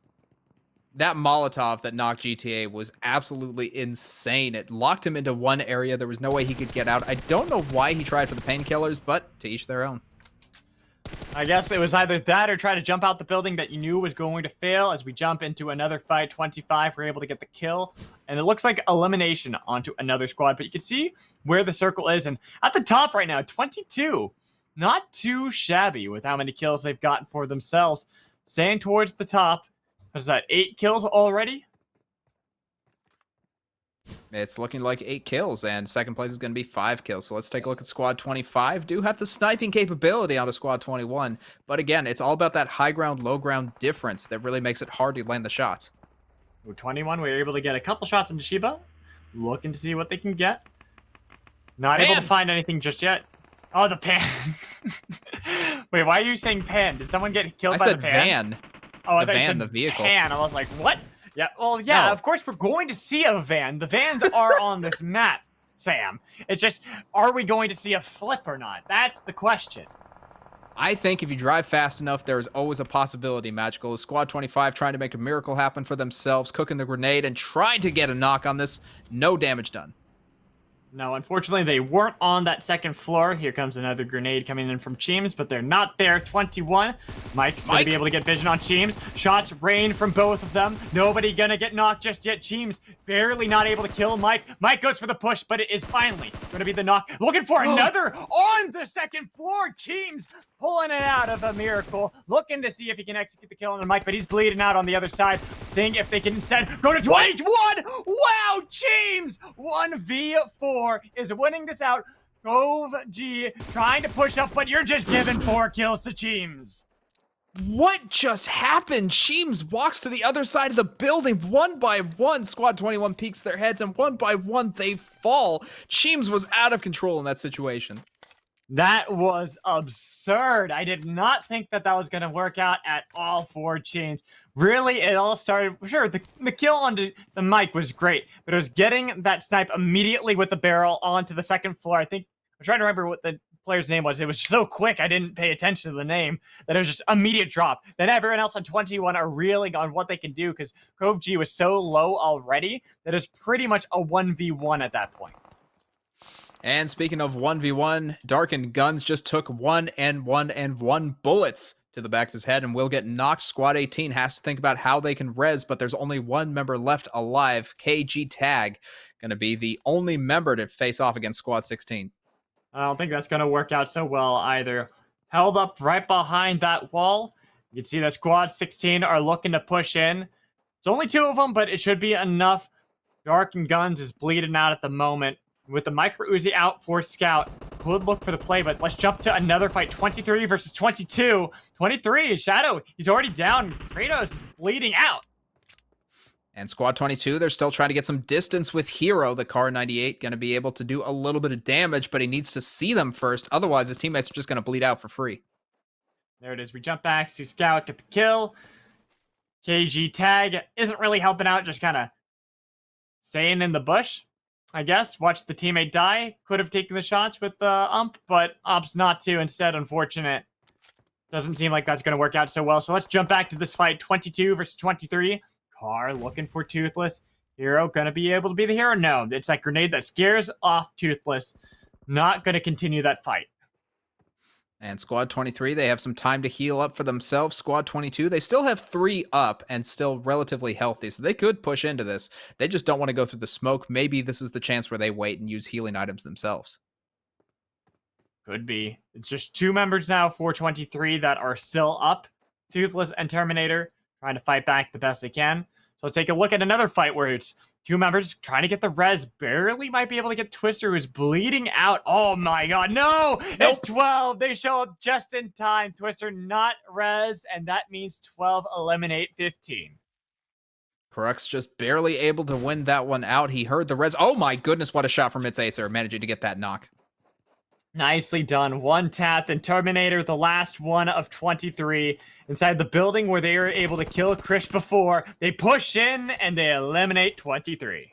That Molotov that knocked GTA was absolutely insane. It locked him into one area. There was no way he could get out. I don't know why he tried for the painkillers, but to each their own. I guess it was either that or try to jump out the building that you knew was going to fail. As we jump into another fight, 25, we're able to get the kill. And it looks like elimination onto another squad. But you can see where the circle is. And at the top right now, 22. Not too shabby with how many kills they've gotten for themselves. Staying towards the top. What is that, 8 kills already? It's looking like 8 kills, and second place is going to be 5 kills. So let's take a look at Squad 25. Do have the sniping capability onto Squad 21, but again, it's all about that high ground, low ground difference that really makes it hard to land the shots. With 21, we were able to get a couple shots into Shiba. Looking to see what they can get. Not able to find anything just yet. Oh, the pan. Wait, why are you saying pan? Did someone get killed by the pan? I said van. Oh, I the thought you van, said the vehicle. pan. I was like, what? Yeah, well, yeah, No. Of course we're going to see a van. The vans are on this map, Sam. It's just, are we going to see a flip or not? That's the question. I think if you drive fast enough, there is always a possibility, Magical. Is Squad 25 trying to make a miracle happen for themselves, cooking the grenade and trying to get a knock on this. No damage done. No, unfortunately, they weren't on that second floor. Here comes another grenade coming in from Cheems, but they're not there. 21. Mike's going to be able to get vision on Cheems. Shots rain from both of them. Nobody going to get knocked just yet. Cheems barely not able to kill Mike. Mike goes for the push, but it is finally going to be the knock. Looking for another on the second floor. Cheems pulling it out of a miracle. Looking to see if he can execute the kill on Mike, but he's bleeding out on the other side. Seeing if they can instead go to 21. Wow, Cheems 1v4 is winning this out. Cove G trying to push up, but you're just giving 4 kills to Cheems. What just happened? Cheems walks to the other side of the building. One by one, Squad 21 peeks their heads, and one by one, they fall. Cheems was out of control in that situation. That was absurd. I did not think that was going to work out at all for Cheems. Really, it all started... Sure, the kill onto the mic was great, but it was getting that snipe immediately with the barrel onto the second floor. I think... I'm trying to remember what the player's name was. It was so quick, I didn't pay attention to the name, that it was just immediate drop. Then everyone else on 21 are reeling on what they can do, because Cove G was so low already that it's pretty much a 1v1 at that point. And speaking of 1v1, Darkened Guns just took 1 bullets to the back of his head and will get knocked. Squad 18 has to think about how they can res, but there's only one member left alive. KG Tag going to be the only member to face off against Squad 16. I don't think that's going to work out so well either. Held up right behind that wall. You can see that Squad 16 are looking to push in. It's only 2 of them, but it should be enough. Darkened Guns is bleeding out at the moment. With the Micro Uzi out for Scout, could look for the play, but let's jump to another fight. 23 versus 22. 23, Shadow, he's already down. Kratos is bleeding out. And Squad 22, they're still trying to get some distance with Hero. The Car 98 going to be able to do a little bit of damage, but he needs to see them first. Otherwise, his teammates are just going to bleed out for free. There it is. We jump back, see Scout get the kill. KG Tag isn't really helping out, just kind of staying in the bush. I guess, watch the teammate die. Could have taken the shots with the ump, but opts not to instead. Unfortunate. Doesn't seem like that's going to work out so well. So let's jump back to this fight. 22 versus 23. Car looking for Toothless. Hero going to be able to be the hero? No, it's that grenade that scares off Toothless. Not going to continue that fight. And Squad 23, they have some time to heal up for themselves. Squad 22, they still have 3 up and still relatively healthy, so they could push into this. They just don't want to go through the smoke. Maybe this is the chance where they wait and use healing items themselves. Could be. It's just 2 members now, 423, that are still up. Toothless and Terminator trying to fight back the best they can. So let's take a look at another fight where it's 2 members trying to get the res. Barely might be able to get Twister, who's bleeding out. Oh my god, no! It's 12! They show up just in time. Twister not res, and that means 12 eliminate 15. Crux just barely able to win that one out. He heard the res. Oh my goodness, what a shot from its Acer, managing to get that knock. Nicely done. One tapped, and Terminator, the last one of 23, inside the building where they were able to kill Krish before. They push in, and they eliminate 23.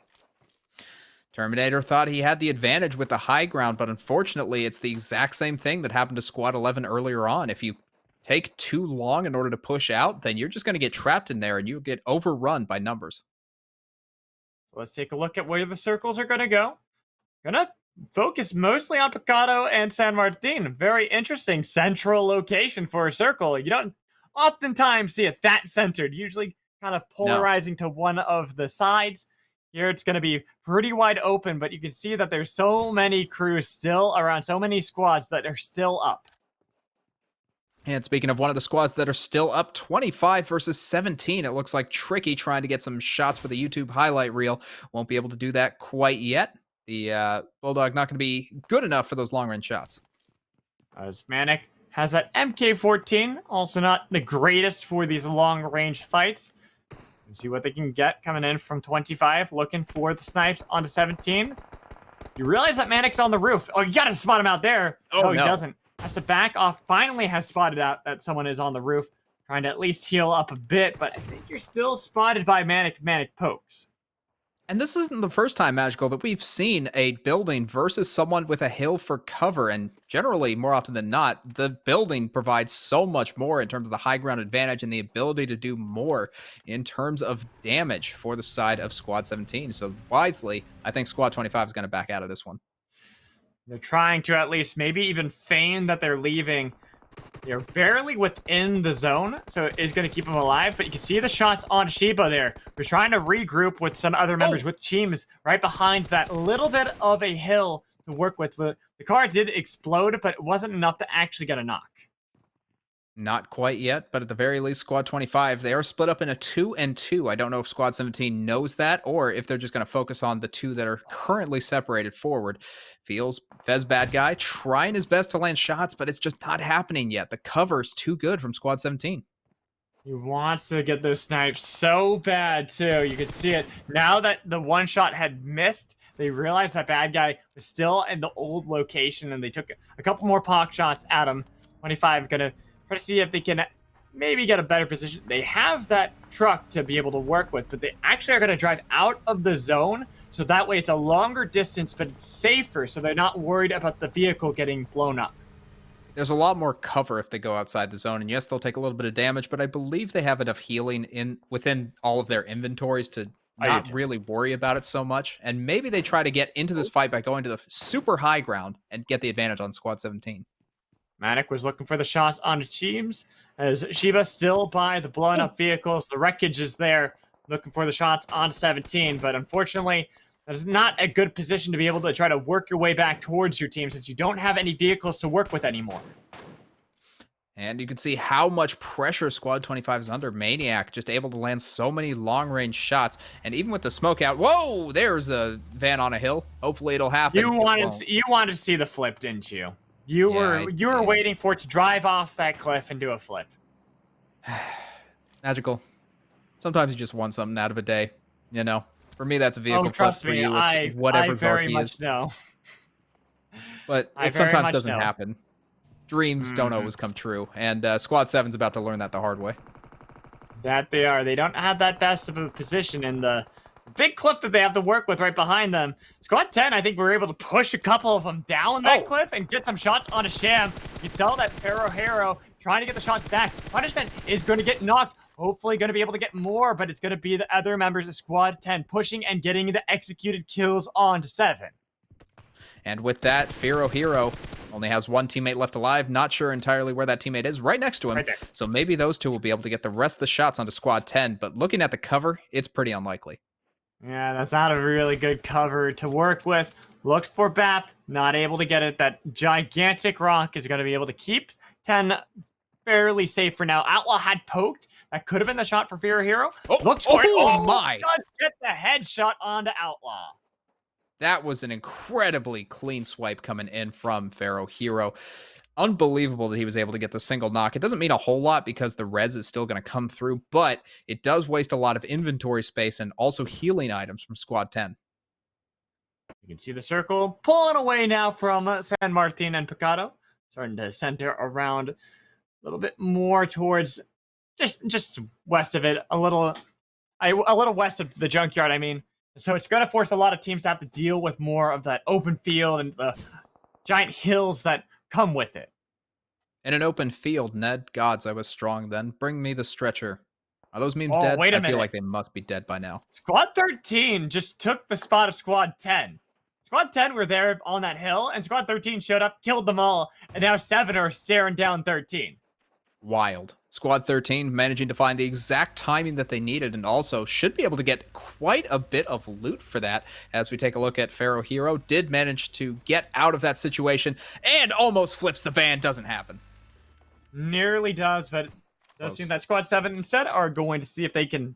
Terminator thought he had the advantage with the high ground, but unfortunately, it's the exact same thing that happened to Squad 11 earlier on. If you take too long in order to push out, then you're just going to get trapped in there, and you get overrun by numbers. So let's take a look at where the circles are going to go. Gonna focus mostly on Picado and San Martin. Very interesting central location for a circle. You don't oftentimes see it that centered, usually kind of polarizing to one of the sides. Here it's going to be pretty wide open, but you can see that there's so many crews still around, so many squads that are still up. And speaking of one of the squads that are still up, 25 versus 17. It looks like Tricky trying to get some shots for the YouTube highlight reel. Won't be able to do that quite yet. The Bulldog not going to be good enough for those long-range shots. As Manic has that MK14, also not the greatest for these long-range fights. Let's see what they can get coming in from 25, looking for the snipes onto 17. You realize that Manic's on the roof. Oh, you gotta spot him out there. Oh, no, he no. doesn't. Has to back off. Finally has spotted out that someone is on the roof, trying to at least heal up a bit, but I think you're still spotted by Manic. Manic pokes. And this isn't the first time, Magical, that we've seen a building versus someone with a hill for cover. And generally, more often than not, the building provides so much more in terms of the high ground advantage and the ability to do more in terms of damage for the side of Squad 17. So wisely, I think Squad 25 is going to back out of this one. They're trying to at least maybe even feign that they're leaving. They're barely within the zone, so it is going to keep them alive. But you can see the shots on Shiba there. We're trying to regroup with some other members, with teams right behind that little bit of a hill to work with. The car did explode, but it wasn't enough to actually get a knock. Not quite yet, but at the very least, Squad 25, they are split up in a 2 and 2. I don't know if Squad 17 knows that, or if they're just going to focus on the two that are currently separated forward. Feels Fez bad guy, trying his best to land shots, but it's just not happening yet. The cover's too good from Squad 17. He wants to get those snipes so bad, too. You can see it. Now that the one shot had missed, they realized that bad guy was still in the old location, and they took a couple more pock shots at him. 25 going to try to see if they can maybe get a better position. They have that truck to be able to work with, but they actually are going to drive out of the zone, so that way it's a longer distance, but it's safer, so they're not worried about the vehicle getting blown up. There's a lot more cover if they go outside the zone, and yes, they'll take a little bit of damage, but I believe they have enough healing within all of their inventories to not really worry about it so much. And maybe they try to get into this fight by going to the super high ground and get the advantage on Squad 17. Manic was looking for the shots onto teams, as Shiba still by the blown up vehicles. The wreckage is there, looking for the shots onto 17, but unfortunately, that is not a good position to be able to try to work your way back towards your team, since you don't have any vehicles to work with anymore. And you can see how much pressure Squad 25 is under. Maniac just able to land so many long-range shots. And even with the smoke out, whoa, there's a van on a hill. Hopefully it'll happen. You wanted to see the flip, didn't you? You were waiting for it to drive off that cliff and do a flip. Magical. Sometimes you just want something out of a day, you know? For me, that's a vehicle flip. Trust for me, you, it's whatever I very Varky much is. know. But it sometimes doesn't happen. Dreams don't always come true, and Squad 7's about to learn that the hard way. That they are. They don't have that best of a position in the big cliff that they have to work with right behind them. Squad 10, I think we were able to push a couple of them down that cliff and get some shots on a Sham. You can tell that Hero trying to get the shots back. Punishment is going to get knocked. Hopefully going to be able to get more, but it's going to be the other members of Squad 10 pushing and getting the executed kills on to 7. And with that, Hero only has one teammate left alive. Not sure entirely where that teammate is. Right next to him. Right there. So maybe those two will be able to get the rest of the shots onto Squad 10. But looking at the cover, it's pretty unlikely. Yeah, that's not a really good cover to work with. Looked for BAP, not able to get it. That gigantic rock is going to be able to keep 10 fairly safe for now. Outlaw had poked. That could have been the shot for Hero. Looks for it. Oh my! Does get the headshot onto Outlaw. That was an incredibly clean swipe coming in from Pharaoh Hero. Unbelievable that he was able to get the single knock. It doesn't mean a whole lot because the res is still going to come through, but it does waste a lot of inventory space and also healing items from Squad 10. You can see the circle pulling away now from San Martin and Picado. Starting to center around a little bit more towards just west of it, a little west of the junkyard, I mean. So it's going to force a lot of teams to have to deal with more of that open field and the giant hills that come with it. In an open field, Ned, gods, I was strong then. Bring me the stretcher. Are those memes dead? Wait a I minute. feel like they must be dead by now. Squad 13 just took the spot of Squad 10. Squad 10 were there on that hill, and Squad 13 showed up, killed them all, and now 7 are staring down 13. Wild. Squad 13 managing to find the exact timing that they needed and also should be able to get quite a bit of loot for that. As we take a look at Pharaoh Hero, did manage to get out of that situation and almost flips the van. Doesn't happen. Nearly does, but it does seem that Squad 7 instead are going to see if they can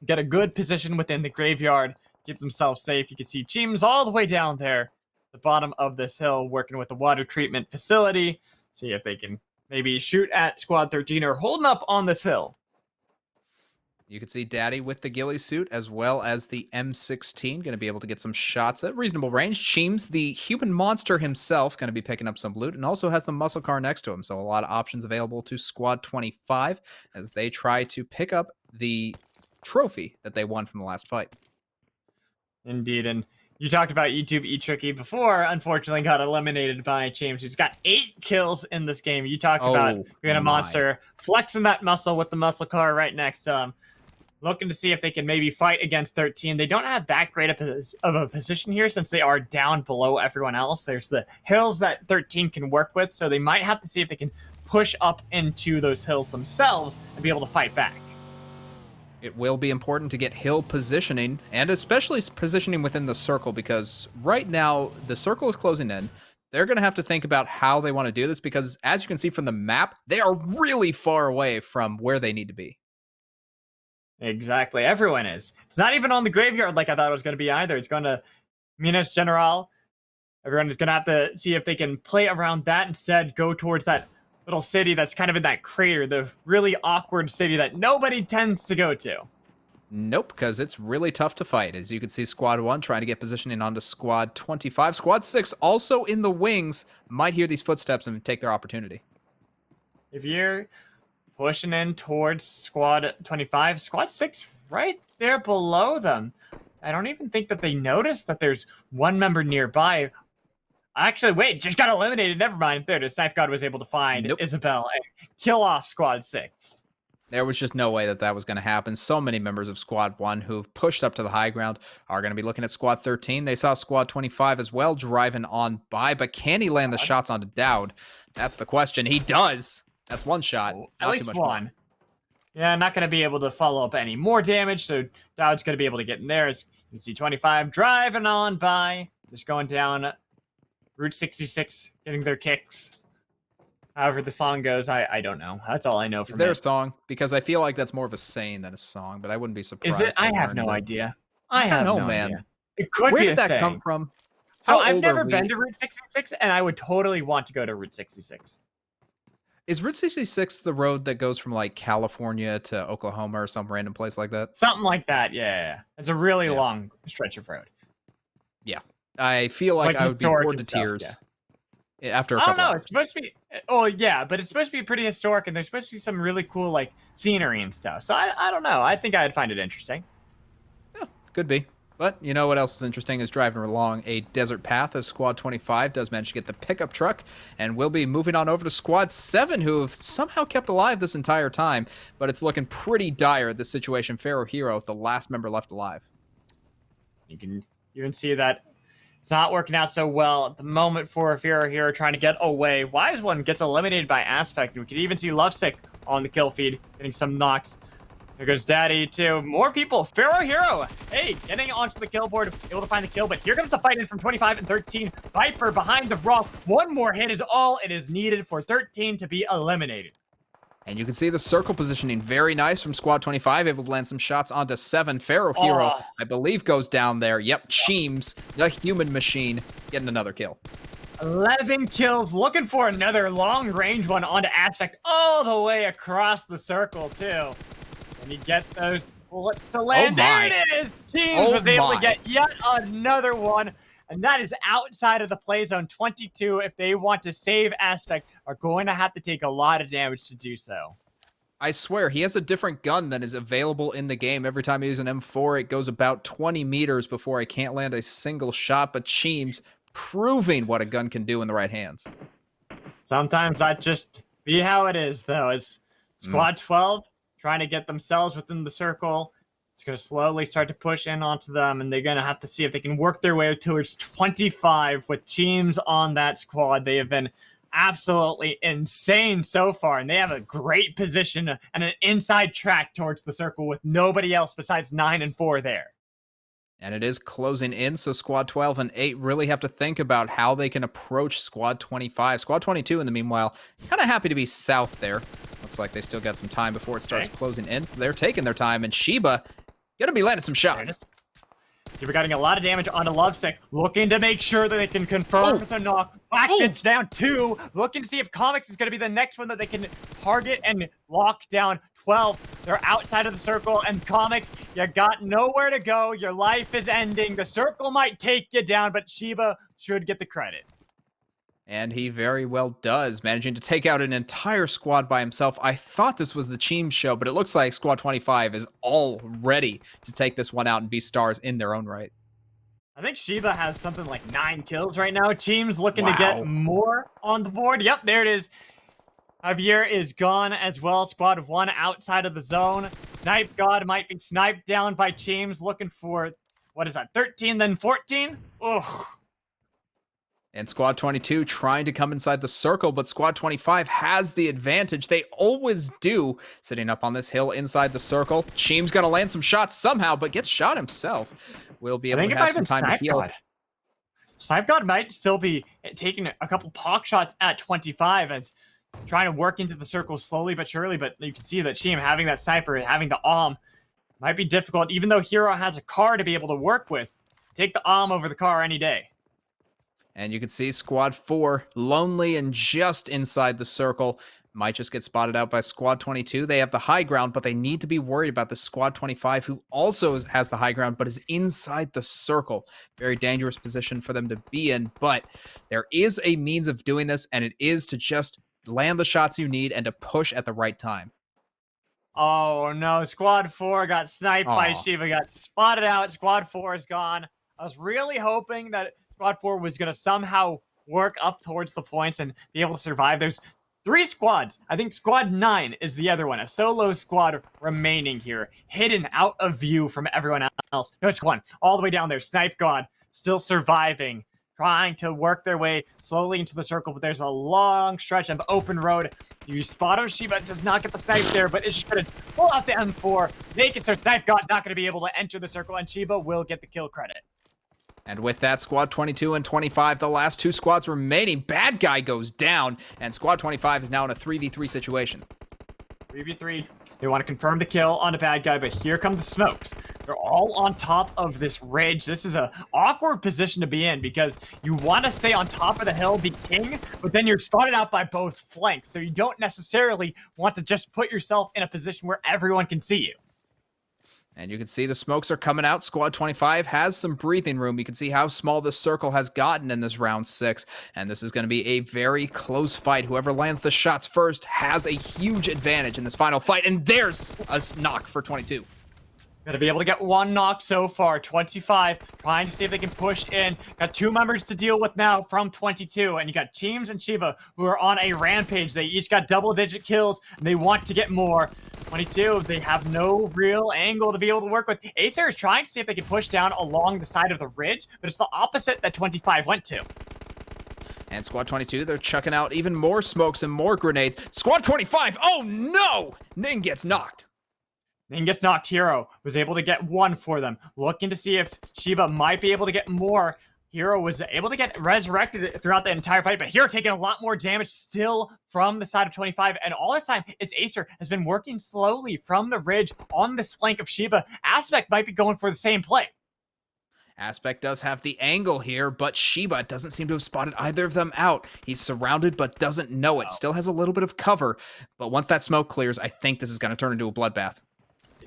get a good position within the graveyard, keep themselves safe. You can see teams all the way down there, the bottom of this hill, working with the water treatment facility. See if they can maybe shoot at Squad 13 or holding up on this hill. You can see Daddy with the ghillie suit as well as the M16 going to be able to get some shots at reasonable range. Cheems, the human monster himself, going to be picking up some loot and also has the muscle car next to him. So a lot of options available to Squad 25 as they try to pick up the trophy that they won from the last fight. Indeed, and you talked about YouTube E-Tricky before, unfortunately got eliminated by James, who's got 8 kills in this game. You talked about being a monster, flexing that muscle with the muscle car right next to him. Looking to see if they can maybe fight against 13. They don't have that great of a position here since they are down below everyone else. There's the hills that 13 can work with, so they might have to see if they can push up into those hills themselves and be able to fight back. It will be important to get hill positioning, and especially positioning within the circle, because right now the circle is closing in. They're going to have to think about how they want to do this, because as you can see from the map, they are really far away from where they need to be. Exactly, everyone is. It's not even on the graveyard like I thought it was going to be either. It's going to Minas General. Everyone is going to have to see if they can play around that, instead go towards that little city that's kind of in that crater, the really awkward city that nobody tends to go to. Nope, because it's really tough to fight. As you can see, Squad 1 trying to get positioning onto Squad 25. Squad 6 also in the wings, might hear these footsteps and take their opportunity. If you're pushing in towards Squad 25, Squad 6 right there below them. I don't even think that they noticed that there's one member nearby. Actually, wait, just got eliminated. Never mind. There it is. Snipe God was able to find Isabel and kill off Squad 6. There was just no way that that was going to happen. So many members of Squad 1 who've pushed up to the high ground are going to be looking at Squad 13. They saw Squad 25 as well driving on by, but can he land the shots onto Dowd? That's the question. He does. That's one shot. At least one. More. Yeah, not going to be able to follow up any more damage, so Dowd's going to be able to get in there. You can see 25 driving on by, just going down Route 66, getting their kicks. However the song goes, I don't know. That's all I know from Is there a song? Because I feel like that's more of a saying than a song, but I wouldn't be surprised. Is it? I have no idea. I have no man. Idea. It could Where be did a that saying. come from? So I've never been to Route 66, and I would totally want to go to Route 66. Is Route 66 the road that goes from like California to Oklahoma or some random place like that? Something like that, yeah. It's a really long stretch of road. Yeah. I feel like I would be bored to tears after a couple hours. It's supposed to be, oh yeah, but it's supposed to be pretty historic, and there's supposed to be some really cool like scenery and stuff. So I don't know. I think I'd find it interesting. Yeah, could be. But you know what else is interesting is driving along a desert path as Squad 25 does manage to get the pickup truck, and we'll be moving on over to Squad 7, who have somehow kept alive this entire time, but it's looking pretty dire, this situation. Pharaoh Hero, the last member left alive. You can even see that it's not working out so well at the moment for Pharaoh Hero trying to get away. Wise One gets eliminated by Aspect, and we can even see Lovesick on the kill feed getting some knocks. There goes Daddy, too. More people. Pharaoh Hero. Hey, getting onto the kill board. Able to find the kill, but here comes a fight in from 25 and 13. Viper behind the rock. One more hit is all it is needed for 13 to be eliminated. And you can see the circle positioning very nice from Squad 25. Able to land some shots onto 7. Pharaoh Hero, I believe, goes down there. Yep, Cheems, the human machine, getting another kill. 11 kills, looking for another long-range one onto Aspect all the way across the circle, too. And you get those bullets to land. There it is! Teams was able to get yet another one, and that is outside of the play zone. 22, if they want to save Aspect, are going to have to take a lot of damage to do so. I swear, he has a different gun than is available in the game. Every time I use an M4, it goes about 20 meters before I can't land a single shot, but Cheems proving what a gun can do in the right hands. Sometimes that just be how it is, though. It's Squad 12 trying to get themselves within the circle. It's going to slowly start to push in onto them, and they're going to have to see if they can work their way towards 25 with teams on that squad. They have been absolutely insane so far, and they have a great position and an inside track towards the circle with nobody else besides 9 and 4 there. And it is closing in, so Squad 12 and 8 really have to think about how they can approach Squad 25. Squad 22, in the meanwhile, kind of happy to be south there. Looks like they still got some time before it starts closing in, so they're taking their time, and Sheba gonna be landing some shots. You're getting a lot of damage onto Lovesick, looking to make sure that they can confirm with a knock. Blackfitch down 2, looking to see if Comics is going to be the next one that they can target and lock down. 12, they're outside of the circle, and Comics, you got nowhere to go. Your life is ending. The circle might take you down, but Sheba should get the credit. And he very well does, managing to take out an entire squad by himself. I thought this was the Cheems show, but it looks like Squad 25 is all ready to take this one out and be stars in their own right. I think Sheba has something like 9 kills right now. Cheems looking to get more on the board. Yep, there it is. Javier is gone as well. Squad 1 outside of the zone. Snipe God might be sniped down by Cheems, looking for, what is that, 13, then 14? Ugh. And Squad 22 trying to come inside the circle, but Squad 25 has the advantage. They always do, sitting up on this hill inside the circle. Cheems gonna land some shots somehow, but gets shot himself. Will be able to have some time to heal. Snipe God might still be taking a couple pock shots at 25 as trying to work into the circle slowly but surely, but you can see that Cheem having that sniper and having the might be difficult, even though Hero has a car to be able to work with. Take the over the car any day. And you can see Squad 4 lonely and just inside the circle. Might just get spotted out by Squad 22. They have the high ground, but they need to be worried about the Squad 25, who also has the high ground, but is inside the circle. Very dangerous position for them to be in, but there is a means of doing this, and it is to just land the shots you need and to push at the right time. Oh no, Squad 4 got sniped by Shiva, got spotted out. Squad 4 is gone. I was really hoping that Squad 4 was going to somehow work up towards the points and be able to survive. There's 3 squads. I think Squad 9 is the other one. A solo squad remaining here, hidden out of view from everyone else. No, it's one. All the way down there. Snipe God still surviving, trying to work their way slowly into the circle, but there's a long stretch of open road. You spot him. Shiva does not get the snipe there, but it's just going to pull out the M4, make it so Snipe God's not going to be able to enter the circle, and Shiva will get the kill credit. And with that, Squad 22 and 25, the last 2 squads remaining, Bad Guy goes down, and Squad 25 is now in a 3v3 situation. 3v3. They want to confirm the kill on a Bad Guy, but here come the smokes. They're all on top of this ridge. This is an awkward position to be in because you want to stay on top of the hill, be king, but then you're spotted out by both flanks, so you don't necessarily want to just put yourself in a position where everyone can see you. And you can see the smokes are coming out. Squad 25 has some breathing room. You can see how small this circle has gotten in this round 6. And this is going to be a very close fight. Whoever lands the shots first has a huge advantage in this final fight. And there's a knock for 22. Gonna be able to get 1 knock so far. 25 trying to see if they can push in. Got 2 members to deal with now from 22. And you got Cheems and Shiva who are on a rampage. They each got double-digit kills, and they want to get more. 22, they have no real angle to be able to work with. Acer is trying to see if they can push down along the side of the ridge, but it's the opposite that 25 went to. And Squad 22, they're chucking out even more smokes and more grenades. Squad 25, oh no! Ning gets knocked. Ning gets knocked. Hero was able to get 1 for them. Looking to see if Shiva might be able to get more. Hero was able to get resurrected throughout the entire fight, but Hero taking a lot more damage still from the side of 25. And all this time, it's Acer has been working slowly from the ridge on this flank of Shiva. Aspect might be going for the same play. Aspect does have the angle here, but Sheba doesn't seem to have spotted either of them out. He's surrounded but doesn't know it. Still has a little bit of cover, but once that smoke clears, I think this is going to turn into a bloodbath.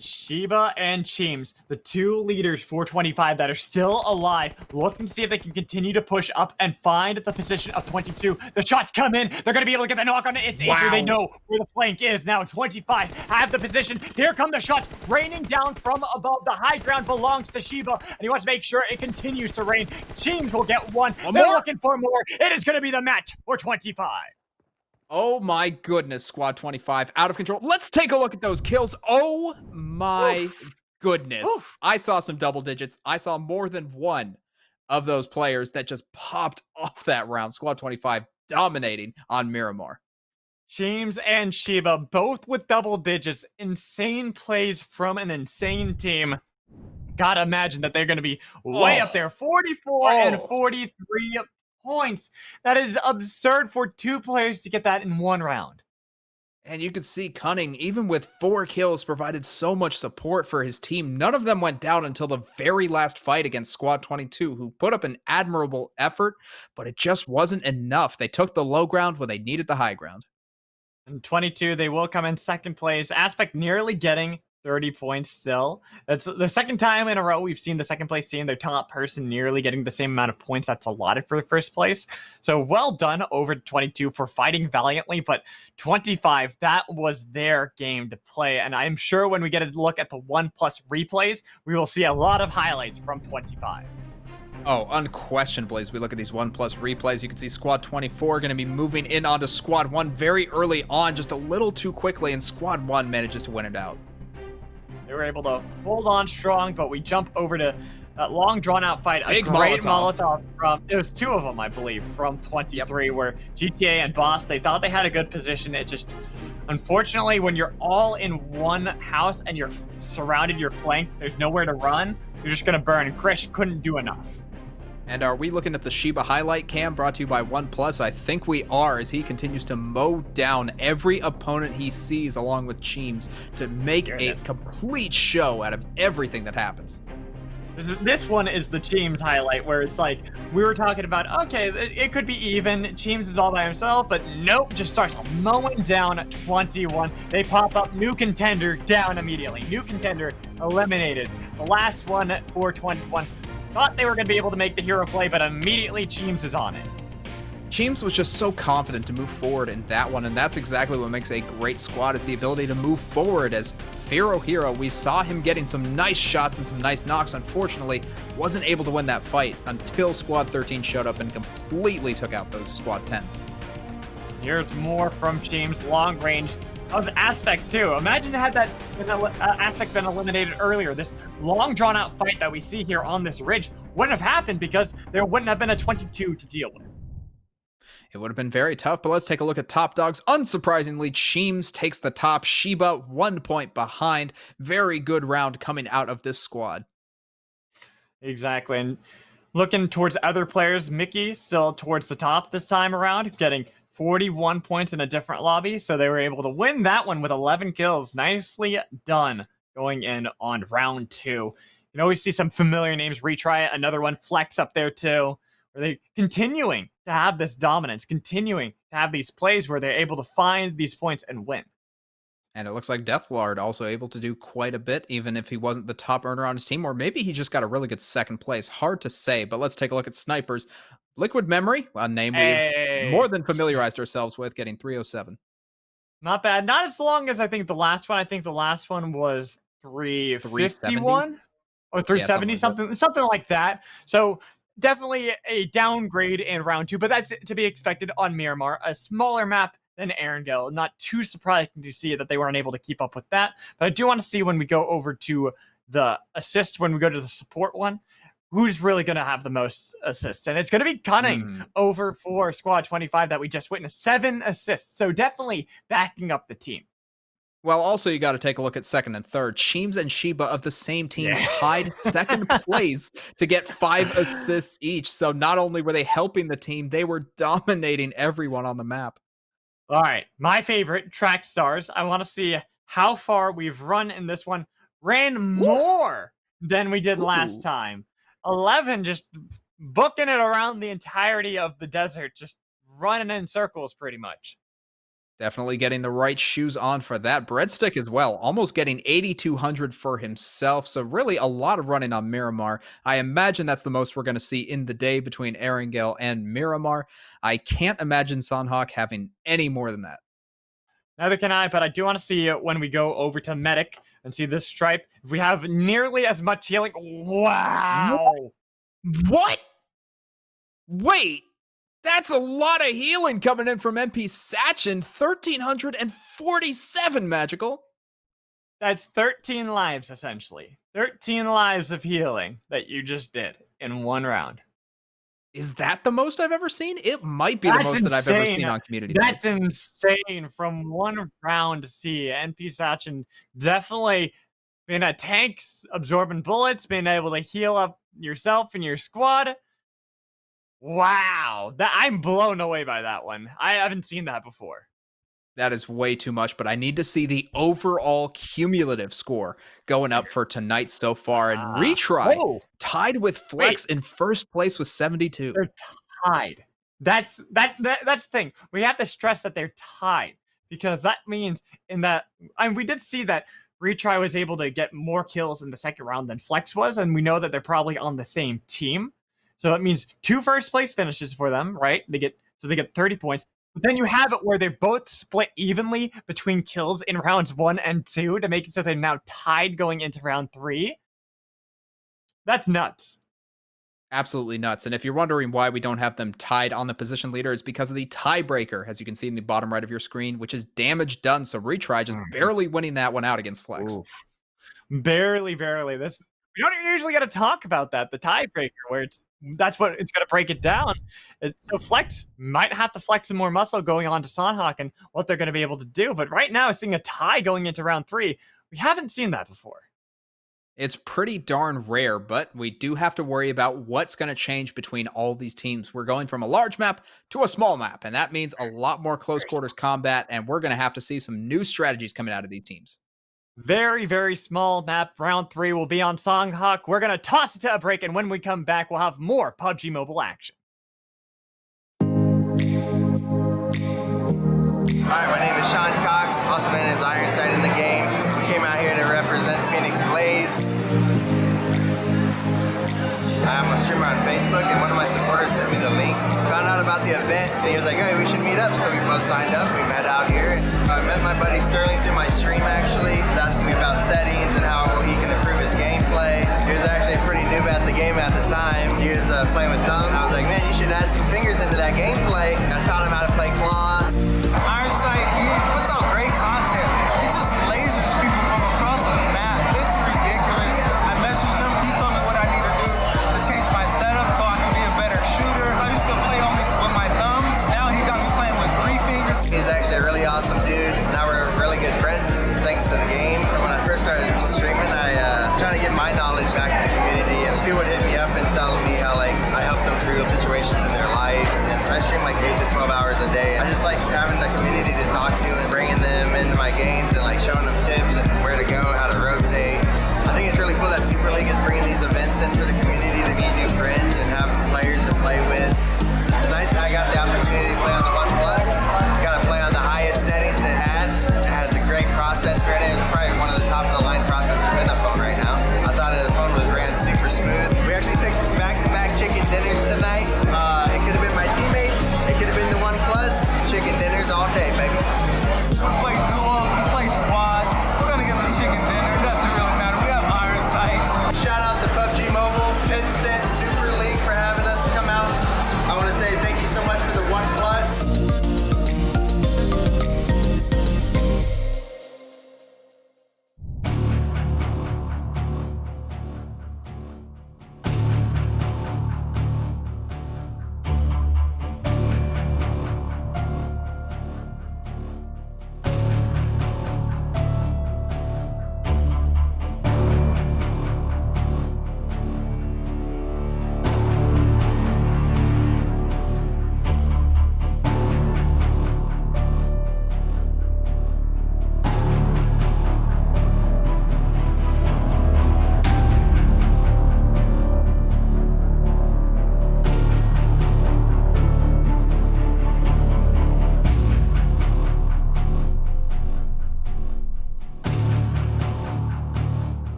Sheba and Cheems, the two leaders for 25 that are still alive, looking to see if they can continue to push up and find the position of 22. The shots come in. They're going to be able to get the knock on it. It's easier. They know where the flank is now. 25 have the position. Here come the shots raining down from above. The high ground belongs to Sheba, and he wants to make sure it continues to rain. Cheems will get one. They're looking for more. It is going to be the match for 25. Oh my goodness, Squad 25 out of control. Let's take a look at those kills. Oh my goodness. I saw some double digits. I saw more than one of those players that just popped off that round. Squad 25 dominating on Miramar. James and Sheba both with double digits. Insane plays from an insane team. Gotta imagine that they're going to be way up there. 44 and 43 points. That is absurd for two players to get that in one round. And you could see Cunning, even with 4 kills, provided so much support for his team. None of them went down until the very last fight against Squad 22, who put up an admirable effort, but it just wasn't enough. They took the low ground when they needed the high ground. And 22, they will come in second place. Aspect nearly getting 30 points still. That's the second time in a row we've seen the second place team, their top person nearly getting the same amount of points that's allotted for the first place. So well done over 22 for fighting valiantly, but 25, that was their game to play. And I'm sure when we get a look at the 1+ replays, we will see a lot of highlights from 25. Oh, unquestionably, as we look at these 1+ replays, you can see Squad 24 going to be moving in onto Squad 1 very early on, just a little too quickly, and Squad 1 manages to win it out. They were able to hold on strong, but we jump over to that long drawn-out fight. Big a great Molotov. from, it was 2 of them, I believe, from 23, where GTA and Boss, they thought they had a good position. It just, unfortunately, when you're all in one house and you're surrounded, your flank, there's nowhere to run, you're just going to burn. Krish couldn't do enough. And are we looking at the Sheba highlight cam brought to you by 1+? I think we are, as he continues to mow down every opponent he sees along with Cheems to make a complete show out of everything that happens. This one is the Cheems highlight, where it's like, we were talking about, okay, it could be even. Cheems is all by himself, but nope, just starts mowing down 21. They pop up, new contender down immediately. New contender eliminated. The last one for 21. Thought they were going to be able to make the hero play, but immediately Cheems is on it. Cheems was just so confident to move forward in that one, and that's exactly what makes a great squad, is the ability to move forward. As Pharaoh Hero, we saw him getting some nice shots and some nice knocks. Unfortunately, wasn't able to win that fight until Squad 13 showed up and completely took out those Squad 10s. Here's more from Cheems, long range. That was Aspect too. Imagine had that Aspect been eliminated earlier. This long drawn out fight that we see here on this ridge wouldn't have happened because there wouldn't have been a 22 to deal with. It would have been very tough, but let's take a look at top dogs. Unsurprisingly, Cheems takes the top. Sheba 1 point behind. Very good round coming out of this squad. Exactly. And looking towards other players, Mickey still towards the top this time around, getting 41 points in a different lobby, so they were able to win that one with 11 kills. Nicely done going in on round 2. You can always see some familiar names. Retry it, another one. Flex up there too. Are they continuing to have this dominance, continuing to have these plays where they're able to find these points and win? And it looks like Deathlord also able to do quite a bit, even if he wasn't the top earner on his team, or maybe he just got a really good second place. Hard to say, but let's take a look at snipers. Liquid Memory, a name we've more than familiarized ourselves with, getting 307. Not bad. Not as long as I think the last one. I think the last one was 351 or 370, something like that. So definitely a downgrade in round 2, but that's to be expected on Miramar, a smaller map than Erangel. Not too surprising to see that they weren't able to keep up with that. But I do want to see when we go over to the assist, when we go to the support one, who's really going to have the most assists. And it's going to be Cunning over for Squad 25 that we just witnessed. 7 assists. So definitely backing up the team. Well, also, you got to take a look at second and third. Cheems and Sheba of the same team tied second place to get 5 assists each. So not only were they helping the team, they were dominating everyone on the map. All right, my favorite, Track Stars. I want to see how far we've run in this one. Ran more than we did last time. 11 just booking it around the entirety of the desert, just running in circles pretty much. Definitely getting the right shoes on for that. Breadstick as well, almost getting 8,200 for himself. So really a lot of running on Miramar. I imagine that's the most we're going to see in the day between Erangel and Miramar. I can't imagine Sanhok having any more than that. Neither can I, but I do want to see it when we go over to Medic and see this stripe. If we have nearly as much healing. Wow. What? Wait. That's a lot of healing coming in from MP Sachin. 1,347 magical. That's 13 lives, essentially. 13 lives of healing that you just did in one round. Is that the most I've ever seen? It might be the most that I've ever seen on Community. That's insane from one round to see. NP Sachin definitely been a tank, absorbing bullets, being able to heal up yourself and your squad. Wow, I'm blown away by that one. I haven't seen that before. That is way too much, but I need to see the overall cumulative score going up for tonight so far. And Retry tied with Flex in first place with 72. They're tied. That's the thing. We have to stress that they're tied because that means we did see that Retry was able to get more kills in the second round than Flex was, and we know that they're probably on the same team. So that means 2 first place finishes for them, right? They get 30 points. But then you have it where they both split evenly between kills in rounds 1 and 2 to make it so they're now tied going into round 3. That's nuts. Absolutely nuts. And if you're wondering why we don't have them tied on the position leader, it's because of the tiebreaker, as you can see in the bottom right of your screen, which is damage done. So Retry just barely winning that one out against Flex. Oof. Barely. We don't usually get to talk about that, the tiebreaker, where that's what it's going to break it down. So Flex might have to flex some more muscle going on to Sanhok and what they're going to be able to do. But right now, seeing a tie going into round 3, we haven't seen that before. It's pretty darn rare, but we do have to worry about what's going to change between all these teams. We're going from a large map to a small map, and that means a lot more close quarters combat, and we're going to have to see some new strategies coming out of these teams. Very, very small map. Round 3 will be on Sanhok. We're going to toss it to a break, and when we come back, we'll have more PUBG Mobile action. Alright, my name is Sean Cox, also known as Ironside in the game. We came out here to represent Phoenix Blaze. I'm a streamer on Facebook, and one of my supporters sent me the link. Found out about the event, and he was like, hey, we should meet up. So we both signed up. We met out here. I met my buddy Sterling through my stream, actually. He was asking me about settings and how he can improve his gameplay. He was actually pretty noob at the game at the time. He was playing with thumbs. I was like, man, you should add some fingers into that gameplay. I taught him how to play claw. Ironside, he puts out great content. He just lasers people from across the map. It's ridiculous. I messaged him. He told me what I need to do to change my setup so I can be a better shooter. I used to play only with my thumbs. Now he got me playing with 3 fingers. He's actually a really awesome dude. Now we're really good friends thanks to the game. When I first started streaming, I trying to get my knowledge back to the community, and people would hit me up and tell me how I helped them through situations in their life.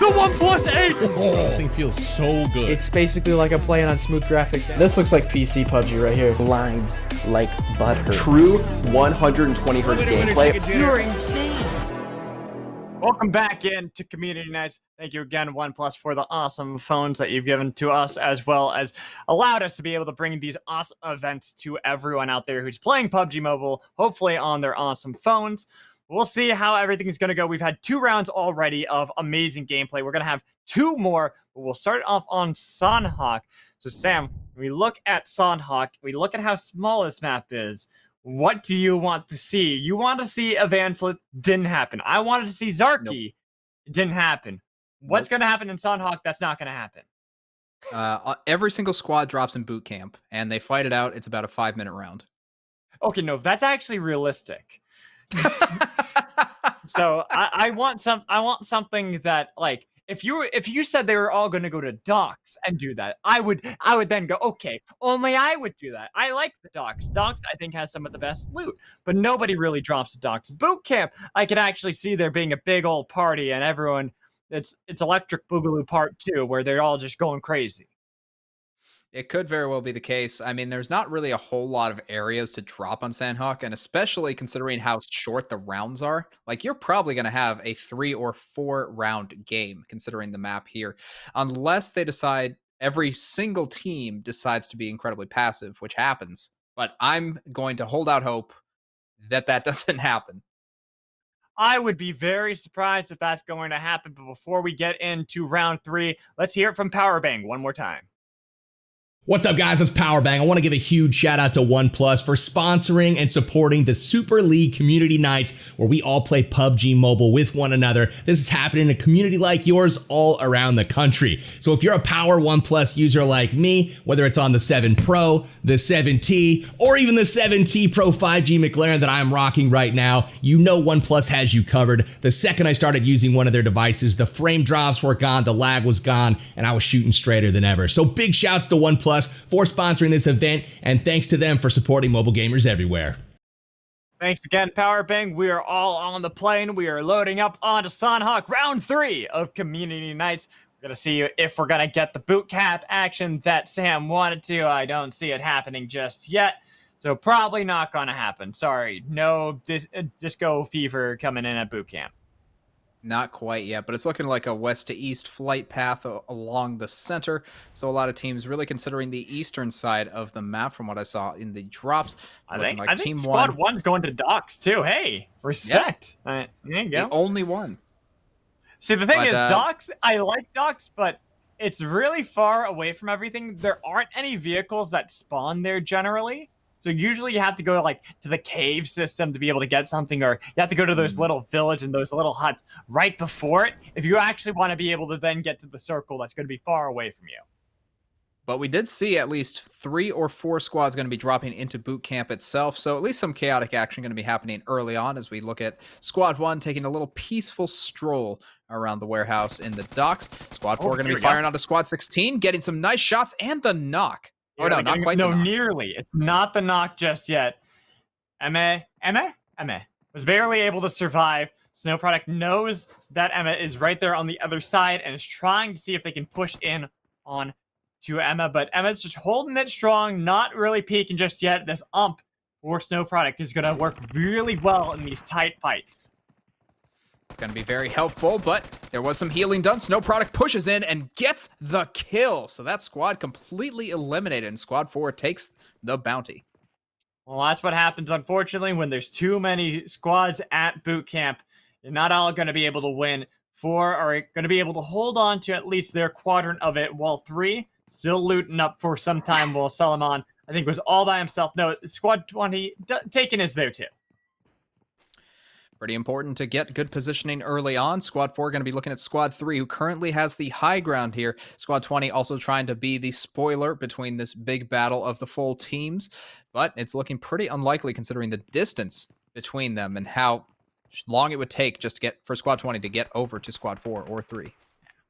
The 1+8! This thing feels so good. It's basically like I'm playing on smooth graphics. This looks like PC PUBG right here. Glides like butter. True 120 hertz gameplay. You're insane. Welcome back into Community Nights. Thank you again, OnePlus, for the awesome phones that you've given to us, as well as allowed us to be able to bring these awesome events to everyone out there who's playing PUBG Mobile, hopefully on their awesome phones. We'll see how everything is going to go. We've had 2 rounds already of amazing gameplay. We're going to have 2 more, but we'll start off on Sanhok. So, Sam, we look at Sanhok. We look at how small this map is. What do you want to see? You want to see a van flip? Didn't happen. I wanted to see Zarky. Nope. It didn't happen. What's going to happen in Sanhok? That's not going to happen. Every single squad drops in boot camp, and they fight it out. It's about a 5-minute round. Okay, no, that's actually realistic. So I want something that, like, if you said they were all going to go to docks and do that, I would then go, okay, only I would do that. I like the docks. Docks, I think, has some of the best loot, but nobody really drops docks. Boot camp, I could actually see there being a big old party and everyone, it's Electric Boogaloo Part 2, where they're all just going crazy. It could very well be the case. I mean, there's not really a whole lot of areas to drop on Sanhok, and especially considering how short the rounds are, like, you're probably going to have a 3 or 4 round game, considering the map here, unless they decide, every single team decides to be incredibly passive, which happens. But I'm going to hold out hope that that doesn't happen. I would be very surprised if that's going to happen, but before we get into round 3, let's hear it from Powerbang one more time. What's up, guys? It's Powerbang. I want to give a huge shout out to OnePlus for sponsoring and supporting the Super League Community Nights, where we all play PUBG Mobile with one another. This is happening in a community like yours all around the country. So if you're a Power OnePlus user like me, whether it's on the 7 Pro, the 7T, or even the 7T Pro 5G McLaren that I'm rocking right now, you know OnePlus has you covered. The second I started using one of their devices, the frame drops were gone, the lag was gone, and I was shooting straighter than ever. So big shouts to OnePlus for sponsoring this event, and thanks to them for supporting mobile gamers everywhere. Thanks again, Powerbang. We are all on the plane. We are loading up onto Sanhok, round 3 of Community Nights. We're going to see if we're going to get the boot camp action that Sam wanted to. I don't see it happening just yet, so probably not going to happen. Sorry, no disco fever coming in at boot camp. Not quite yet, but it's looking like a west to east flight path along the center. So a lot of teams really considering the eastern side of the map from what I saw in the drops. I think Squad 1's going to docks too. Hey, respect. Yep. There you go. The only one. See, the thing is, docks, I like docks, but it's really far away from everything. There aren't any vehicles that spawn there generally. So usually you have to go to the cave system to be able to get something, or you have to go to those little village and those little huts right before it if you actually want to be able to then get to the circle that's going to be far away from you. But we did see at least 3 or 4 squads going to be dropping into boot camp itself, so at least some chaotic action going to be happening early on as we look at Squad 1 taking a little peaceful stroll around the warehouse in the docks. Squad 4 going to be firing onto Squad 16, getting some nice shots and the knock. Oh, no, not quite. No, nearly. It's not the knock just yet. Emma was barely able to survive. Snow Product knows that Emma is right there on the other side and is trying to see if they can push in on to Emma, but Emma's just holding it strong, not really peeking just yet. This ump for Snow Product is going to work really well in these tight fights. It's going to be very helpful, but there was some healing done. Snow Product pushes in and gets the kill. So that squad completely eliminated, and Squad 4 takes the bounty. Well, that's what happens, unfortunately, when there's too many squads at boot camp. You're not all going to be able to win. 4 are going to be able to hold on to at least their quadrant of it, while 3 still looting up for some time, while Solomon, I think, was all by himself. No, Squad 20 taken is there too. Pretty important to get good positioning early on. Squad 4 going to be looking at Squad 3, who currently has the high ground here. Squad 20 also trying to be the spoiler between this big battle of the full teams, but it's looking pretty unlikely considering the distance between them and how long it would take just to get for Squad 20 to get over to Squad 4 or 3.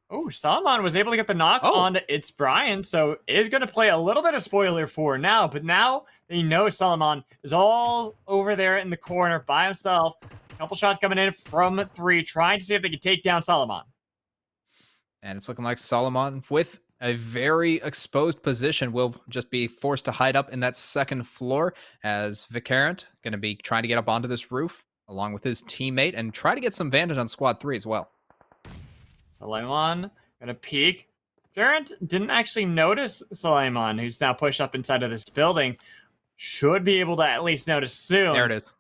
Oh, Salman was able to get the knock on It's Brian, so is going to play a little bit of spoiler for now, but now they know Salman is all over there in the corner by himself. A couple shots coming in from 3, trying to see if they can take down Salman. And it's looking like Solomon, with a very exposed position, will just be forced to hide up in that second floor, as Vicarant going to be trying to get up onto this roof along with his teammate and try to get some vantage on squad 3 as well. Suleiman gonna peek. Vicarant didn't actually notice Suleiman, who's now pushed up inside of this building. Should be able to at least notice soon. There it is.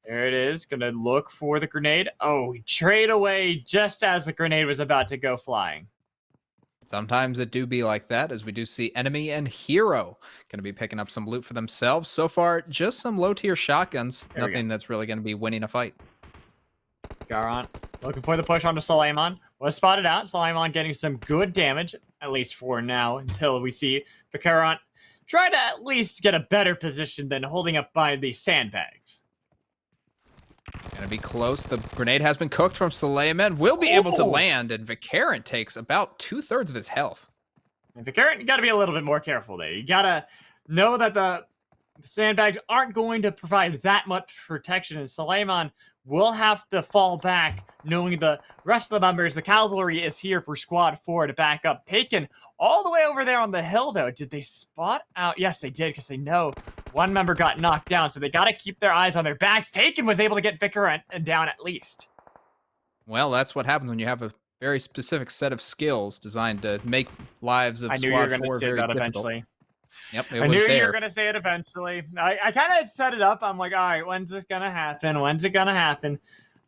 There it is. Gonna look for the grenade. Oh, he trade away just as the grenade was about to go flying. Sometimes it do be like that, as we do see enemy and hero going to be picking up some loot for themselves. So far, just some low-tier shotguns. Nothing that's really going to be winning a fight. Garant looking for the push onto Suleiman. Was spotted out. Suleiman getting some good damage, at least for now, until we see Vicarant try to at least get a better position than holding up by the sandbags. Gonna be close. The grenade has been cooked from Suleiman. Will be able to land, and Vicarant takes about 2/3 of his health. And Vicarant, you gotta be a little bit more careful there. You gotta know that the sandbags aren't going to provide that much protection, and Suleiman will have to fall back, knowing the rest of the members, the cavalry is here for squad 4 to back up. Taken all the way over there on the hill, though. Did they spot out? Yes, they did, because they know one member got knocked down, so they got to keep their eyes on their backs. Taken was able to get Vicarant down at least. Well, that's what happens when you have a very specific set of skills designed to make lives of I knew you were Squad 4 say very that difficult. eventually. Yep, I knew you were going to say it eventually. I kind of set it up. I'm like, all right, when's this going to happen? When's it going to happen?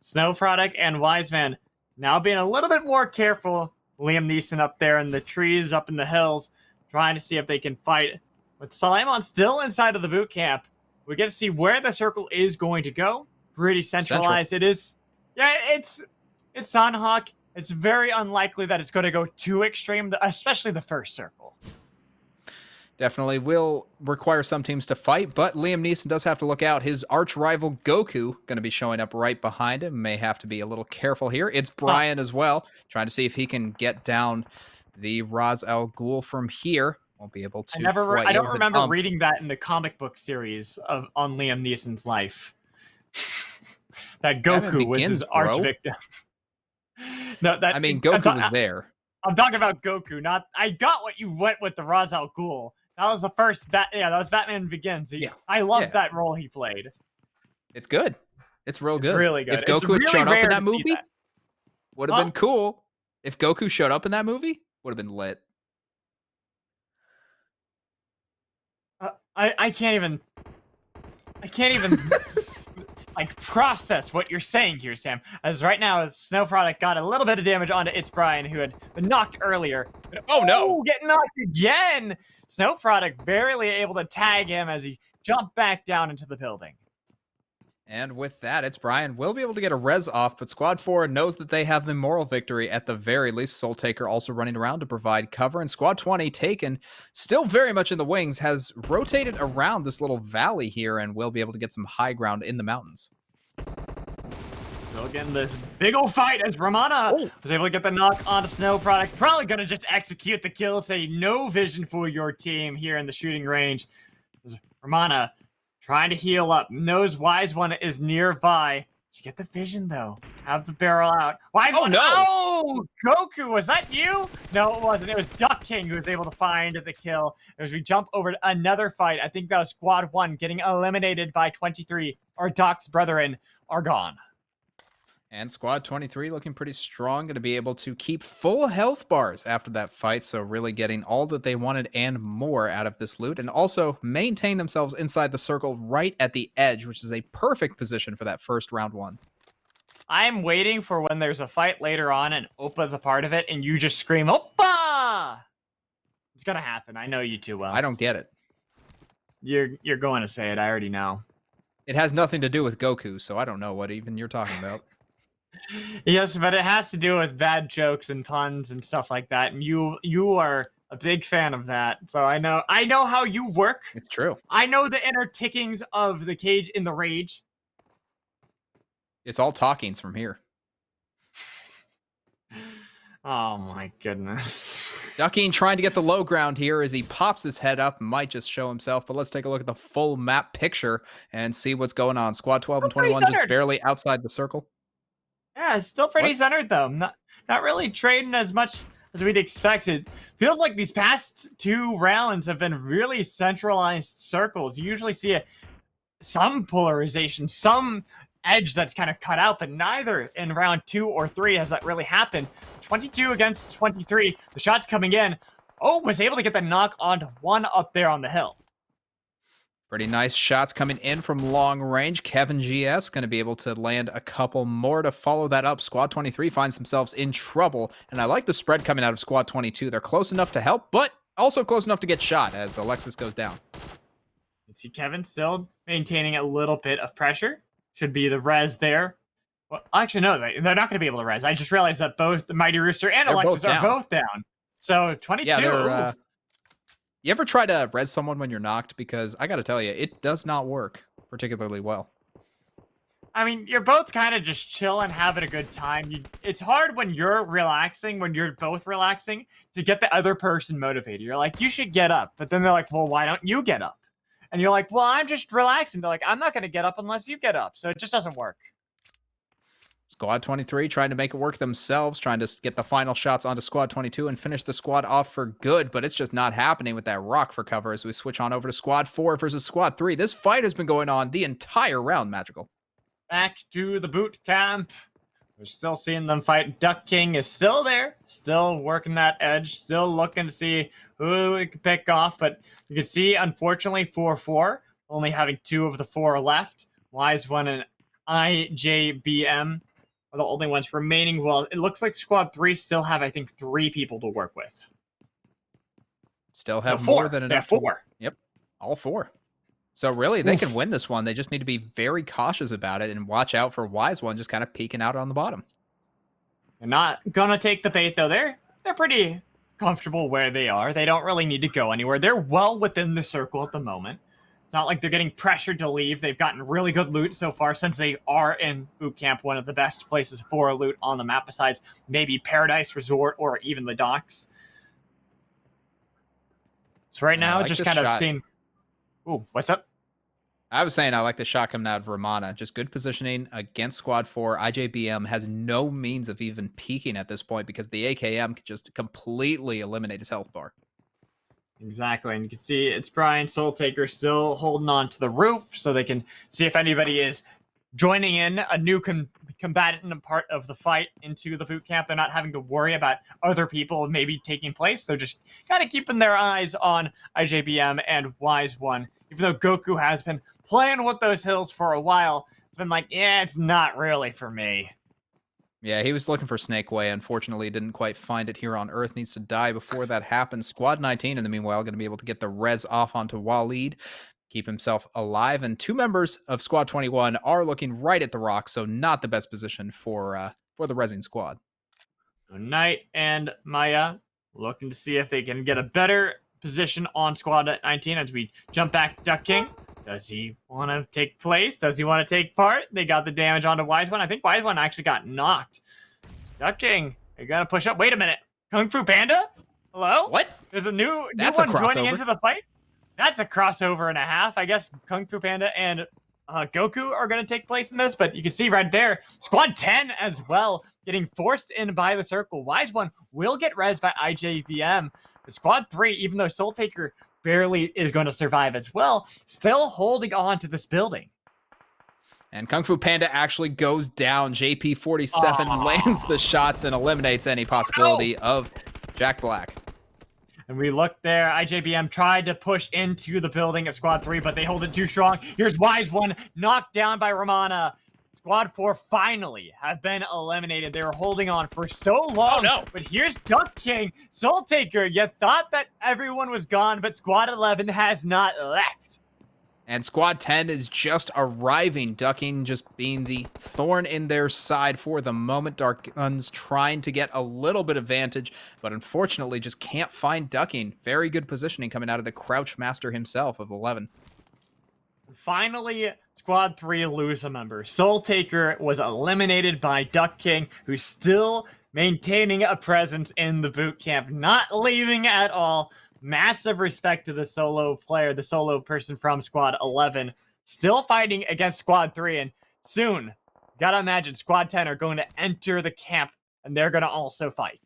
Snow Product and Wiseman now being a little bit more careful. Liam Neeson up there in the trees, up in the hills, trying to see if they can fight. With Suleiman still inside of the boot camp, we get to see where the circle is going to go. Pretty centralized. It is. Yeah, it's Sunhawk. It's very unlikely that it's going to go too extreme, especially the first circle. Definitely will require some teams to fight, but Liam Neeson does have to look out. His arch rival Goku going to be showing up right behind him. May have to be a little careful here. It's Brian as well, trying to see if he can get down the Raz Al Ghul from here. Won't be able to. I don't remember reading that in the comic book series on Liam Neeson's life. That Goku was his arch victim. No, I mean, Goku was there. I'm talking about Goku, not. I got what you went with the Raz Al Ghul. That was the first that was Batman Begins. I loved that role he played. It's good. It's real good. Really good. If Goku had shown up in that movie, would have been cool. If Goku showed up in that movie, would have been lit. I can't even like process what you're saying here, Sam. As right now, Snow Product got a little bit of damage onto It's Brian, who had been knocked earlier. Oh no! Getting knocked again! Snow Product barely able to tag him as he jumped back down into the building. And with that, It's Brian will be able to get a res off, but Squad 4 knows that they have the moral victory at the very least. Soul Taker also running around to provide cover, and Squad 20, Taken, still very much in the wings, has rotated around this little valley here and will be able to get some high ground in the mountains. So again, this big old fight as Romana was able to get the knock onto Snow Product. Probably going to just execute the kill, say no vision for your team here in the shooting range. Romana trying to heal up. Knows Wise One is nearby. Did you get the vision, though? Have the barrel out. Wise One! No! Oh! Goku, was that you? No, it wasn't. It was Duck King who was able to find the kill. As we jump over to another fight, I think that was Squad 1 getting eliminated by 23. Our Doc's brethren are gone. And Squad 23 looking pretty strong, going to be able to keep full health bars after that fight, so really getting all that they wanted and more out of this loot, and also maintain themselves inside the circle right at the edge, which is a perfect position for that first round one. I'm waiting for when there's a fight later on and Oppa's a part of it, and you just scream, Oppa! It's going to happen. I know you too well. I don't get it. You're going to say it. I already know. It has nothing to do with Goku, so I don't know what even you're talking about. Yes, but it has to do with bad jokes and puns and stuff like that, and you are a big fan of that. So I know how you work. It's true. I know the inner tickings of the cage in the rage. It's all talkings from here. Oh my goodness. Ducking trying to get the low ground here as he pops his head up, might just show himself, but let's take a look at the full map picture and see what's going on. Squad 12 and 21 just barely outside the circle. Yeah, it's still pretty centered though. Not really trading as much as we'd expected. Feels like these past 2 rounds have been really centralized circles. You usually see some polarization, some edge that's kind of cut out, but neither in round 2 or 3 has that really happened. 22 against 23, the shots coming in. Oh, was able to get the knock onto one up there on the hill. Pretty nice shots coming in from long range. Kevin GS going to be able to land a couple more to follow that up. Squad 23 finds themselves in trouble, and I like the spread coming out of Squad 22. They're close enough to help, but also close enough to get shot as Alexis goes down. You see Kevin still maintaining a little bit of pressure. Should be the res there. Well, actually, no, they're not going to be able to res. I just realized that both the Mighty Rooster and Alexis are both down. So 22. Yeah, you ever try to res someone when you're knocked? Because I got to tell you, it does not work particularly well. I mean, you're both kind of just chilling, having a good time. It's hard when you're relaxing, when you're both relaxing, to get the other person motivated. You're like, you should get up. But then they're like, well, why don't you get up? And you're like, well, I'm just relaxing. They're like, I'm not going to get up unless you get up. So it just doesn't work. Squad 23 trying to make it work themselves, trying to get the final shots onto Squad 22 and finish the squad off for good, but it's just not happening with that rock for cover as we switch on over to Squad 4 versus Squad 3. This fight has been going on the entire round, Magical. Back to the boot camp. We're still seeing them fight. Duck King is still there, still working that edge, still looking to see who we can pick off, but you can see, unfortunately, 4-4, only having 2 of the 4 left. Wise One and IJBM are the only ones remaining. Well, it looks like Squad 3 still have, I think, 3 people to work with. Still have No, 4. more than They have enough. 4. Yep, all 4. So really, they can win this one. They just need to be very cautious about it and watch out for Wise One just kind of peeking out on the bottom. They're not gonna take the bait, though. They're pretty comfortable where they are. They don't really need to go anywhere. They're well within the circle at the moment. It's not like they're getting pressured to leave. They've gotten really good loot so far since they are in boot camp, one of the best places for loot on the map besides maybe Paradise Resort or even the docks. So right now, just kind of seeing... Ooh, what's up? I was saying I like the shot coming out of Romana. Just good positioning against Squad 4. IJBM has no means of even peeking at this point because the AKM could just completely eliminate his health bar. Exactly, and you can see it's Brian Soul Taker still holding on to the roof so they can see if anybody is joining in, a new combatant and a part of the fight into the boot camp. They're not having to worry about other people maybe taking place. They're just kind of keeping their eyes on IJBM and Wise One. Even though Goku has been playing with those hills for a while, it's been like, yeah, it's not really for me. Yeah, he was looking for Snake Way. Unfortunately, didn't quite find it here on Earth. Needs to die before that happens. Squad 19, in the meanwhile, going to be able to get the res off onto Waleed, keep himself alive. And 2 members of Squad 21 are looking right at the rock, so not the best position for the resing squad. Knight and Maya looking to see if they can get a better position on Squad 19 as we jump back to Duck King. Does he want to take place? Does he want to take part? They got the damage onto Wise One. I think Wise One actually got knocked. Duck King, you gotta push up. Wait a minute. Kung Fu Panda? Hello? What? There's a new That's one a crossover. joining into the fight? That's a crossover and a half. I guess Kung Fu Panda and Goku are going to take place in this, but you can see right there, Squad 10 as well, getting forced in by the circle. Wise One will get res by IJVM, but Squad 3, even though Soul Taker barely is going to survive as well, still holding on to this building. And Kung Fu Panda actually goes down. JP47 lands the shots and eliminates any possibility of Jack Black. And we look there, IJBM tried to push into the building of Squad 3, but they hold it too strong. Here's Wise One, knocked down by Romana. Squad 4 finally have been eliminated. They were holding on for so long. Oh, no. But here's Duck King, Soul Taker. You thought that everyone was gone, but Squad 11 has not left. And Squad 10 is just arriving, Ducking just being the thorn in their side for the moment. Dark Guns trying to get a little bit of advantage, but unfortunately just can't find Ducking. Very good positioning coming out of the Crouch Master himself of 11. Finally, Squad 3 lose a member. Soul Taker was eliminated by Duck King, who's still maintaining a presence in the boot camp, not leaving at all. Massive respect to the solo player, the solo person from Squad 11, still fighting against Squad 3, and soon, gotta imagine, Squad 10 are going to enter the camp, and they're going to also fight.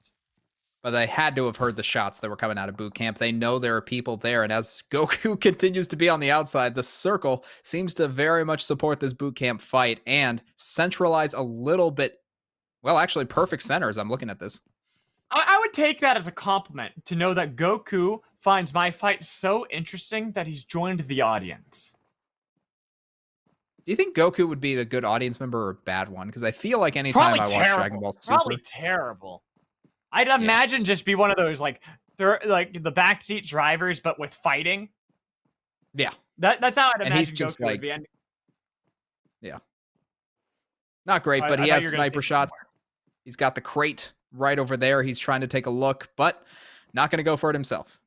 But they had to have heard the shots that were coming out of boot camp. They know there are people there. And as Goku continues to be on the outside, the circle seems to very much support this boot camp fight and centralize a little bit. Well, actually, perfect center as I'm looking at this. I would take that as a compliment to know that Goku finds my fight so interesting that he's joined the audience. Do you think Goku would be a good audience member or a bad one? Because I feel like anytime I watch Dragon Ball Super... Probably terrible. I'd imagine just be one of those, like the backseat drivers, but with fighting. Yeah. That's how I'd and he's imagine just Goku would be. Yeah. Not great, but he has sniper shots. He's got the crate right over there. He's trying to take a look, but not going to go for it himself.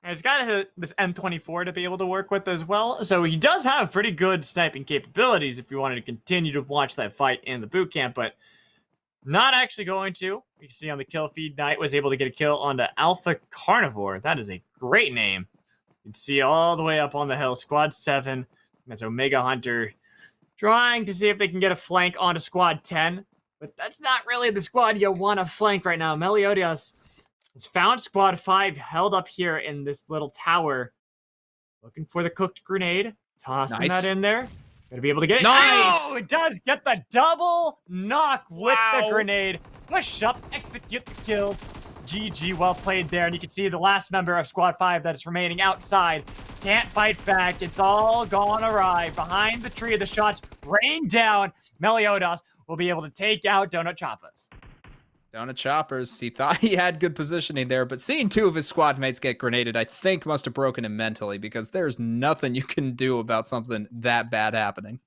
And he's got this M24 to be able to work with as well. So he does have pretty good sniping capabilities if you wanted to continue to watch that fight in the boot camp, but not actually going to. You can see on the kill feed, Knight was able to get a kill onto Alpha Carnivore. That is a great name. You can see all the way up on the hill, Squad 7. That's Omega Hunter trying to see if they can get a flank onto Squad 10. But that's not really the squad you want to flank right now. Meliodas has found Squad 5 held up here in this little tower. Looking for the cooked grenade. Tossing that in there. Gonna be able to get it. Nice! Oh, it does get the double knock with the grenade. Push up, execute the kills. GG, well played there. And you can see the last member of Squad 5 that is remaining outside. Can't fight back. It's all gone awry. Behind the tree, the shots rain down. Meliodas will be able to take out Donut Choppers. Donut Choppers, he thought he had good positioning there, but seeing two of his squad mates get grenaded, I think must have broken him mentally, because there's nothing you can do about something that bad happening.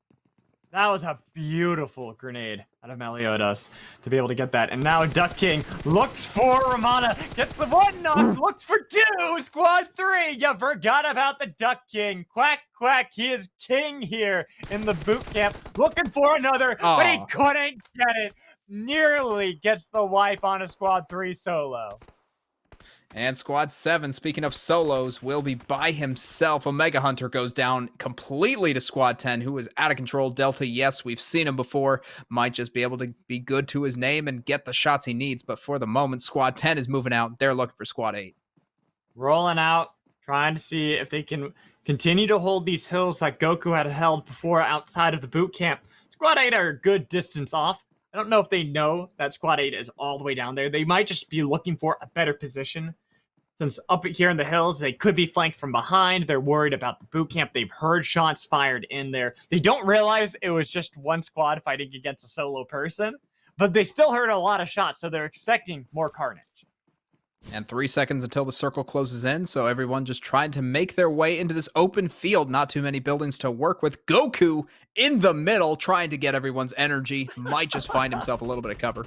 That was a beautiful grenade out of Meliodas to be able to get that. And now Duck King looks for Romana, gets the one knock, looks for two, Squad 3. You forgot about the Duck King. Quack, quack, he is king here in the boot camp. Looking for another, but he couldn't get it. Nearly gets the wipe on a Squad 3 solo. And Squad 7, speaking of solos, will be by himself. Omega Hunter goes down completely to Squad 10, who is out of control. Delta, yes, we've seen him before. Might just be able to be good to his name and get the shots he needs. But for the moment, Squad 10 is moving out. They're looking for Squad 8. Rolling out, trying to see if they can continue to hold these hills that Goku had held before outside of the boot camp. Squad 8 are a good distance off. I don't know if they know that Squad 8 is all the way down there. They might just be looking for a better position. Since up here in the hills, they could be flanked from behind. They're worried about the boot camp. They've heard shots fired in there. They don't realize it was just one squad fighting against a solo person, but they still heard a lot of shots, so they're expecting more carnage. And 3 seconds until the circle closes in, so everyone just trying to make their way into this open field. Not too many buildings to work with. Goku in the middle, trying to get everyone's energy. Might just find himself a little bit of cover.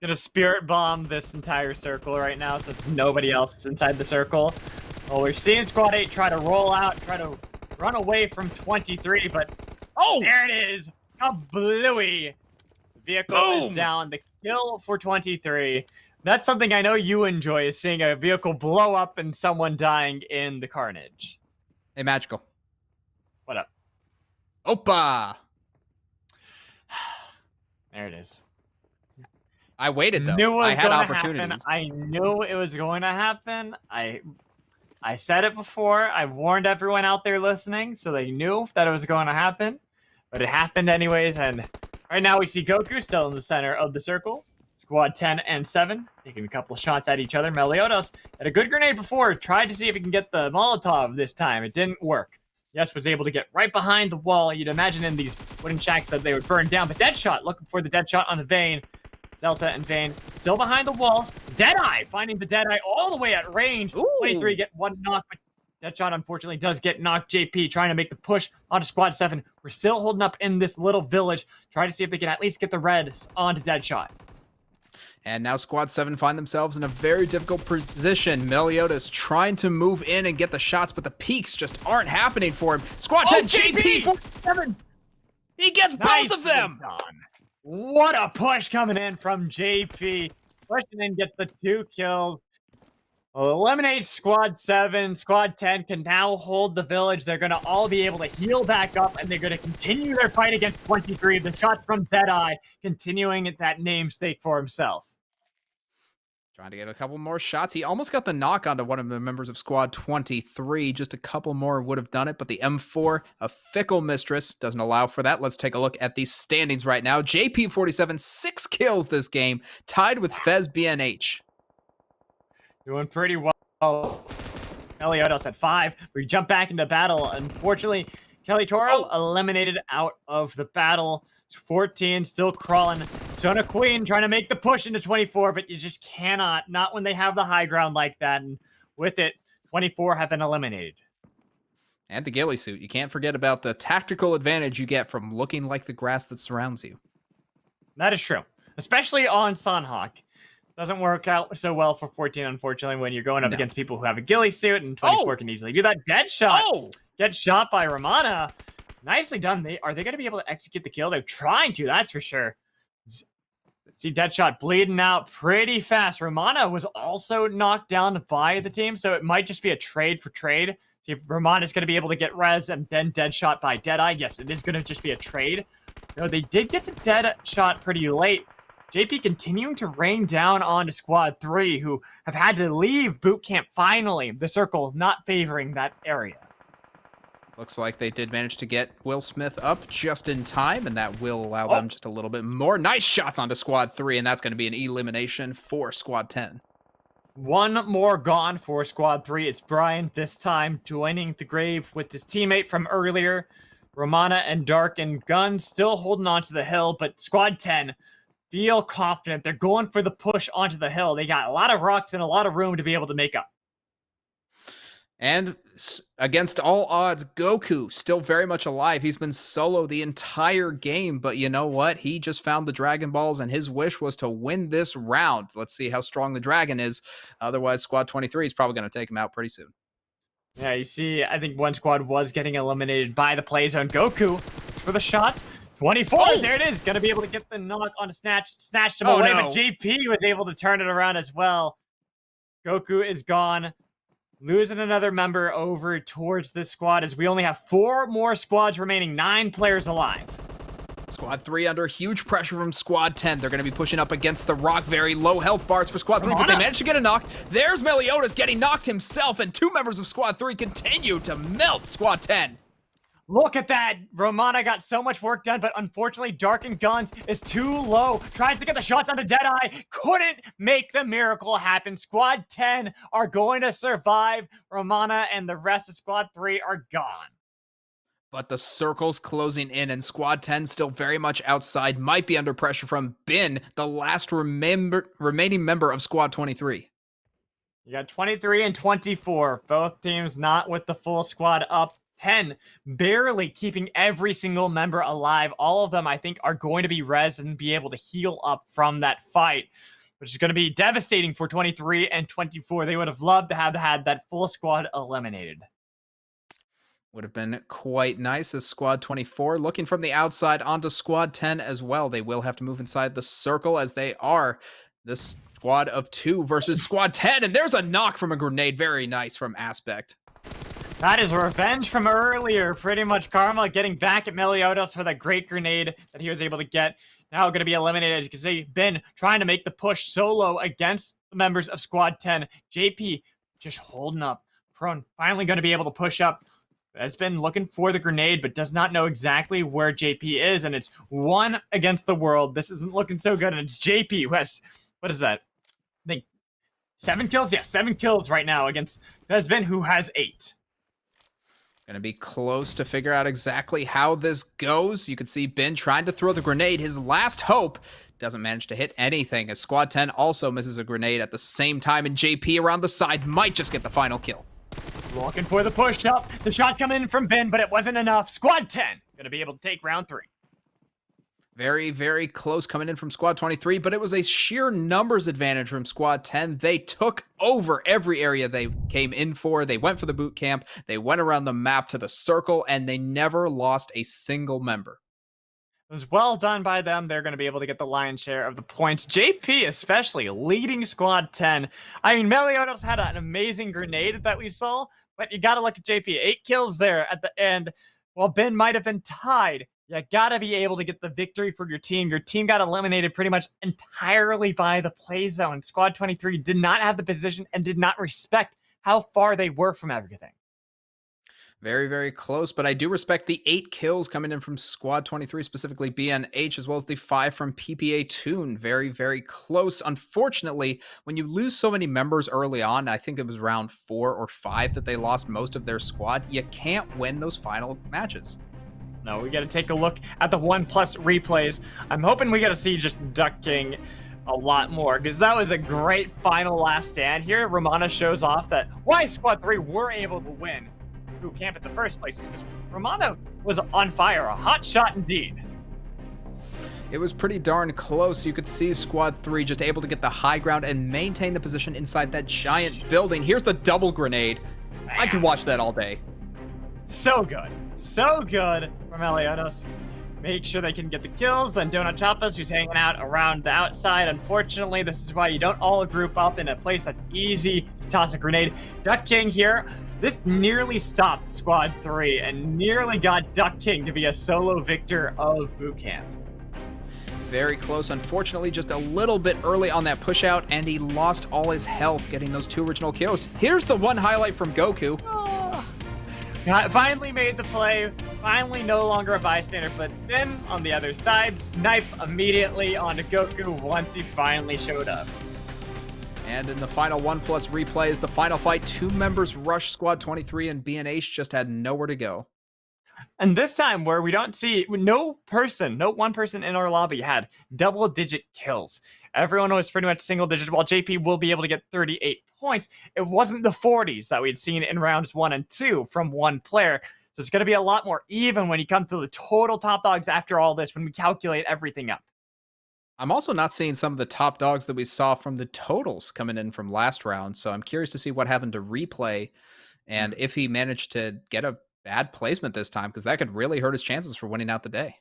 Gonna spirit bomb this entire circle right now since nobody else is inside the circle. Well, we're seeing Squad 8 try to roll out, try to run away from 23, but there it is! Kablooey! The vehicle is down. The kill for 23. That's something I know you enjoy, is seeing a vehicle blow up and someone dying in the carnage. Hey, Magical. What up? Opa! There it is. I waited, though. Knew it was I had going opportunities. To happen. I knew it was going to happen. I said it before. I warned everyone out there listening, so they knew that it was going to happen. But it happened anyways, and right now we see Goku still in the center of the circle. Squad 10 and 7 taking a couple of shots at each other. Meliodas had a good grenade before, tried to see if he can get the Molotov this time. It didn't work. Yes, was able to get right behind the wall. You'd imagine in these wooden shacks that they would burn down. But Deadshot, looking for the Deadshot on the Vayne. Delta and Vayne still behind the wall. Deadeye finding the Deadeye all the way at range. Ooh. 23 get one knock, but Deadshot unfortunately does get knocked. JP trying to make the push onto Squad 7. We're still holding up in this little village. Trying to see if they can at least get the Reds onto Deadshot. And now Squad 7 find themselves in a very difficult position. Meliodas trying to move in and get the shots, but the peaks just aren't happening for him. Squad 10, JP 47. He gets both of them. Done. What a push coming in from JP. Pushing in, gets the 2 kills. Eliminates Squad 7. Squad 10 can now hold the village. They're going to all be able to heal back up, and they're going to continue their fight against 23. The shots from Deadeye continuing at that namesake for himself. Trying to get a couple more shots. He almost got the knock onto one of the members of Squad 23. Just a couple more would have done it, but the M4, a fickle mistress, doesn't allow for that. Let's take a look at these standings right now. JP47, 6 kills this game, tied with Fez BNH. Doing pretty well. Meliodas at 5. We jump back into battle. Unfortunately, Kelly Toro eliminated out of the battle. 14 still crawling. Sona Queen trying to make the push into 24, but you just cannot. Not when they have the high ground like that. And with it, 24 have been eliminated. And the ghillie suit. You can't forget about the tactical advantage you get from looking like the grass that surrounds you. That is true. Especially on Sunhawk. Doesn't work out so well for 14, unfortunately, when you're going up against people who have a ghillie suit, and 24 can easily do that. Dead shot. Get shot by Romana. Nicely done. Are they going to be able to execute the kill? They're trying to, that's for sure. See Deadshot bleeding out pretty fast. Romana was also knocked down by the team, so it might just be a trade for trade. See if Romana's going to be able to get res and then Deadshot by Deadeye. Yes, it is going to just be a trade. No, they did get to Deadshot pretty late. JP continuing to rain down onto Squad 3, who have had to leave boot camp finally. The circle not favoring that area. Looks like they did manage to get Will Smith up just in time, and that will allow them just a little bit more. Nice shots onto Squad 3, and that's going to be an elimination for Squad 10. One more gone for Squad 3. It's Brian, this time joining the grave with his teammate from earlier. Romana and Dark and Gun still holding on to the hill, but Squad 10 feel confident. They're going for the push onto the hill. They got a lot of rocks and a lot of room to be able to make up. And against all odds, Goku still very much alive. He's been solo the entire game, but you know what? He just found the Dragon Balls, and his wish was to win this round. Let's see how strong the Dragon is. Otherwise, Squad 23 is probably going to take him out pretty soon. Yeah, you see, I think one squad was getting eliminated by the play zone. Goku for the shots. 24, there it is. Going to be able to get the knock on a snatched him away, but JP was able to turn it around as well. Goku is gone. Losing another member over towards this squad as we only have 4 more squads remaining, 9 players alive. Squad 3 under huge pressure from Squad 10. They're going to be pushing up against the rock. Very low health bars for Squad 3, but they managed to get a knock. There's Meliodas getting knocked himself, and 2 members of Squad 3 continue to melt Squad 10. Look at that. Romana got so much work done, but unfortunately, Dark and Guns is too low. Tries to get the shots onto Deadeye. Couldn't make the miracle happen. Squad 10 are going to survive. Romana and the rest of Squad 3 are gone. But the circle's closing in, and Squad 10 still very much outside. Might be under pressure from Bin, the last remaining member of Squad 23. You got 23 and 24. Both teams not with the full squad up. 10 barely keeping every single member alive. All of them, I think, are going to be res and be able to heal up from that fight, which is going to be devastating for 23 and 24. They would have loved to have had that full squad eliminated. Would have been quite nice as Squad 24 looking from the outside onto Squad 10 as well. They will have to move inside the circle as they are the squad of 2 versus Squad 10. And there's a knock from a grenade. Very nice from Aspect. That is revenge from earlier. Pretty much Karma getting back at Meliodas for that great grenade that he was able to get. Now going to be eliminated. As you can see, Ben trying to make the push solo against the members of Squad 10. JP just holding up. Prone finally going to be able to push up. Has been looking for the grenade, but does not know exactly where JP is. And it's 1 against the world. This isn't looking so good. And it's JP who has, what is that? I think 7 kills? Yeah, 7 kills right now against Vezvin, who has 8. Going to be close to figure out exactly how this goes. You can see Ben trying to throw the grenade. His last hope doesn't manage to hit anything as Squad 10 also misses a grenade at the same time, and JP around the side might just get the final kill. Looking for the push up. The shot coming in from Ben, but it wasn't enough. Squad 10 going to be able to take round 3. Very, very close coming in from Squad 23, but it was a sheer numbers advantage from Squad 10. They took over every area they came in for. They went for the boot camp. They went around the map to the circle, and they never lost a single member. It was well done by them. They're going to be able to get the lion's share of the points. JP especially leading Squad 10. I mean, Meliodas had an amazing grenade that we saw, but you got to look at JP. 8 kills there at the end. While Ben might have been tied, You gotta be able to get the victory for your team. Your team got eliminated pretty much entirely by the play zone. Squad 23 did not have the position and did not respect how far they were from everything. Very, very close, but I do respect the 8 kills coming in from Squad 23, specifically BNH, as well as the 5 from PPA Toon. Very, very close. Unfortunately, when you lose so many members early on, I think it was round 4 or 5 that they lost most of their squad, you can't win those final matches. No, we got to take a look at the 1+ replays. I'm hoping we got to see just Duck King a lot more, because that was a great final last stand here. Romana shows off that why Squad 3 were able to win boot camp at the first place is because Romana was on fire, a hot shot indeed. It was pretty darn close. You could see Squad 3 just able to get the high ground and maintain the position inside that giant building. Here's the double grenade. I could watch that all day. So good. So good from Elionos. Make sure they can get the kills. Then Donut Chapas, who's hanging out around the outside. Unfortunately, this is why you don't all group up in a place that's easy to toss a grenade. Duck King here. This nearly stopped Squad 3 and nearly got Duck King to be a solo victor of boot camp. Very close. Unfortunately, just a little bit early on that push out, and he lost all his health getting those 2 original kills. Here's the one highlight from Goku. Finally made the play, finally no longer a bystander, but then on the other side, snipe immediately onto Goku once he finally showed up. And in the final 1+ replays, the final fight, 2 members rushed Squad 23 and BNH just had nowhere to go. And this time where we don't see, no one person in our lobby had double-digit kills. Everyone was pretty much single-digit, while JP will be able to get 38 points. It wasn't the 40s that we'd seen in rounds 1 and 2 from one player. So it's going to be a lot more even when you come to the total top dogs after all this, when we calculate everything up. I'm also not seeing some of the top dogs that we saw from the totals coming in from last round, so I'm curious to see what happened to replay and if he managed to get a bad placement this time, because that could really hurt his chances for winning out the day.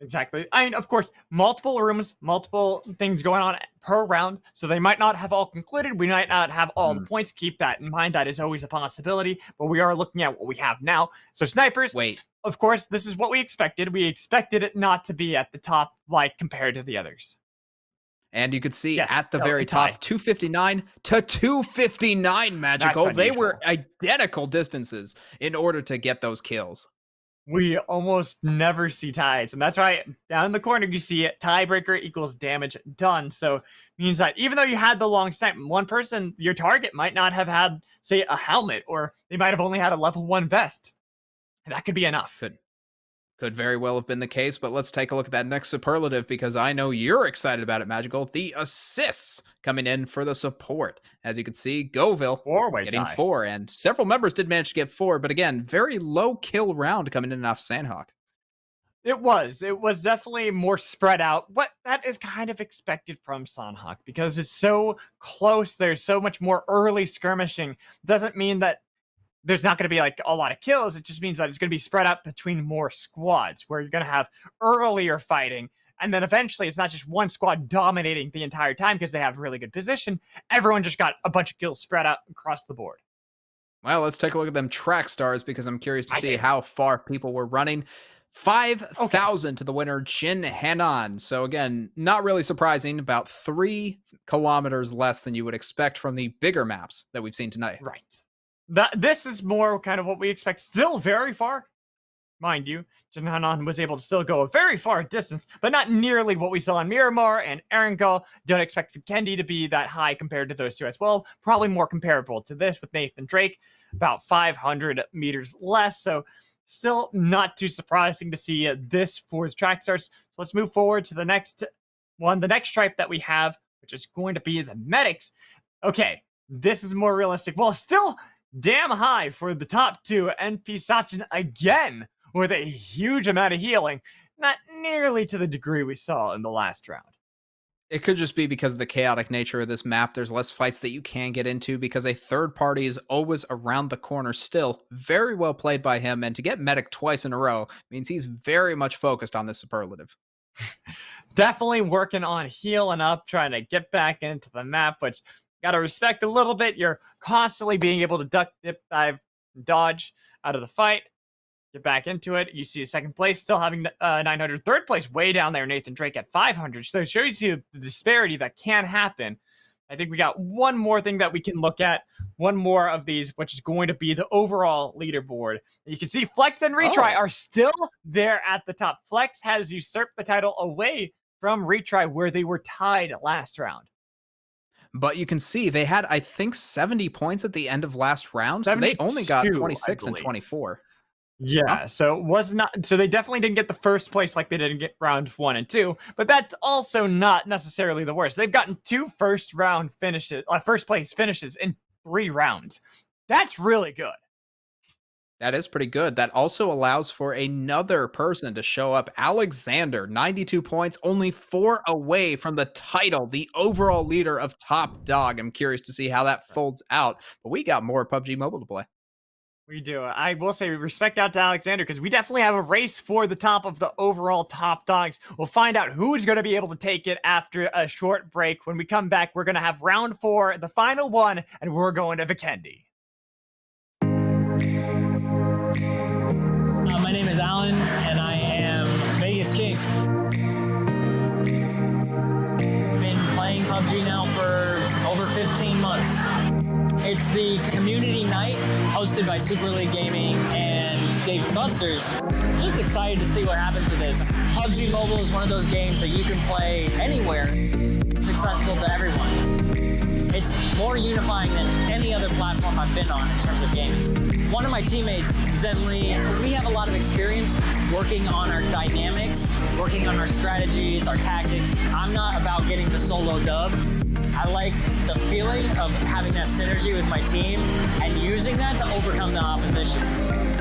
Exactly. I mean, of course, multiple rooms, multiple things going on per round, so they might not have all concluded. We might not have all the points. Keep that in mind. That is always a possibility, but we are looking at what we have now. So snipers, of course, this is what we expected. We expected it not to be at the top, like, compared to the others. And you could see at the very top, 259 to 259 Magical. They were identical distances in order to get those kills. We almost never see ties, and that's why down in the corner you see it, tiebreaker equals damage done. So means that even though you had the long snipe, one person, your target might not have had, say, a helmet, or they might have only had a level 1 vest. And that could be enough. Could very well have been the case, but let's take a look at that next superlative, because I know you're excited about it, Magical. The assists coming in for the support. As you can see, Goville getting 4, and several members did manage to get 4, but again, very low kill round coming in off Sandhawk. It was definitely more spread out, but that is kind of expected from Sandhawk, because it's so close. There's so much more early skirmishing. Doesn't mean that there's not going to be like a lot of kills. It just means that it's going to be spread out between more squads, where you're going to have earlier fighting. And then eventually it's not just one squad dominating the entire time because they have really good position. Everyone just got a bunch of kills spread out across the board. Well, let's take a look at them track stars, because I'm curious to see how far people were running. 5,000 to the winner, Jin Hanan. So again, not really surprising, about 3 kilometers less than you would expect from the bigger maps that we've seen tonight. Right. This is more kind of what we expect. Still very far, mind you. Jin Hanan was able to still go a very far distance, but not nearly what we saw in Miramar and Erangel. Don't expect Vikendi to be that high compared to those two as well. Probably more comparable to this with Nathan Drake, about 500 meters less. So still not too surprising to see this for his track stars. So let's move forward to the next one, the next stripe that we have, which is going to be the medics. Okay, this is more realistic. Well, still damn high for the top 2, NP Sachin again with a huge amount of healing, not nearly to the degree we saw in the last round. It could just be because of the chaotic nature of this map. There's less fights that you can get into because a third party is always around the corner still. Very well played by him, and to get medic twice in a row means he's very much focused on this superlative. Definitely working on healing up, trying to get back into the map, which gotta respect a little bit. You're constantly being able to duck, dip, dive, dodge out of the fight. get back into it. You see second place still having 900. Third place way down there, Nathan Drake at 500. So it shows you the disparity that can happen. I think we got one more thing that we can look at. One more of these, which is going to be the overall leaderboard. You can see Flex and Retry are still there at the top. Flex has usurped the title away from Retry, where they were tied last round. But you can see they had, I think, 70 points at the end of last round. So they only got 26 and 24. Yeah, so it was not. So they definitely didn't get the first place like they didn't get round 1 and 2. But that's also not necessarily the worst. They've gotten 2 first place finishes in 3 rounds. That's really good. That is pretty good. That also allows for another person to show up. Alexander, 92 points, only 4 away from the title, the overall leader of Top Dog. I'm curious to see how that folds out. But we got more PUBG Mobile to play. We do. I will say respect out to Alexander, because we definitely have a race for the top of the overall top dogs. We'll find out who is going to be able to take it after a short break. When we come back, we're going to have round 4, the final one, and we're going to Vikendi. My name is Alan, and I am Vegas King. Been playing PUBG now for over 15 months. It's the community night hosted by Super League Gaming and David Busters. Just excited to see what happens with this. PUBG Mobile is one of those games that you can play anywhere. It's accessible to everyone. It's more unifying than any other platform I've been on in terms of gaming. One of my teammates, Zenly, we have a lot of experience working on our dynamics, working on our strategies, our tactics. I'm not about getting the solo dub. I like the feeling of having that synergy with my team and using that to overcome the opposition.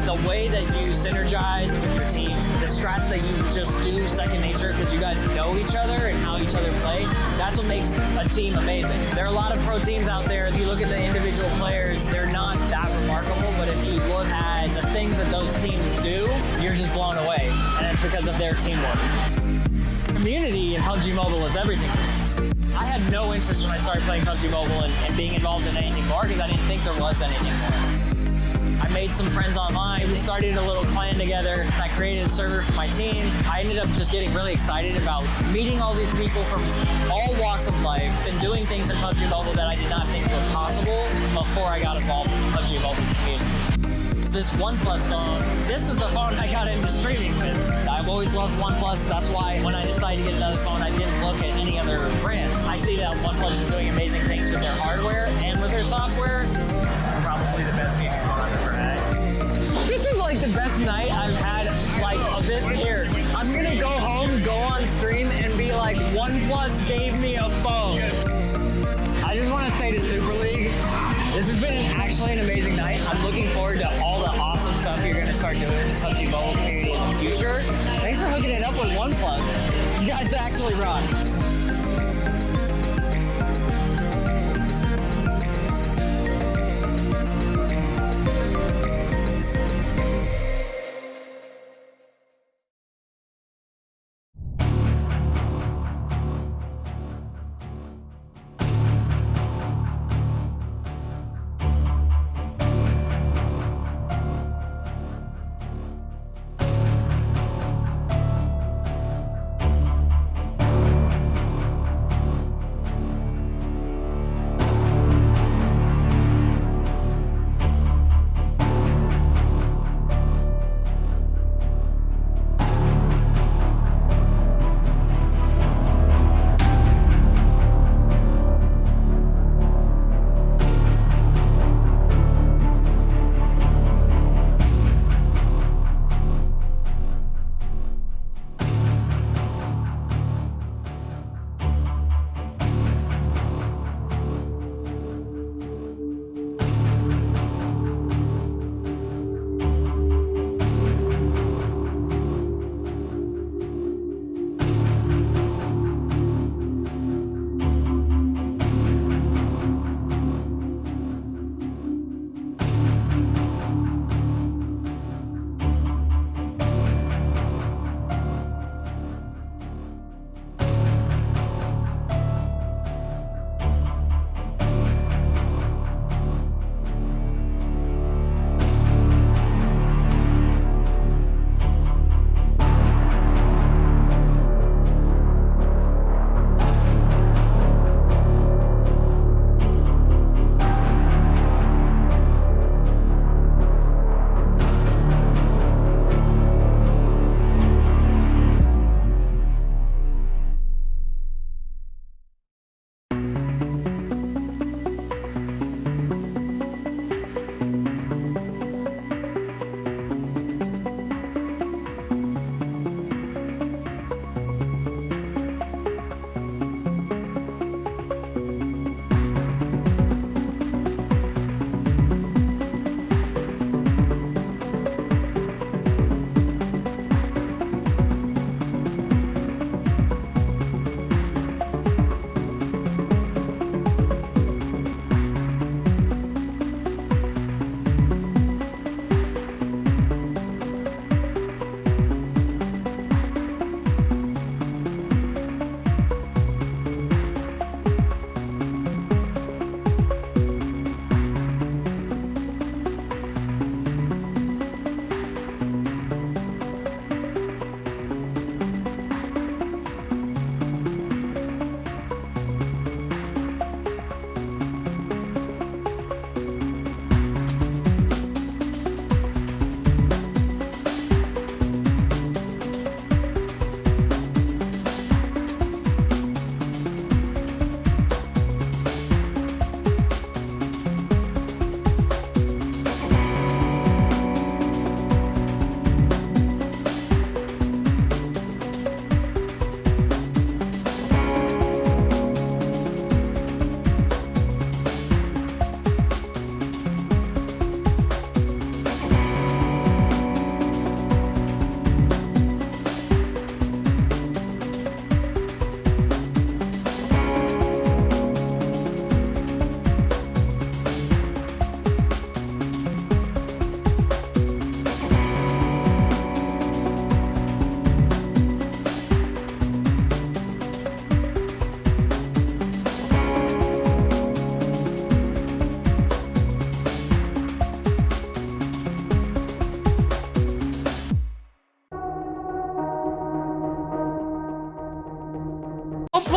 The way that you synergize with your team, the strats that you just do second nature because you guys know each other and how each other play, that's what makes a team amazing. There are a lot of pro teams out there. If you look at the individual players, they're not that remarkable, but if you look at the things that those teams do, you're just blown away, and it's because of their teamwork. Community in PUBG Mobile is everything to me. I had no interest when I started playing PUBG Mobile and being involved in anything more because I didn't think there was anything more. I made some friends online. We started a little clan together. I created a server for my team. I ended up just getting really excited about meeting all these people from all walks of life and doing things in PUBG Mobile that I did not think were possible before I got involved in the PUBG Mobile community. This OnePlus phone, this is the phone I got into streaming with. I've always loved OnePlus. That's why when I decided to get another phone, I didn't look at any other brands. I see that OnePlus is doing amazing things with their hardware and with their software. Probably the best gaming phone I've ever had. This is like the best night I've had like this year. I'm gonna go home, go on stream, and be like, OnePlus gave me a phone. I just want to say to Super League, this has been actually an amazing night. I'm looking forward to all the awesome stuff you're going to start doing in the PUBG Mobile community in the future. Thanks for hooking it up with OnePlus. You guys actually rock.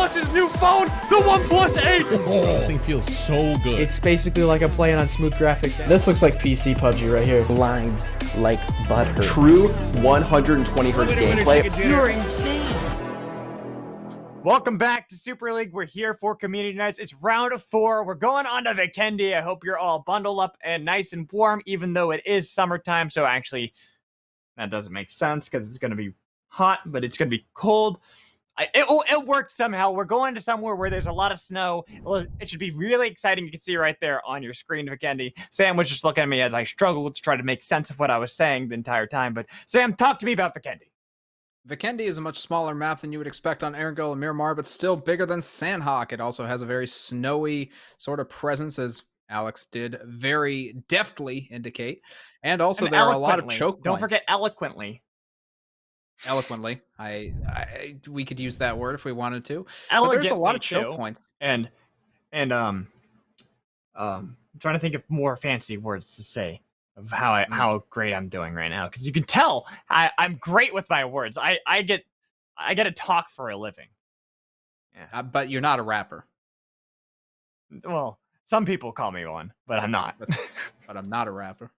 What's his new phone? The OnePlus 8! This thing feels so good. It's basically like I'm playing on smooth graphic. This looks like PC PUBG right here. Glides like butter. True 120 hertz gameplay. You're insane. Welcome back to Super League. We're here for Community Nights. It's round 4. We're going on to Vikendi. I hope you're all bundled up and nice and warm, even though it is summertime. So actually, that doesn't make sense because it's going to be hot, but it's going to be cold. It worked somehow. We're going to somewhere where there's a lot of snow. It should be really exciting. You can see right there on your screen, Vikendi. Sam was just looking at me as I struggled to try to make sense of what I was saying the entire time. But Sam, talk to me about Vikendi. Vikendi is a much smaller map than you would expect on Erangel and Miramar, but still bigger than Sandhawk. It also has a very snowy sort of presence, as Alex did very deftly indicate. And also there are a lot of choke points. Don't forget eloquently. Eloquently. We could use that word if we wanted to. But there's a lot of choke points. And I'm trying to think of more fancy words to say of how great I'm doing right now, because you can tell I'm great with my words. I get to talk for a living. Yeah, but you're not a rapper. Well, some people call me one, but I'm not. But I'm not a rapper.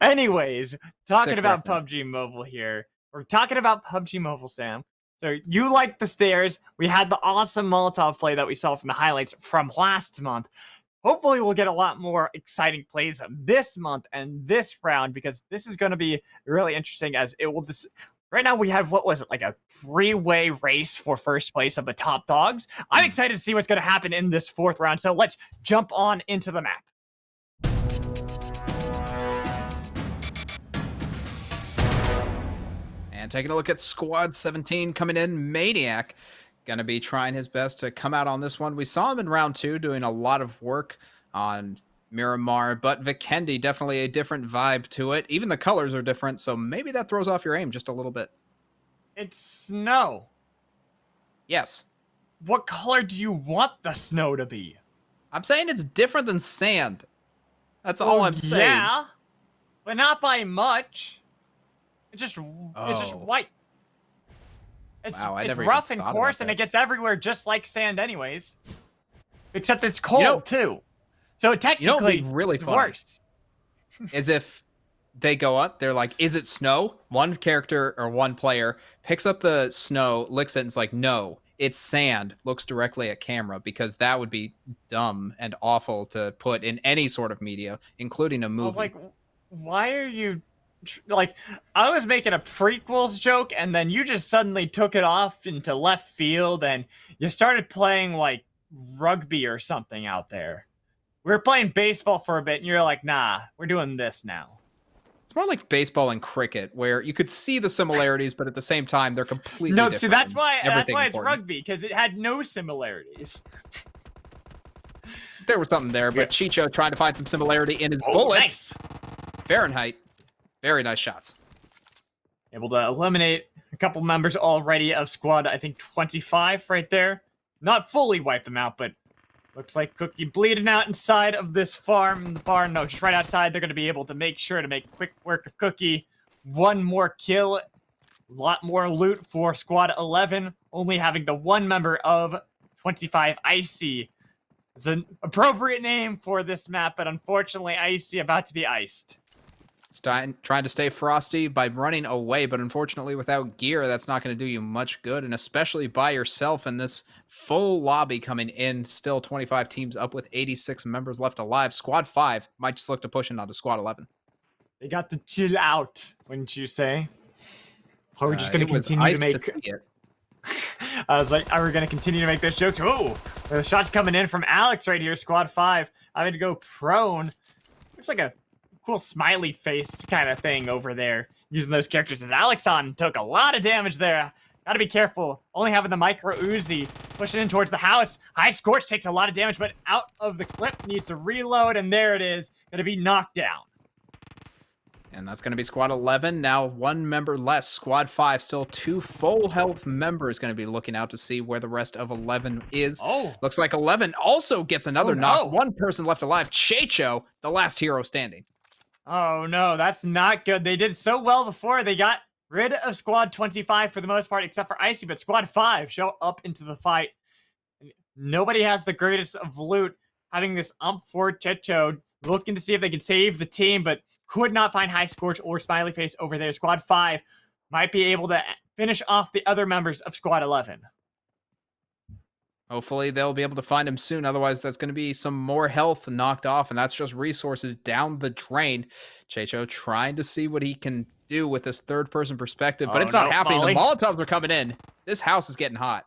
Anyways, talking Sick about reference. PUBG Mobile here. We're talking about PUBG Mobile, Sam. So you liked the stairs. We had the awesome Molotov play that we saw from the highlights from last month. Hopefully we'll get a lot more exciting plays this month and this round, because this is going to be really interesting, as it will right now we have, what was it, like a 3-way race for first place of the top dogs. I'm excited to see what's going to happen in this 4th round. So let's jump on into the map. And taking a look at Squad 17 coming in, Maniac. Going to be trying his best to come out on this one. We saw him in round 2 doing a lot of work on Miramar, but Vikendi, definitely a different vibe to it. Even the colors are different, so maybe that throws off your aim just a little bit. It's snow. Yes. What color do you want the snow to be? I'm saying it's different than sand. That's all I'm saying. Yeah, but not by much. It's just white. It's, wow, it's rough and coarse, and it gets everywhere just like sand anyways. Except it's cold, too. So technically, really it's funny worse. Is if they go up, they're like, is it snow? One character or one player picks up the snow, licks it, and it's like, no, it's sand. Looks directly at camera, because that would be dumb and awful to put in any sort of media, including a movie. I was like, why are you... Like, I was making a prequels joke, and then you just suddenly took it off into left field, and you started playing, like, rugby or something out there. We were playing baseball for a bit, and you're like, nah, we're doing this now. It's more like baseball and cricket, where you could see the similarities, but at the same time, they're completely different. No, see, that's why it's important. rugby, because it had no similarities. There was something there, but Chicho trying to find some similarity in his bullets. Nice. Fahrenheit. Very nice shots. Able to eliminate a couple members already of squad, I think 25 right there. Not fully wipe them out, but looks like Cookie bleeding out inside of this farm. The barn, no, just right outside. They're going to be able to make sure to make quick work of Cookie. One more kill. A lot more loot for squad 11. Only having the one member of 25, Icy. It's an appropriate name for this map, but unfortunately, Icy about to be iced. Trying to stay frosty by running away, but unfortunately without gear, that's not going to do you much good, and especially by yourself in this full lobby coming in. Still 25 teams up with 86 members left alive. Squad 5 might just look to push in onto Squad 11. They got to chill out, wouldn't you say? Are we just going to continue to make it? I was like, are we going to continue to make this joke? Oh, the shots coming in from Alex right here, Squad 5. Having to go prone. Looks like a cool smiley face kind of thing over there, using those characters. As Alexon took a lot of damage there. Gotta be careful. Only having the micro Uzi pushing in towards the house. High Scorch takes a lot of damage, but out of the clip, needs to reload, and there it is. Gonna be knocked down. And that's going to be Squad 11. Now one member less. Squad 5, still 2 full health members, going to be looking out to see where the rest of 11 is. Oh. Looks like 11 also gets another knock. One person left alive. Checho, the last hero standing. Oh, no, that's not good. They did so well before. They got rid of Squad 25 for the most part, except for Icy, but Squad 5 show up into the fight. Nobody has the greatest of loot, having this for Checho, looking to see if they can save the team, but could not find High Scorch or Smiley Face over there. Squad 5 might be able to finish off the other members of Squad 11. Hopefully they'll be able to find him soon. Otherwise, that's going to be some more health knocked off, and that's just resources down the drain. Checho trying to see what he can do with this third-person perspective, but it's not happening. Molly. The Molotovs are coming in. This house is getting hot.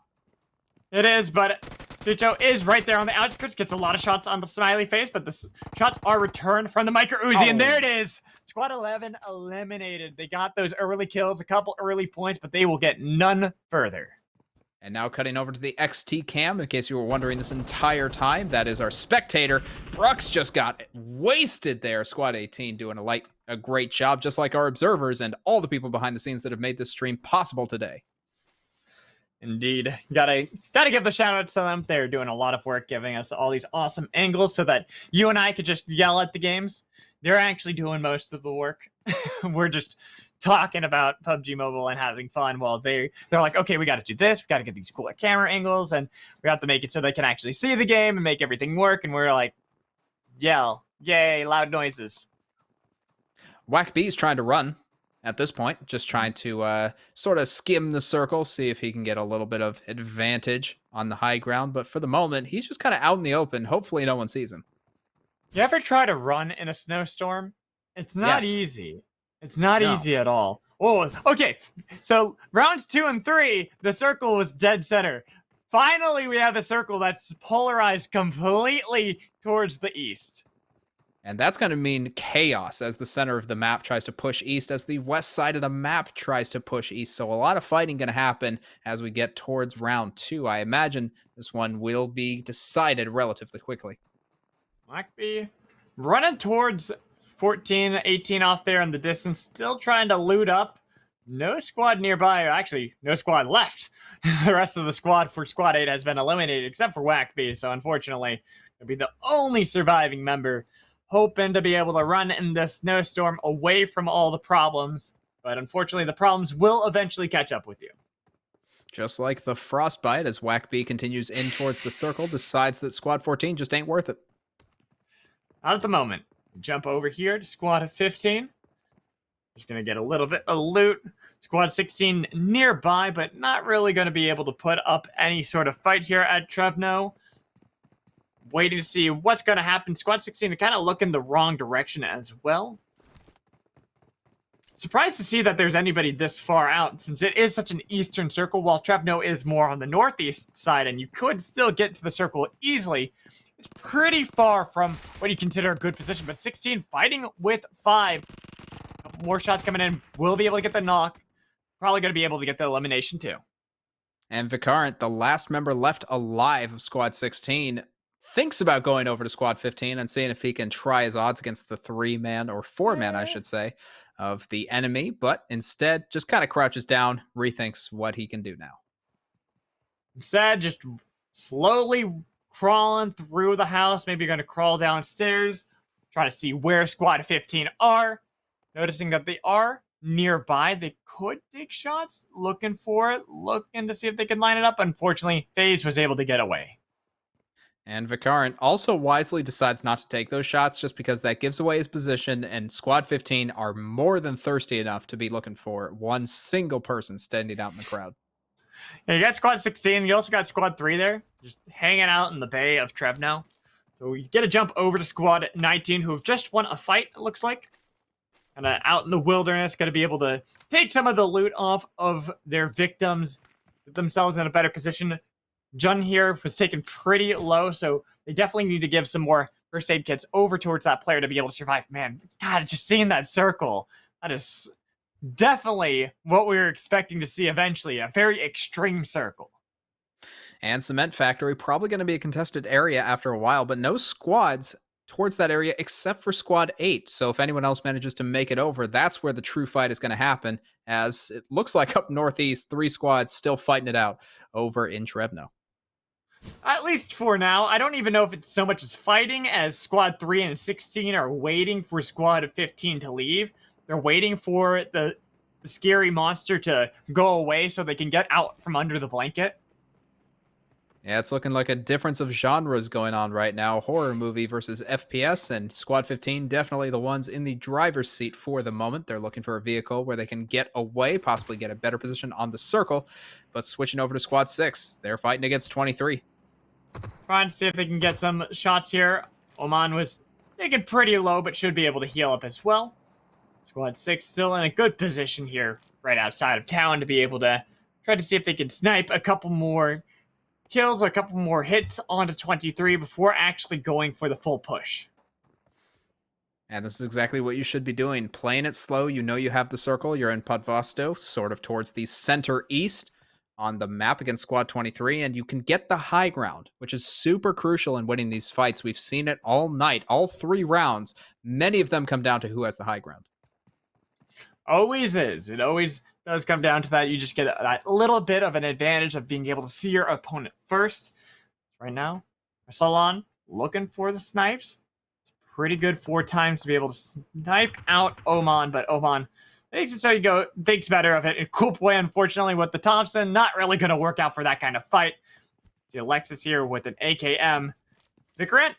It is, but Checho is right there on the outskirts, gets a lot of shots on the Smiley Face, but the shots are returned from the Micro Uzi, and there it is! Squad 11 eliminated. They got those early kills, a couple early points, but they will get none further. And now cutting over to the XT cam, in case you were wondering this entire time, that is our spectator. Brooks just got wasted there. Squad 18 doing a great job, just like our observers and all the people behind the scenes that have made this stream possible today. Indeed. Gotta give the shout out to them. They're doing a lot of work giving us all these awesome angles so that you and I could just yell at the games. They're actually doing most of the work. We're just talking about PUBG Mobile and having fun while they're like, okay, we got to do this. We got to get these cooler camera angles, and we have to make it so they can actually see the game and make everything work. And we're like, yell, yay, loud noises. Whack B's trying to run at this point, just trying to sort of skim the circle, see if he can get a little bit of advantage on the high ground. But for the moment, he's just kind of out in the open. Hopefully no one sees him. You ever try to run in a snowstorm? It's not easy. It's not easy at all. Oh, okay. So rounds 2 and 3, the circle was dead center. Finally, we have a circle that's polarized completely towards the east. And that's going to mean chaos as the center of the map tries to push east, as the west side of the map tries to push east. So a lot of fighting going to happen as we get towards round 2. I imagine this one will be decided relatively quickly. Might be running towards 14, 18 off there in the distance, still trying to loot up. No squad nearby, actually, no squad left. The rest of the squad for Squad 8 has been eliminated, except for Wackby, so unfortunately, he'll be the only surviving member, hoping to be able to run in this snowstorm away from all the problems, but unfortunately, the problems will eventually catch up with you. Just like the frostbite, as Wackby continues in towards the circle, decides that Squad 14 just ain't worth it. Not at the moment. Jump over here to Squad 15. Just going to get a little bit of loot. Squad 16 nearby, but not really going to be able to put up any sort of fight here at Trevno. Waiting to see what's going to happen. Squad 16 kind of look in the wrong direction as well. Surprised to see that there's anybody this far out, since it is such an eastern circle, while Trevno is more on the northeast side, and you could still get to the circle easily. It's pretty far from what you consider a good position, but 16 fighting with 5. A couple more shots coming in. Will be able to get the knock. Probably going to be able to get the elimination too. And Vicarant, the last member left alive of Squad 16, thinks about going over to Squad 15 and seeing if he can try his odds against the 3-man or 4-man, I should say, of the enemy, but instead just kind of crouches down, rethinks what he can do now. Instead, just slowly crawling through the house, maybe going to crawl downstairs, try to see where Squad 15 are. Noticing that they are nearby, they could take shots, looking for it, looking to see if they can line it up. Unfortunately, FaZe was able to get away. And Vicarant also wisely decides not to take those shots just because that gives away his position, and Squad 15 are more than thirsty enough to be looking for one single person standing out in the crowd. Yeah, you got Squad 16. You also got Squad 3 there, just hanging out in the bay of Trevno. So you get a jump over to Squad 19, who have just won a fight, it looks like. And out in the wilderness, going to be able to take some of the loot off of their victims, put themselves in a better position. Jun here was taken pretty low, so they definitely need to give some more first aid kits over towards that player to be able to survive. Man, God, just seeing that circle, that is definitely what we were expecting to see eventually, a very extreme circle. And Cement Factory, probably going to be a contested area after a while, but no squads towards that area except for Squad 8. So if anyone else manages to make it over, that's where the true fight is going to happen, as it looks like up northeast, 3 squads still fighting it out over in Trevno. At least for now. I don't even know if it's so much as fighting as Squad 3 and 16 are waiting for Squad 15 to leave. They're waiting for the the scary monster to go away so they can get out from under the blanket. Yeah, it's looking like a difference of genres going on right now. Horror movie versus FPS, and Squad 15 definitely the ones in the driver's seat for the moment. They're looking for a vehicle where they can get away, possibly get a better position on the circle. But switching over to Squad 6, they're fighting against 23. Trying to see if they can get some shots here. Oman was taken pretty low, but should be able to heal up as well. Squad 6 still in a good position here, right outside of town, to be able to try to see if they can snipe a couple more kills, a couple more hits onto 23 before actually going for the full push. And this is exactly what you should be doing. Playing it slow. You know you have the circle. You're in Podvosto, sort of towards the center east on the map against Squad 23, and you can get the high ground, which is super crucial in winning these fights. We've seen it all night, all 3 rounds. Many of them come down to who has the high ground. Always is. It always does come down to that. You just get a little bit of an advantage of being able to see your opponent first. Right now, Salon looking for the snipes. It's pretty good 4 times to be able to snipe out Oman, but Oman thinks it's how you go, thinks better of it. In cool play, unfortunately, with the Thompson, not really going to work out for that kind of fight. See Alexis here with an AKM. Vikrant,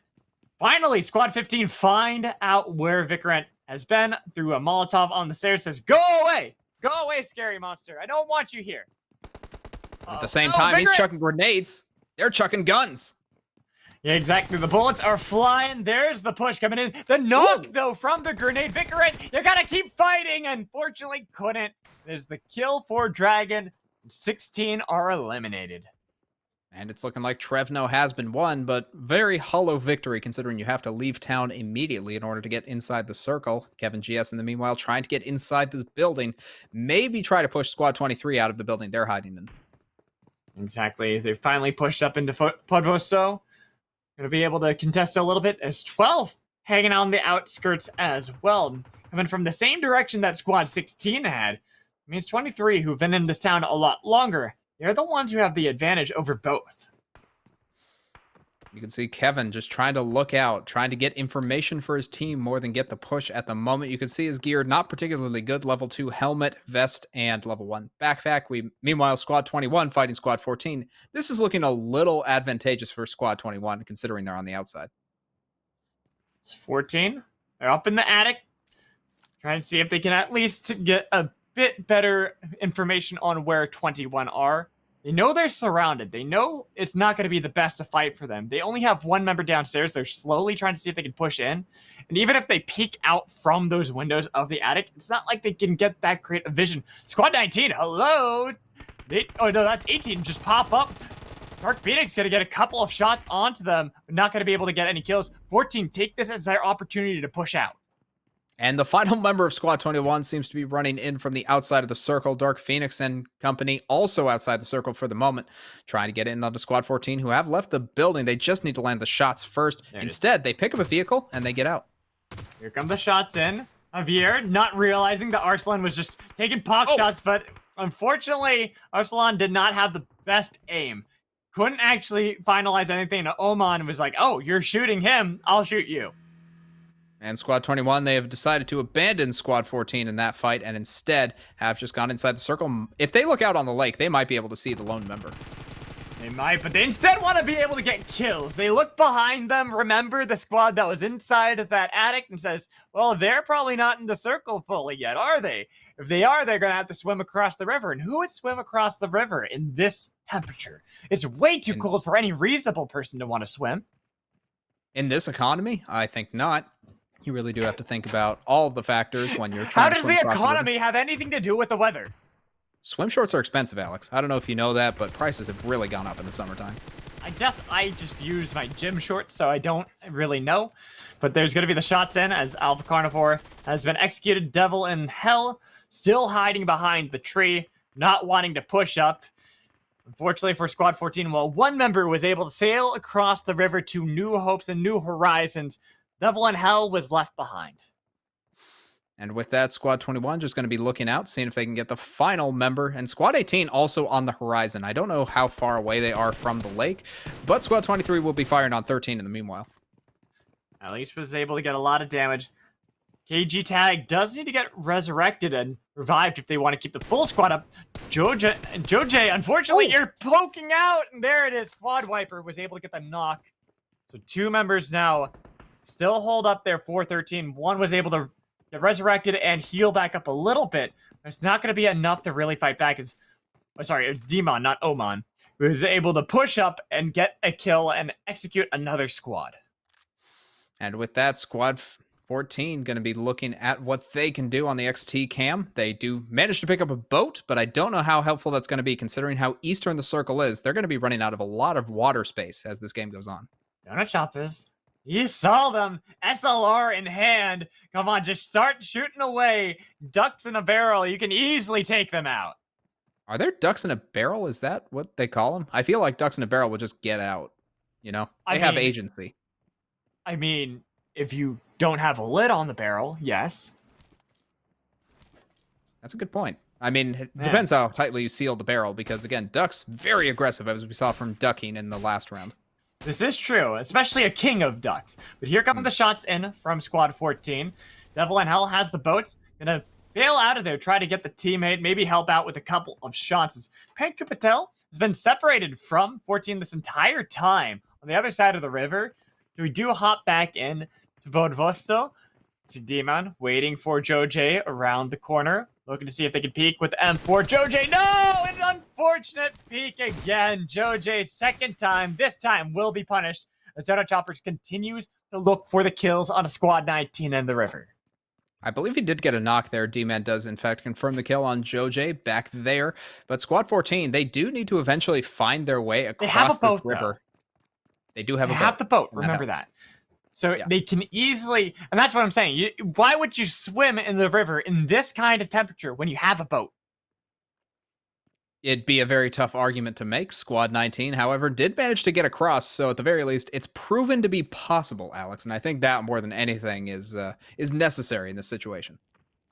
finally, Squad 15 find out where Vikrant has been through a Molotov on the stairs, says, go away, scary monster. I don't want you here. At the same time, he's chucking grenades. They're chucking guns. Yeah, exactly. The bullets are flying. There's the push coming in. The knock, though, from the grenade. Vikrant, you gotta keep fighting. Unfortunately, couldn't. There's the kill for Dragon. 16 are eliminated. And it's looking like Trevno has been won, but very hollow victory considering you have to leave town immediately in order to get inside the circle. Kevin GS, in the meanwhile, trying to get inside this building. Maybe try to push Squad 23 out of the building they're hiding in. Exactly. They finally pushed up into Podvosto. Going to be able to contest a little bit as 12 hanging on the outskirts as well. Coming from the same direction that Squad 16 had. It means 23, who've been in this town a lot longer, they're the ones who have the advantage over both. You can see Kevin just trying to look out, trying to get information for his team more than get the push at the moment. You can see his gear not particularly good. Level 2 helmet, vest, and level 1 backpack. Meanwhile, Squad 21 fighting Squad 14. This is looking a little advantageous for Squad 21, considering they're on the outside. It's 14. They're up in the attic, trying to see if they can at least get a bit better information on where 21 are. They know they're surrounded. They know it's not going to be the best to fight for them. They only have 1 member downstairs. They're slowly trying to see if they can push in. And even if they peek out from those windows of the attic, it's not like they can get that great a vision. Squad 19, hello! Oh no, that's 18, just pop up. Dark Phoenix going to get a couple of shots onto them, but not going to be able to get any kills. 14, take this as their opportunity to push out. And the final member of Squad 21 seems to be running in from the outside of the circle. Dark Phoenix and company also outside the circle for the moment, trying to get in onto Squad 14, who have left the building. They just need to land the shots first. Instead, they pick up a vehicle and they get out. Here come the shots in. Javier, not realizing that Arslan was just taking pot shots, but unfortunately, Arslan did not have the best aim. Couldn't actually finalize anything. Oman was like, oh, you're shooting him, I'll shoot you. And Squad 21, they have decided to abandon Squad 14 in that fight and instead have just gone inside the circle. If they look out on the lake, they might be able to see the lone member. They might, but they instead want to be able to get kills. They look behind them, remember the squad that was inside of that attic, and says, well, they're probably not in the circle fully yet, are they? If they are, they're going to have to swim across the river. And who would swim across the river in this temperature? It's way too cold for any reasonable person to want to swim. In this economy, I think not. You really do have to think about all the factors when you're trying to swim. How does the economy have anything to do with the weather? Swim shorts are expensive, Alex. I don't know if you know that, but prices have really gone up in the summertime. I guess I just use my gym shorts, so I don't really know. But there's going to be the shots in as Alpha Carnivore has been executed. Devil in Hell still hiding behind the tree, not wanting to push up. Unfortunately for Squad 14, while 1 member was able to sail across the river to new hopes and new horizons, Devil in Hell was left behind. And with that, Squad 21 just going to be looking out, seeing if they can get the final member. And Squad 18 also on the horizon. I don't know how far away they are from the lake, but Squad 23 will be firing on 13 in the meanwhile. At least was able to get a lot of damage. KG Tag does need to get resurrected and revived if they want to keep the full squad up. Joj, unfortunately, you're poking out. And there it is. Squad Wiper was able to get the knock. So 2 members now still hold up there 4-13. One was able to get resurrected and heal back up a little bit. It's not going to be enough to really fight back. It's Demon, not Oman, who was able to push up and get a kill and execute another squad. And with that, Squad 14 going to be looking at what they can do on the XT cam. They do manage to pick up a boat, but I don't know how helpful that's going to be considering how eastern the circle is. They're going to be running out of a lot of water space as this game goes on. Donut choppers. You saw them. SLR in hand. Come on, just start shooting away. Ducks in a barrel. You can easily take them out. Are there ducks in a barrel? Is that what they call them? I feel like ducks in a barrel will just get out. You know, they have agency. I mean, if you don't have a lid on the barrel, yes. That's a good point. I mean, it depends how tightly you seal the barrel because, again, ducks, very aggressive, as we saw from ducking in the last round. This is true, especially a king of ducks. But here come the shots in from Squad 14. Devil in Hell has the boat. Gonna bail out of there, try to get the teammate, maybe help out with a couple of shots. As Panku Patel has been separated from 14 this entire time on the other side of the river. So we do hop back in to Bodvosto. To Demon, waiting for Joj around the corner. Looking to see if they can peek with M4. Joj, no! An unfortunate peek again. Joj, second time. This time will be punished. As Donut Choppers continues to look for the kills on a Squad 19 in the river. I believe he did get a knock there. D-Man does, in fact, confirm the kill on Joj back there. But Squad 14, they do need to eventually find their way across this river. They do have a boat. They have the boat. Remember that. So they can easily, and that's what I'm saying. Why would you swim in the river in this kind of temperature when you have a boat? It'd be a very tough argument to make. Squad 19, however, did manage to get across, so at the very least, it's proven to be possible, Alex, and I think that more than anything is necessary in this situation.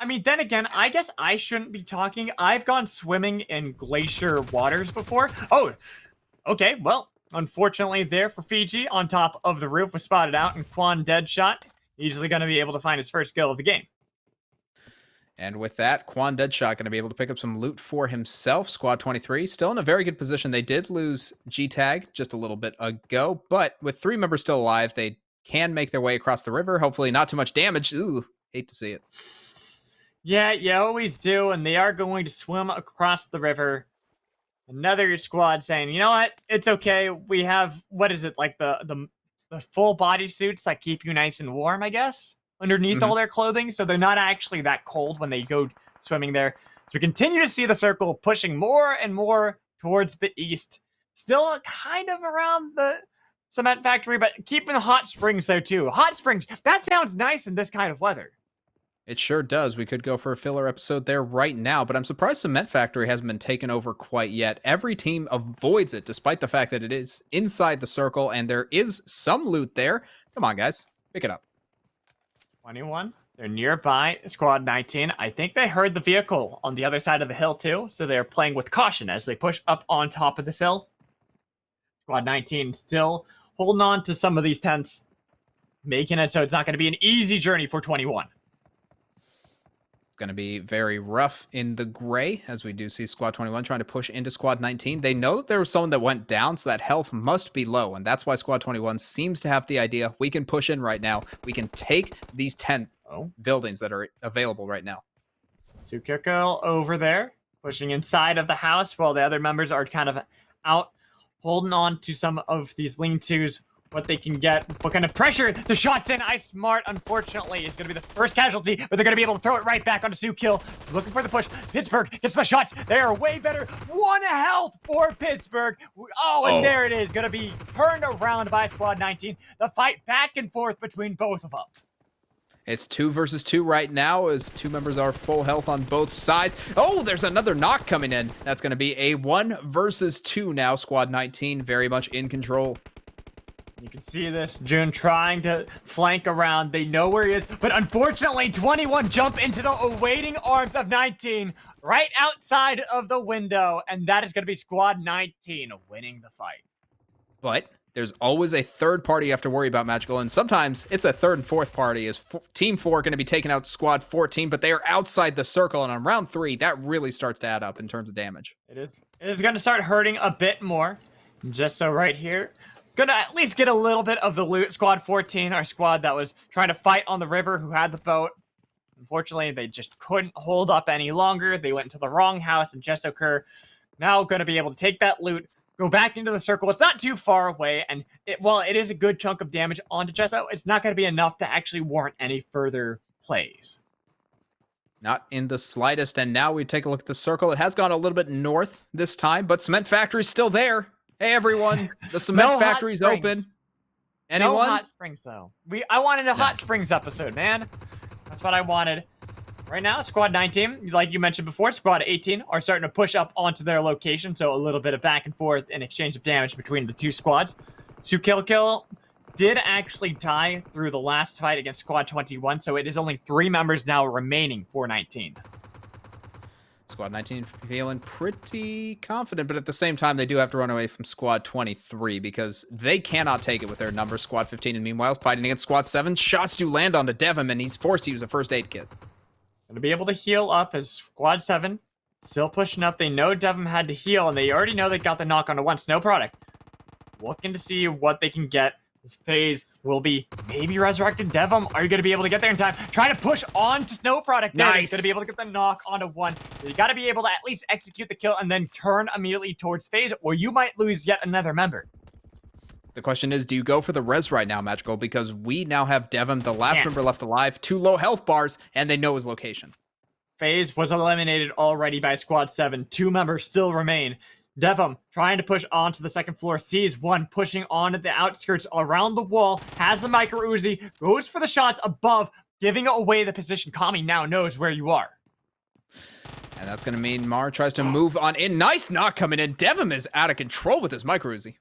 I mean, then again, I guess I shouldn't be talking. I've gone swimming in glacier waters before. Oh, okay, well, unfortunately there for Fiji, on top of the roof was spotted out, and Quan Deadshot easily going to be able to find his first kill of the game. And with that, Quan Deadshot going to be able to pick up some loot for himself. Squad 23 still in a very good position. They did lose G-Tag just a little bit ago, but with 3 members still alive, they can make their way across the river. Hopefully not too much damage. Ooh, hate to see it. Yeah, you always do, and they are going to swim across the river. Another squad saying, you know what, it's okay. We have, what is it, like the full body suits that keep you nice and warm, I guess, underneath all their clothing, so they're not actually that cold when they go swimming there. So we continue to see the circle pushing more and more towards the east. Still kind of around the cement factory, but keeping hot springs there too. Hot springs, that sounds nice in this kind of weather. It sure does. We could go for a filler episode there right now, but I'm surprised Cement Factory hasn't been taken over quite yet. Every team avoids it, despite the fact that it is inside the circle, and there is some loot there. Come on, guys. Pick it up. 21. They're nearby Squad 19. I think they heard the vehicle on the other side of the hill, too, so they're playing with caution as they push up on top of this hill. Squad 19 still holding on to some of these tents, making it so it's not going to be an easy journey for 21. Going to be very rough in the gray, as we do see Squad 21 trying to push into Squad 19. They know that there was someone that went down, so that health must be low, and that's why Squad 21 seems to have the idea, we can push in right now. We can take these 10 buildings that are available right now. Sukiko over there, pushing inside of the house, while the other members are kind of out, holding on to some of these lean-tos, what they can get, what kind of pressure. The shot's in. Ice Smart, unfortunately, is going to be the first casualty, but they're going to be able to throw it right back onto Sukil. Looking for the push. Pittsburgh gets the shots. They are way better. 1 health for Pittsburgh. Oh, and there it is. Going to be turned around by Squad 19. The fight back and forth between both of them. It's 2 versus 2 right now, as 2 members are full health on both sides. Oh, there's another knock coming in. That's going to be a 1 versus 2 now. Squad 19 very much in control. You can see this, June trying to flank around. They know where he is, but unfortunately, 21 jump into the awaiting arms of 19 right outside of the window, and that is going to be Squad 19 winning the fight. But there's always a third party you have to worry about, Magical, and sometimes it's a third and fourth party. Is Team 4 going to be taking out Squad 14, but they are outside the circle, and on round 3, that really starts to add up in terms of damage. It is going to start hurting a bit more. Just so right here, gonna at least get a little bit of the loot. Squad 14, our squad that was trying to fight on the river, who had the boat. Unfortunately, they just couldn't hold up any longer. They went into the wrong house, and just occur now going to be able to take that loot, go back into the circle. It's not too far away, and while it is a good chunk of damage onto Jesso, it's not going to be enough to actually warrant any further plays. Not in the slightest, and now we take a look at the circle. It has gone a little bit north this time, but Cement Factory's still there. Hey, everyone, the Cement Factory's open. Anyone? No hot springs, though. I wanted a hot springs episode, man. That's what I wanted. Right now, Squad 19, like you mentioned before, Squad 18 are starting to push up onto their location, so a little bit of back and forth in exchange of damage between the two squads. Sukilkill did actually die through the last fight against Squad 21, so it is only 3 members now remaining for 19. Squad 19 feeling pretty confident, but at the same time, they do have to run away from Squad 23 because they cannot take it with their numbers. Squad 15, and meanwhile, fighting against Squad 7. Shots do land onto Devim, and he's forced to use a first aid kit. Gonna be able to heal up as Squad 7 still pushing up. They know Devim had to heal, and they already know they got the knock onto one Snow Product. Looking to see what they can get. This phase will be maybe resurrected. Devim, are you going to be able to get there in time? Try to push on to Snow Product. Nice. He's going to be able to get the knock onto one. You got to be able to at least execute the kill and then turn immediately towards phase, or you might lose yet another member. The question is, do you go for the res right now, Magical? Because we now have Devim, the last member left alive, 2 low health bars, and they know his location. FaZe was eliminated already by Squad 7. 2 members still remain. Devim trying to push onto the second floor, sees one pushing onto the outskirts around the wall, has the micro Uzi, goes for the shots above, giving away the position. Kami now knows where you are. And that's going to mean Mar tries to move on in. Nice knock coming in. Devim is out of control with his micro Uzi.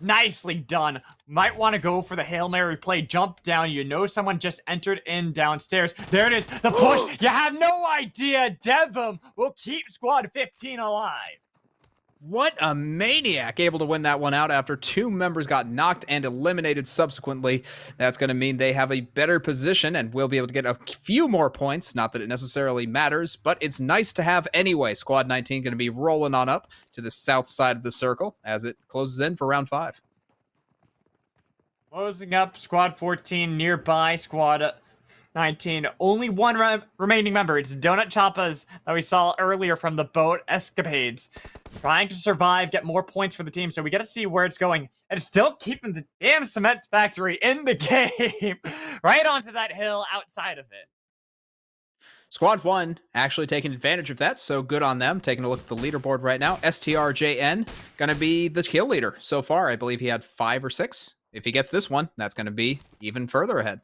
Nicely done. Might want to go for the Hail Mary play. Jump down. You know someone just entered in downstairs. There it is. The push. You have no idea. Devim will keep Squad 15 alive. What a maniac, able to win that one out after 2 members got knocked and eliminated subsequently. That's going to mean they have a better position and will be able to get a few more points. Not that it necessarily matters, but it's nice to have anyway. Squad 19 going to be rolling on up to the south side of the circle as it closes in for round 5. Closing up, Squad 14 nearby. Squad 19, only one remaining member. It's Donut Choppas that we saw earlier from the boat escapades. Trying to survive, get more points for the team, so we get to see where it's going. And it's still keeping the damn Cement Factory in the game. Right onto that hill outside of it. Squad 1 actually taking advantage of that, so good on them. Taking a look at the leaderboard right now. STRJN going to be the kill leader so far. I believe he had 5 or 6. If he gets this one, that's going to be even further ahead.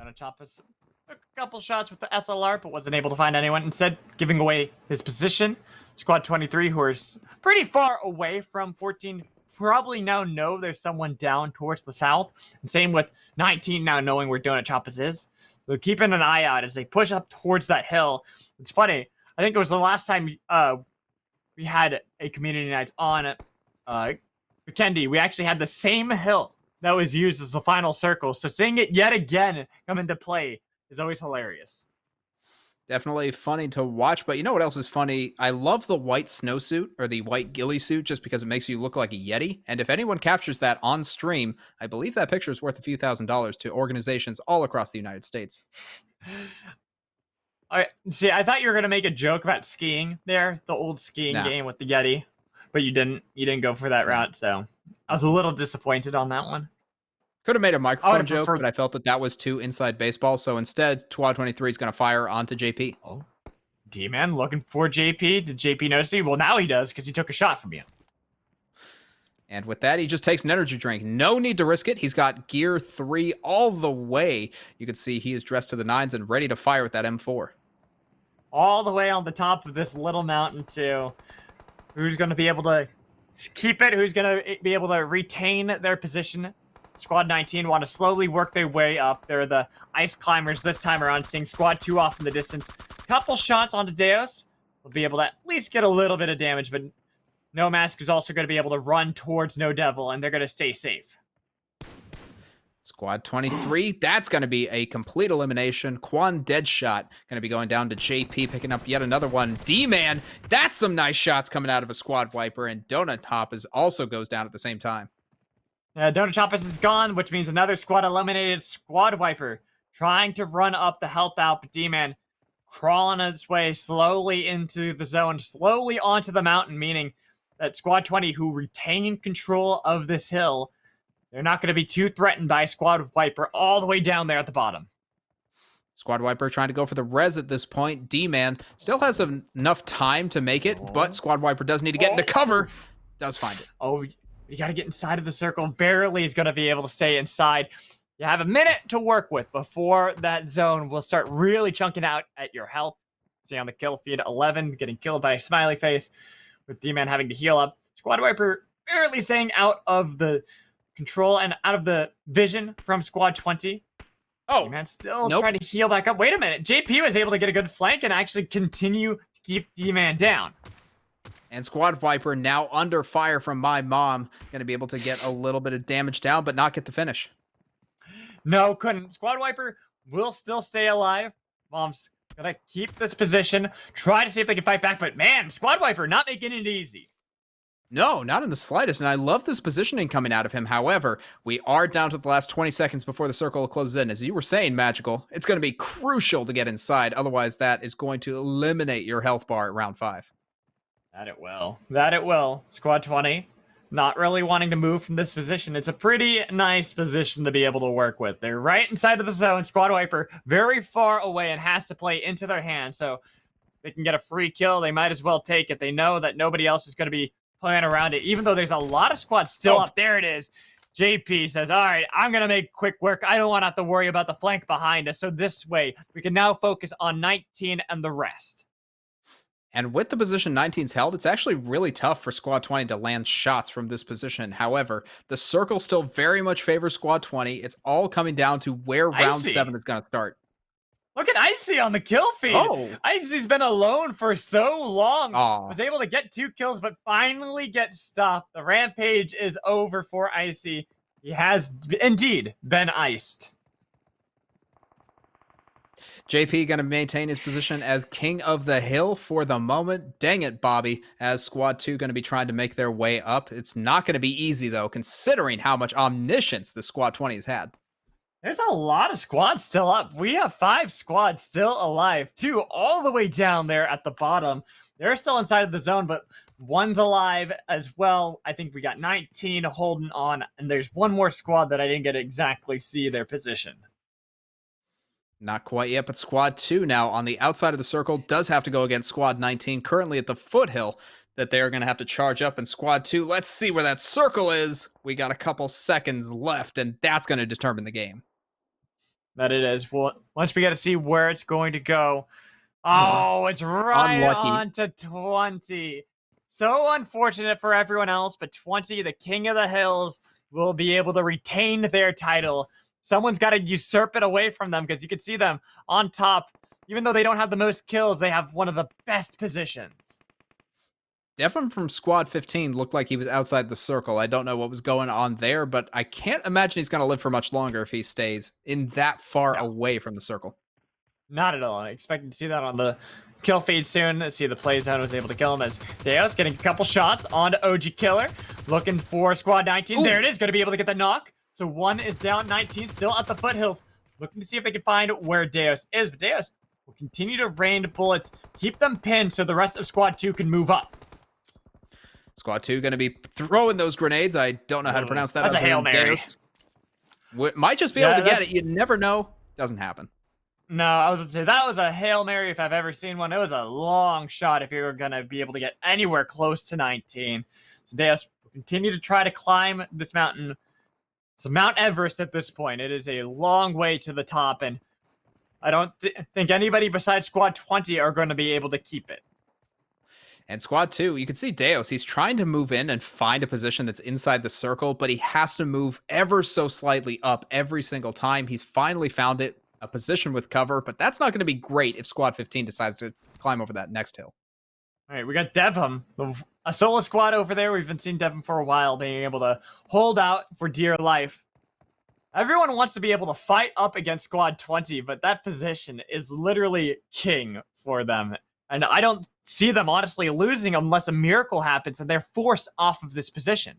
Donut Choppas took a couple shots with the SLR, but wasn't able to find anyone. Instead, giving away his position. Squad 23, who are pretty far away from 14, probably now know there's someone down towards the south. And same with 19 now knowing where Donut Choppas is. So keeping an eye out as they push up towards that hill. It's funny. I think it was the last time we had a community nights on Kendi. We actually had the same hill that was used as the final circle. So seeing it yet again come into play is always hilarious. Definitely funny to watch, but you know what else is funny? I love the white snowsuit or the white ghillie suit just because it makes you look like a Yeti. And if anyone captures that on stream, I believe that picture is worth a few $1,000s to organizations all across the United States. All right, see, I thought you were going to make a joke about skiing there, the old skiing game with the Yeti, but you didn't. You didn't go for that route, so I was a little disappointed on that one. Could have made a microphone joke, but I felt that was too inside baseball. So instead, Squad 23 is going to fire onto JP. Oh, D-Man looking for JP. Did JP notice you? Well, now he does because he took a shot from you. And with that, he just takes an energy drink. No need to risk it. He's got gear 3 all the way. You can see he is dressed to the nines and ready to fire with that M4. All the way on the top of this little mountain, too. Who's going to be able to keep it? Who's going to be able to retain their position? Squad 19 want to slowly work their way up. They're the ice climbers this time around, seeing Squad 2 off in the distance. Couple shots onto Deos. Will be able to at least get a little bit of damage, but No Mask is also going to be able to run towards No Devil, and they're going to stay safe. Squad 23, that's going to be a complete elimination. Quan Deadshot going to be going down to JP, picking up yet another one. D-Man, that's some nice shots coming out of a squad wiper, and Donut Top also goes down at the same time. Donut Choppers is gone, which means another squad eliminated. Squad Wiper trying to run up the help out, but D-Man crawling its way slowly into the zone, slowly onto the mountain, meaning that Squad 20, who retain control of this hill, they're not going to be too threatened by Squad Wiper all the way down there at the bottom. Squad Wiper trying to go for the res at this point. D-Man still has enough time to make it, but Squad Wiper does need to get into cover. Does find it. Oh, you got to get inside of the circle. Barely is going to be able to stay inside. You have a minute to work with before that zone will start really chunking out at your health. See on the kill feed, 11 getting killed by a smiley face, with D-Man having to heal up. Squad Wiper barely staying out of the control and out of the vision from Squad 20. Oh, D-Man still trying to heal back up. Wait a minute. JP was able to get a good flank and actually continue to keep D-Man down. And Squad Viper now under fire from my mom. Going to be able to get a little bit of damage down, but not get the finish. No, couldn't. Squad Viper will still stay alive. Mom's going to keep this position. Try to see if they can fight back, but man, Squad Viper not making it easy. No, not in the slightest, and I love this positioning coming out of him. However, we are down to the last 20 seconds before the circle closes in. As you were saying, Magical, it's going to be crucial to get inside. Otherwise, that is going to eliminate your health bar at round 5. That it will. That it will. Squad 20, not really wanting to move from this position. It's a pretty nice position to be able to work with. They're right inside of the zone. Squad Wiper very far away and has to play into their hands. So they can get a free kill. They might as well take it. They know that nobody else is going to be playing around it, even though there's a lot of squads still up. There it is. JP says, all right, I'm going to make quick work. I don't want to have to worry about the flank behind us. So this way, we can now focus on 19 and the rest. And with the position 19's held, it's actually really tough for Squad 20 to land shots from this position. However, the circle still very much favors Squad 20. It's all coming down to where round 7 is going to start. Look at Icy on the kill feed. Oh. Icy's been alone for so long. Was able to get 2 kills, but finally get stopped. The rampage is over for Icy. He has indeed been iced. JP going to maintain his position as king of the hill for the moment. Dang it, Bobby, as Squad 2 going to be trying to make their way up. It's not going to be easy, though, considering how much omniscience the Squad 20 has had. There's a lot of squads still up. We have 5 squads still alive. 2 all the way down there at the bottom. They're still inside of the zone, but 1's alive as well. I think we got 19 holding on, and there's 1 more squad that I didn't get to exactly see their position. Not quite yet, but Squad 2 now on the outside of the circle does have to go against Squad 19, currently at the foothill that they're going to have to charge up in Squad 2. Let's see where that circle is. We got a couple seconds left, and that's going to determine the game. That it is. Well, once we get to see where it's going to go. Oh, it's right on to 20. So unfortunate for everyone else, but 20, the king of the hills, will be able to retain their title. Someone's got to usurp it away from them, because you can see them on top. Even though they don't have the most kills, they have one of the best positions. Devin from Squad 15 looked like he was outside the circle. I don't know what was going on there, but I can't imagine he's going to live for much longer if he stays in that far away from the circle. Not at all. I expected to see that on the kill feed soon. Let's see, the play zone was able to kill him as Deos getting a couple shots onto OG Killer. Looking for Squad 19. Ooh. There it is. Going to be able to get the knock. So 1 is down, 19 still at the foothills. Looking to see if they can find where Deos is. But Deos will continue to rain bullets. Keep them pinned so the rest of Squad 2 can move up. Squad 2 going to be throwing those grenades. I don't know how to pronounce that. That's a Hail Mary. Might just be able to get it. You never know. Doesn't happen. No, I was going to say, that was a Hail Mary if I've ever seen one. It was a long shot if you were going to be able to get anywhere close to 19. So Deus will continue to try to climb this mountain. It's Mount Everest at this point. It is a long way to the top, and I don't think anybody besides Squad 20 are going to be able to keep it. And Squad 2, you can see Deos. He's trying to move in and find a position that's inside the circle, but he has to move ever so slightly up every single time. He's finally found it, a position with cover, but that's not going to be great if Squad 15 decides to climb over that next hill. All right, we got Devum, a solo squad over there. We've been seeing Devum for a while, being able to hold out for dear life. Everyone wants to be able to fight up against Squad 20, but that position is literally king for them. And I don't see them honestly losing unless a miracle happens and they're forced off of this position.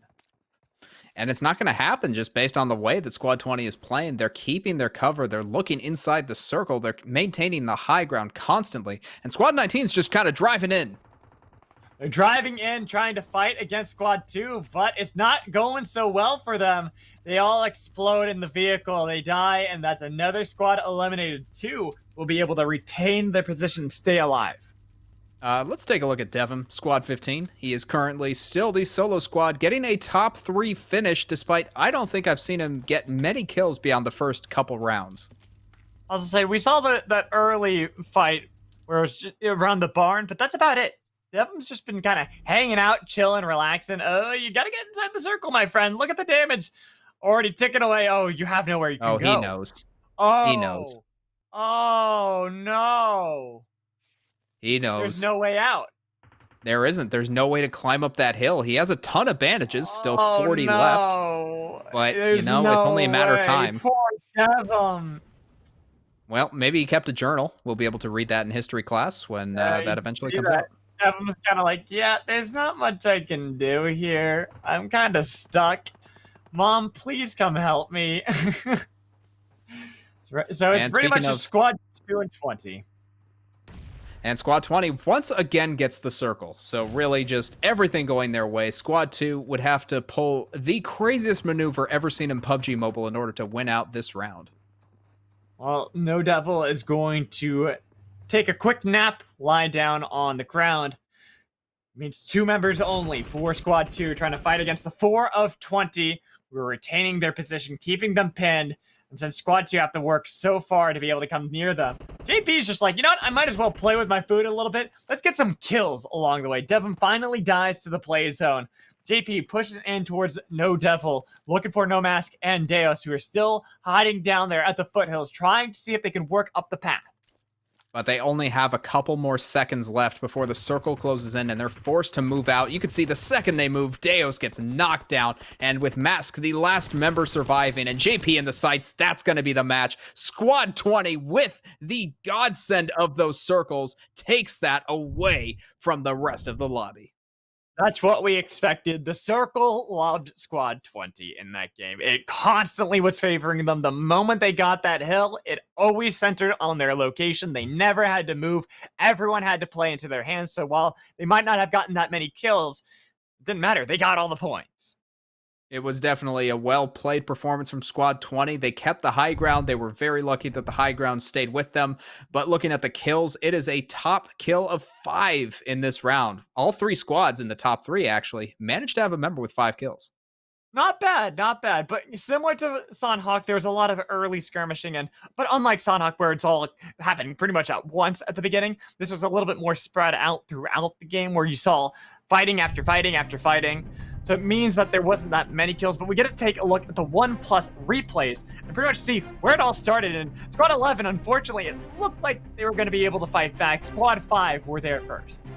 And it's not going to happen just based on the way that Squad 20 is playing. They're keeping their cover. They're looking inside the circle. They're maintaining the high ground constantly. And Squad 19 is just kind of driving in. They're driving in, trying to fight against Squad 2, but it's not going so well for them. They all explode in the vehicle. They die, and that's another squad eliminated. 2 will be able to retain their position and stay alive. Let's take a look at Devon, Squad 15. He is currently still the solo squad, getting a top 3 finish, despite I don't think I've seen him get many kills beyond the first couple rounds. I was going to say, we saw that early fight where it was just around the barn, but that's about it. Devon's just been kind of hanging out, chilling, relaxing. Oh, you got to get inside the circle, my friend. Look at the damage. Already ticking away. Oh, you have nowhere you can go. Oh, he knows. Oh. He knows. Oh, no. He knows. There's no way out. There isn't. There's no way to climb up that hill. He has a ton of bandages, still 40 left. But, it's only a matter of time. Poor Devon. Well, maybe he kept a journal. We'll be able to read that in history class when that eventually comes out. Devon's kind of like, yeah, there's not much I can do here. I'm kind of stuck. Mom, please come help me. So it's pretty much just Squad 2 and 20. And Squad 20 once again gets the circle. So really just everything going their way. Squad 2 would have to pull the craziest maneuver ever seen in PUBG Mobile in order to win out this round. Well, No Devil is going to take a quick nap, lie down on the ground. It means 2 members only for Squad 2 trying to fight against the 4 of 20. We're retaining their position, keeping them pinned. And since Squad 2 have to work so far to be able to come near them, JP's just like, you know what? I might as well play with my food a little bit. Let's get some kills along the way. Devon finally dies to the play zone. JP pushing in towards No Devil, looking for No Mask and Deus, who are still hiding down there at the foothills, trying to see if they can work up the path. But they only have a couple more seconds left before the circle closes in and they're forced to move out. You can see the second they move, Deus gets knocked down. And with Mask, the last member surviving, and JP in the sights, that's going to be the match. Squad 20, with the godsend of those circles, takes that away from the rest of the lobby. That's what we expected. The circle loved Squad 20 in that game. It constantly was favoring them. The moment they got that hill, it always centered on their location. They never had to move. Everyone had to play into their hands. So while they might not have gotten that many kills, it didn't matter. They got all the points. It was definitely a well-played performance from Squad 20. They kept the high ground. They were very lucky that the high ground stayed with them. But looking at the kills, it is a top kill of 5 in this round. All 3 squads in the top 3, actually, managed to have a member with 5 kills. Not bad, not bad. But similar to Sanhok, there was a lot of early skirmishing. But unlike Sanhok, where it's all happening pretty much at once at the beginning, this was a little bit more spread out throughout the game, where you saw fighting after fighting after fighting. So it means that there wasn't that many kills, but we get to take a look at the 1+ replays and pretty much see where it all started. And Squad 11, unfortunately, it looked like they were going to be able to fight back. Squad 5 were there first.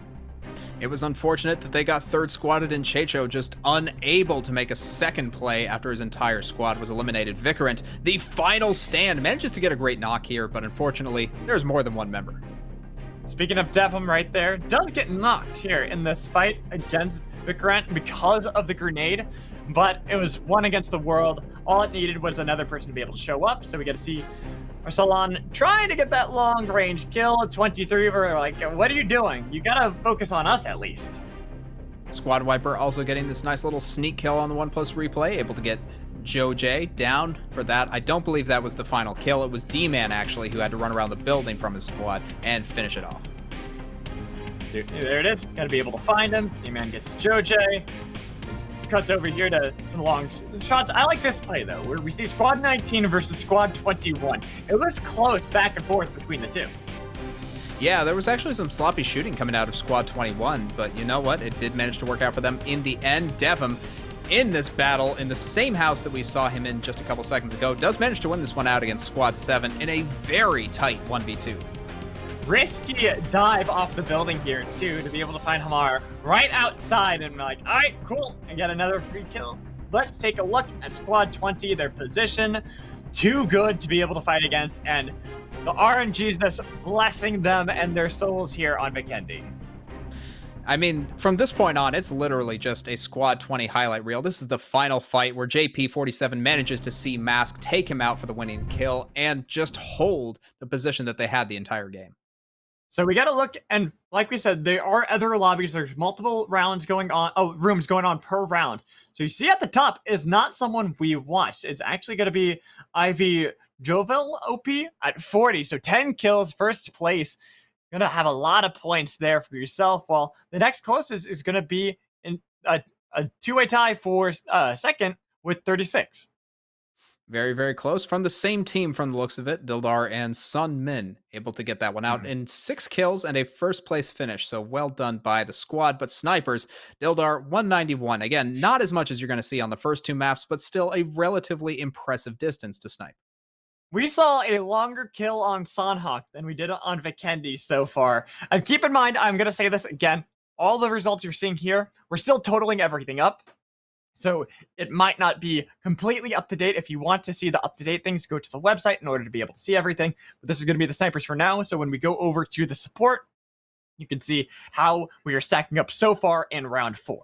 It was unfortunate that they got third squadded in Checho, just unable to make a second play after his entire squad was eliminated. Vicarant, the final stand, manages to get a great knock here, but unfortunately, there's more than one member. Speaking of Devon right there, does get knocked here in this fight against Vicarant because of the grenade, but it was 1 against the world. All it needed was another person to be able to show up, so we get to see Arsalan trying to get that long-range kill at 23. We're like, what are you doing? You gotta focus on us at least. Squad Wiper also getting this nice little sneak kill on the 1+ replay, able to get Joe J down for that. I don't believe that was the final kill. It was D-Man, actually, who had to run around the building from his squad and finish it off. There it is. Gotta be able to find him. D-Man gets Joe J. Cuts over here to some long shots. I like this play, though, where we see Squad 19 versus Squad 21. It was close back and forth between the 2. Yeah, there was actually some sloppy shooting coming out of Squad 21, but you know what? It did manage to work out for them in the end. Devon, in this battle, in the same house that we saw him in just a couple seconds ago, does manage to win this one out against Squad 7 in a very tight 1v2. risky dive off the building here, too, to be able to find Hamar right outside and like, all right, cool, and get another free kill. Let's take a look at Squad 20, their position. Too good to be able to fight against, and the RNG is just blessing them and their souls here on Vikendi. I mean, from this point on, it's literally just a Squad 20 highlight reel. This is the final fight where JP47 manages to see Mask take him out for the winning kill and just hold the position that they had the entire game. So we got to look, and like we said, there are other lobbies. There's multiple rounds going on, rooms going on per round. So you see at the top is not someone we watched. It's actually going to be Ivy Jovel OP at 40. So 10 kills, first place. Going to have a lot of points there for yourself. While the next closest is going to be in a two-way tie for second with 36. Very, very close. From the same team from the looks of it, Dildar and Sun Min able to get that one out in 6 kills and a first place finish. So well done by the squad. But snipers, Dildar 191. Again, not as much as you're going to see on the first 2 maps, but still a relatively impressive distance to snipe. We saw a longer kill on Sanhok than we did on Vikendi so far. And keep in mind, I'm going to say this again, all the results you're seeing here, we're still totaling everything up. So it might not be completely up to date. If you want to see the up to date things, go to the website in order to be able to see everything. But this is going to be the snipers for now. So when we go over to the support, you can see how we are stacking up so far in round 4.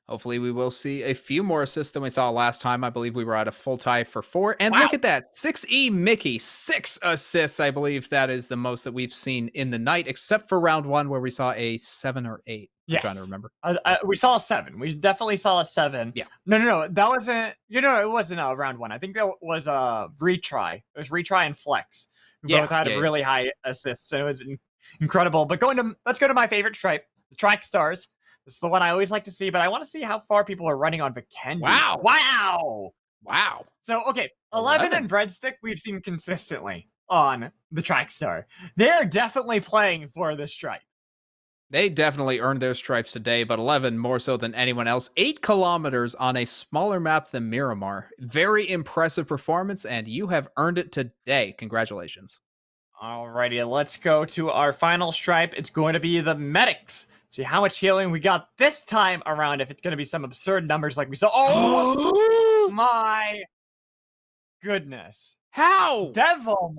Hopefully we will see a few more assists than we saw last time. I believe we were at a full tie for 4. And look at that, 6E Mickey, 6 assists. I believe that is the most that we've seen in the night, except for round 1 where we saw a 7 or 8. Yes. I'm trying to remember. We saw a 7. We definitely saw a 7. Yeah. No. That wasn't, it wasn't round 1. I think that was a retry. It was retry and flex. We both had really high assists. And it was incredible. But let's go to my favorite stripe, the Track Stars. This is the one I always like to see, but I want to see how far people are running on Vikendi. Wow. So, okay, 11 and Breadstick we've seen consistently on the Trackstar. They're definitely playing for the stripe. They definitely earned their stripes today, but 11 more so than anyone else. 8 kilometers on a smaller map than Miramar. Very impressive performance, and you have earned it today. Congratulations. Alrighty, let's go to our final stripe. It's going to be the Medics. See how much healing we got this time around. If it's going to be some absurd numbers like we saw. Oh my goodness. How? Devil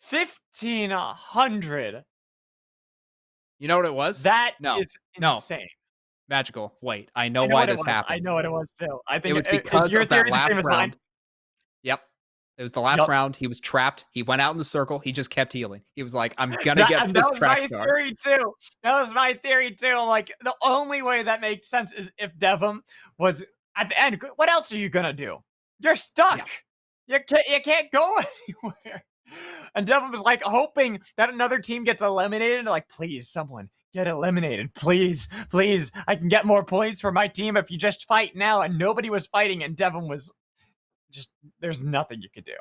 1,500. You know what it was? That is insane. Magical. Wait, I know why this happened. I know what it was too. I think it was because your of that theory last the same as mine. round. Yep. It was the last round. He was trapped. He went out in the circle. He just kept healing. He was like, I'm going to get this track star. That was my theory too. I'm like, the only way that makes sense is if Devum was at the end. What else are you going to do? You're stuck. Yeah. You can't go anywhere. And Devum was like hoping that another team gets eliminated. Like, please, someone get eliminated. Please, please. I can get more points for my team if you just fight now. And nobody was fighting. And Devum was just, there's nothing you could do.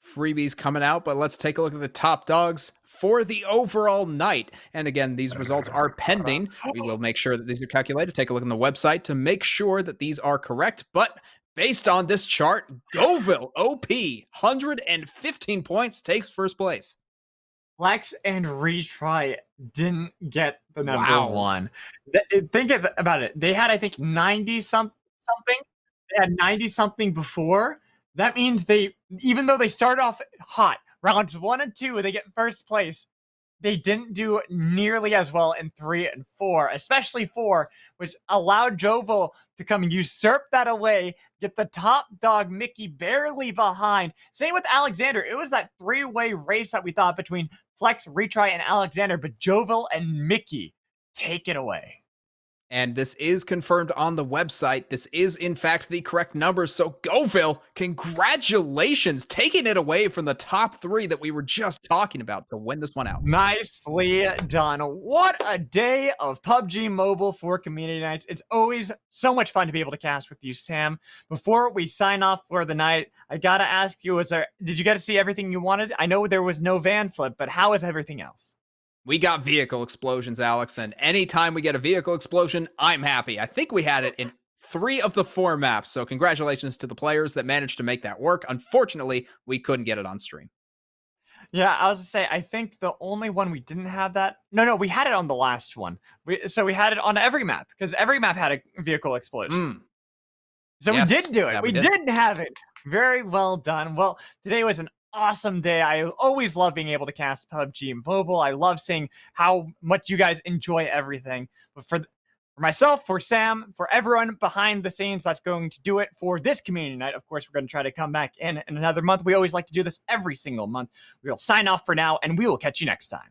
Freebies coming out, but let's take a look at the top dogs for the overall night. And again, these results are pending. We will make sure that these are calculated. Take a look on the website to make sure that these are correct. But based on this chart, Goville OP, 115 points, takes first place. Flex and Retry didn't get the number 1. Think about it. They had, I think, 90 something. They had 90 something before. That means even though they started off hot, rounds 1 and 2, they get first place. They didn't do nearly as well in 3 and 4, especially 4, which allowed Jovel to come and usurp that away, get the top dog Mickey barely behind. Same with Alexander. It was that 3-way race that we thought between Flex, Retry, and Alexander, but Jovel and Mickey take it away. And this is confirmed on the website. This is, in fact, the correct number. So, Goville, congratulations, taking it away from the top 3 that we were just talking about to win this one out. Nicely done. What a day of PUBG Mobile for Community Nights. It's always so much fun to be able to cast with you, Sam. Before we sign off for the night, I gotta ask you, did you get to see everything you wanted? I know there was no van flip, but how is everything else? We got vehicle explosions, Alex, and anytime we get a vehicle explosion, I'm happy. I think we had it in 3 of the 4 maps, so congratulations to the players that managed to make that work. Unfortunately, we couldn't get it on stream. Yeah, I was gonna say, I think the only one we didn't have that. No, we had it on the last one. So we had it on every map because every map had a vehicle explosion. So Yes, we did do it. yeah, we we did have it. Very well done. Well, today was an awesome day. I always love being able to cast PUBG Mobile. I love seeing how much you guys enjoy everything. But for myself, for Sam, for everyone behind the scenes that's going to do it for this community night, of course, we're going to try to come back in another month. We always like to do this every single month. We will sign off for now, and we will catch you next time.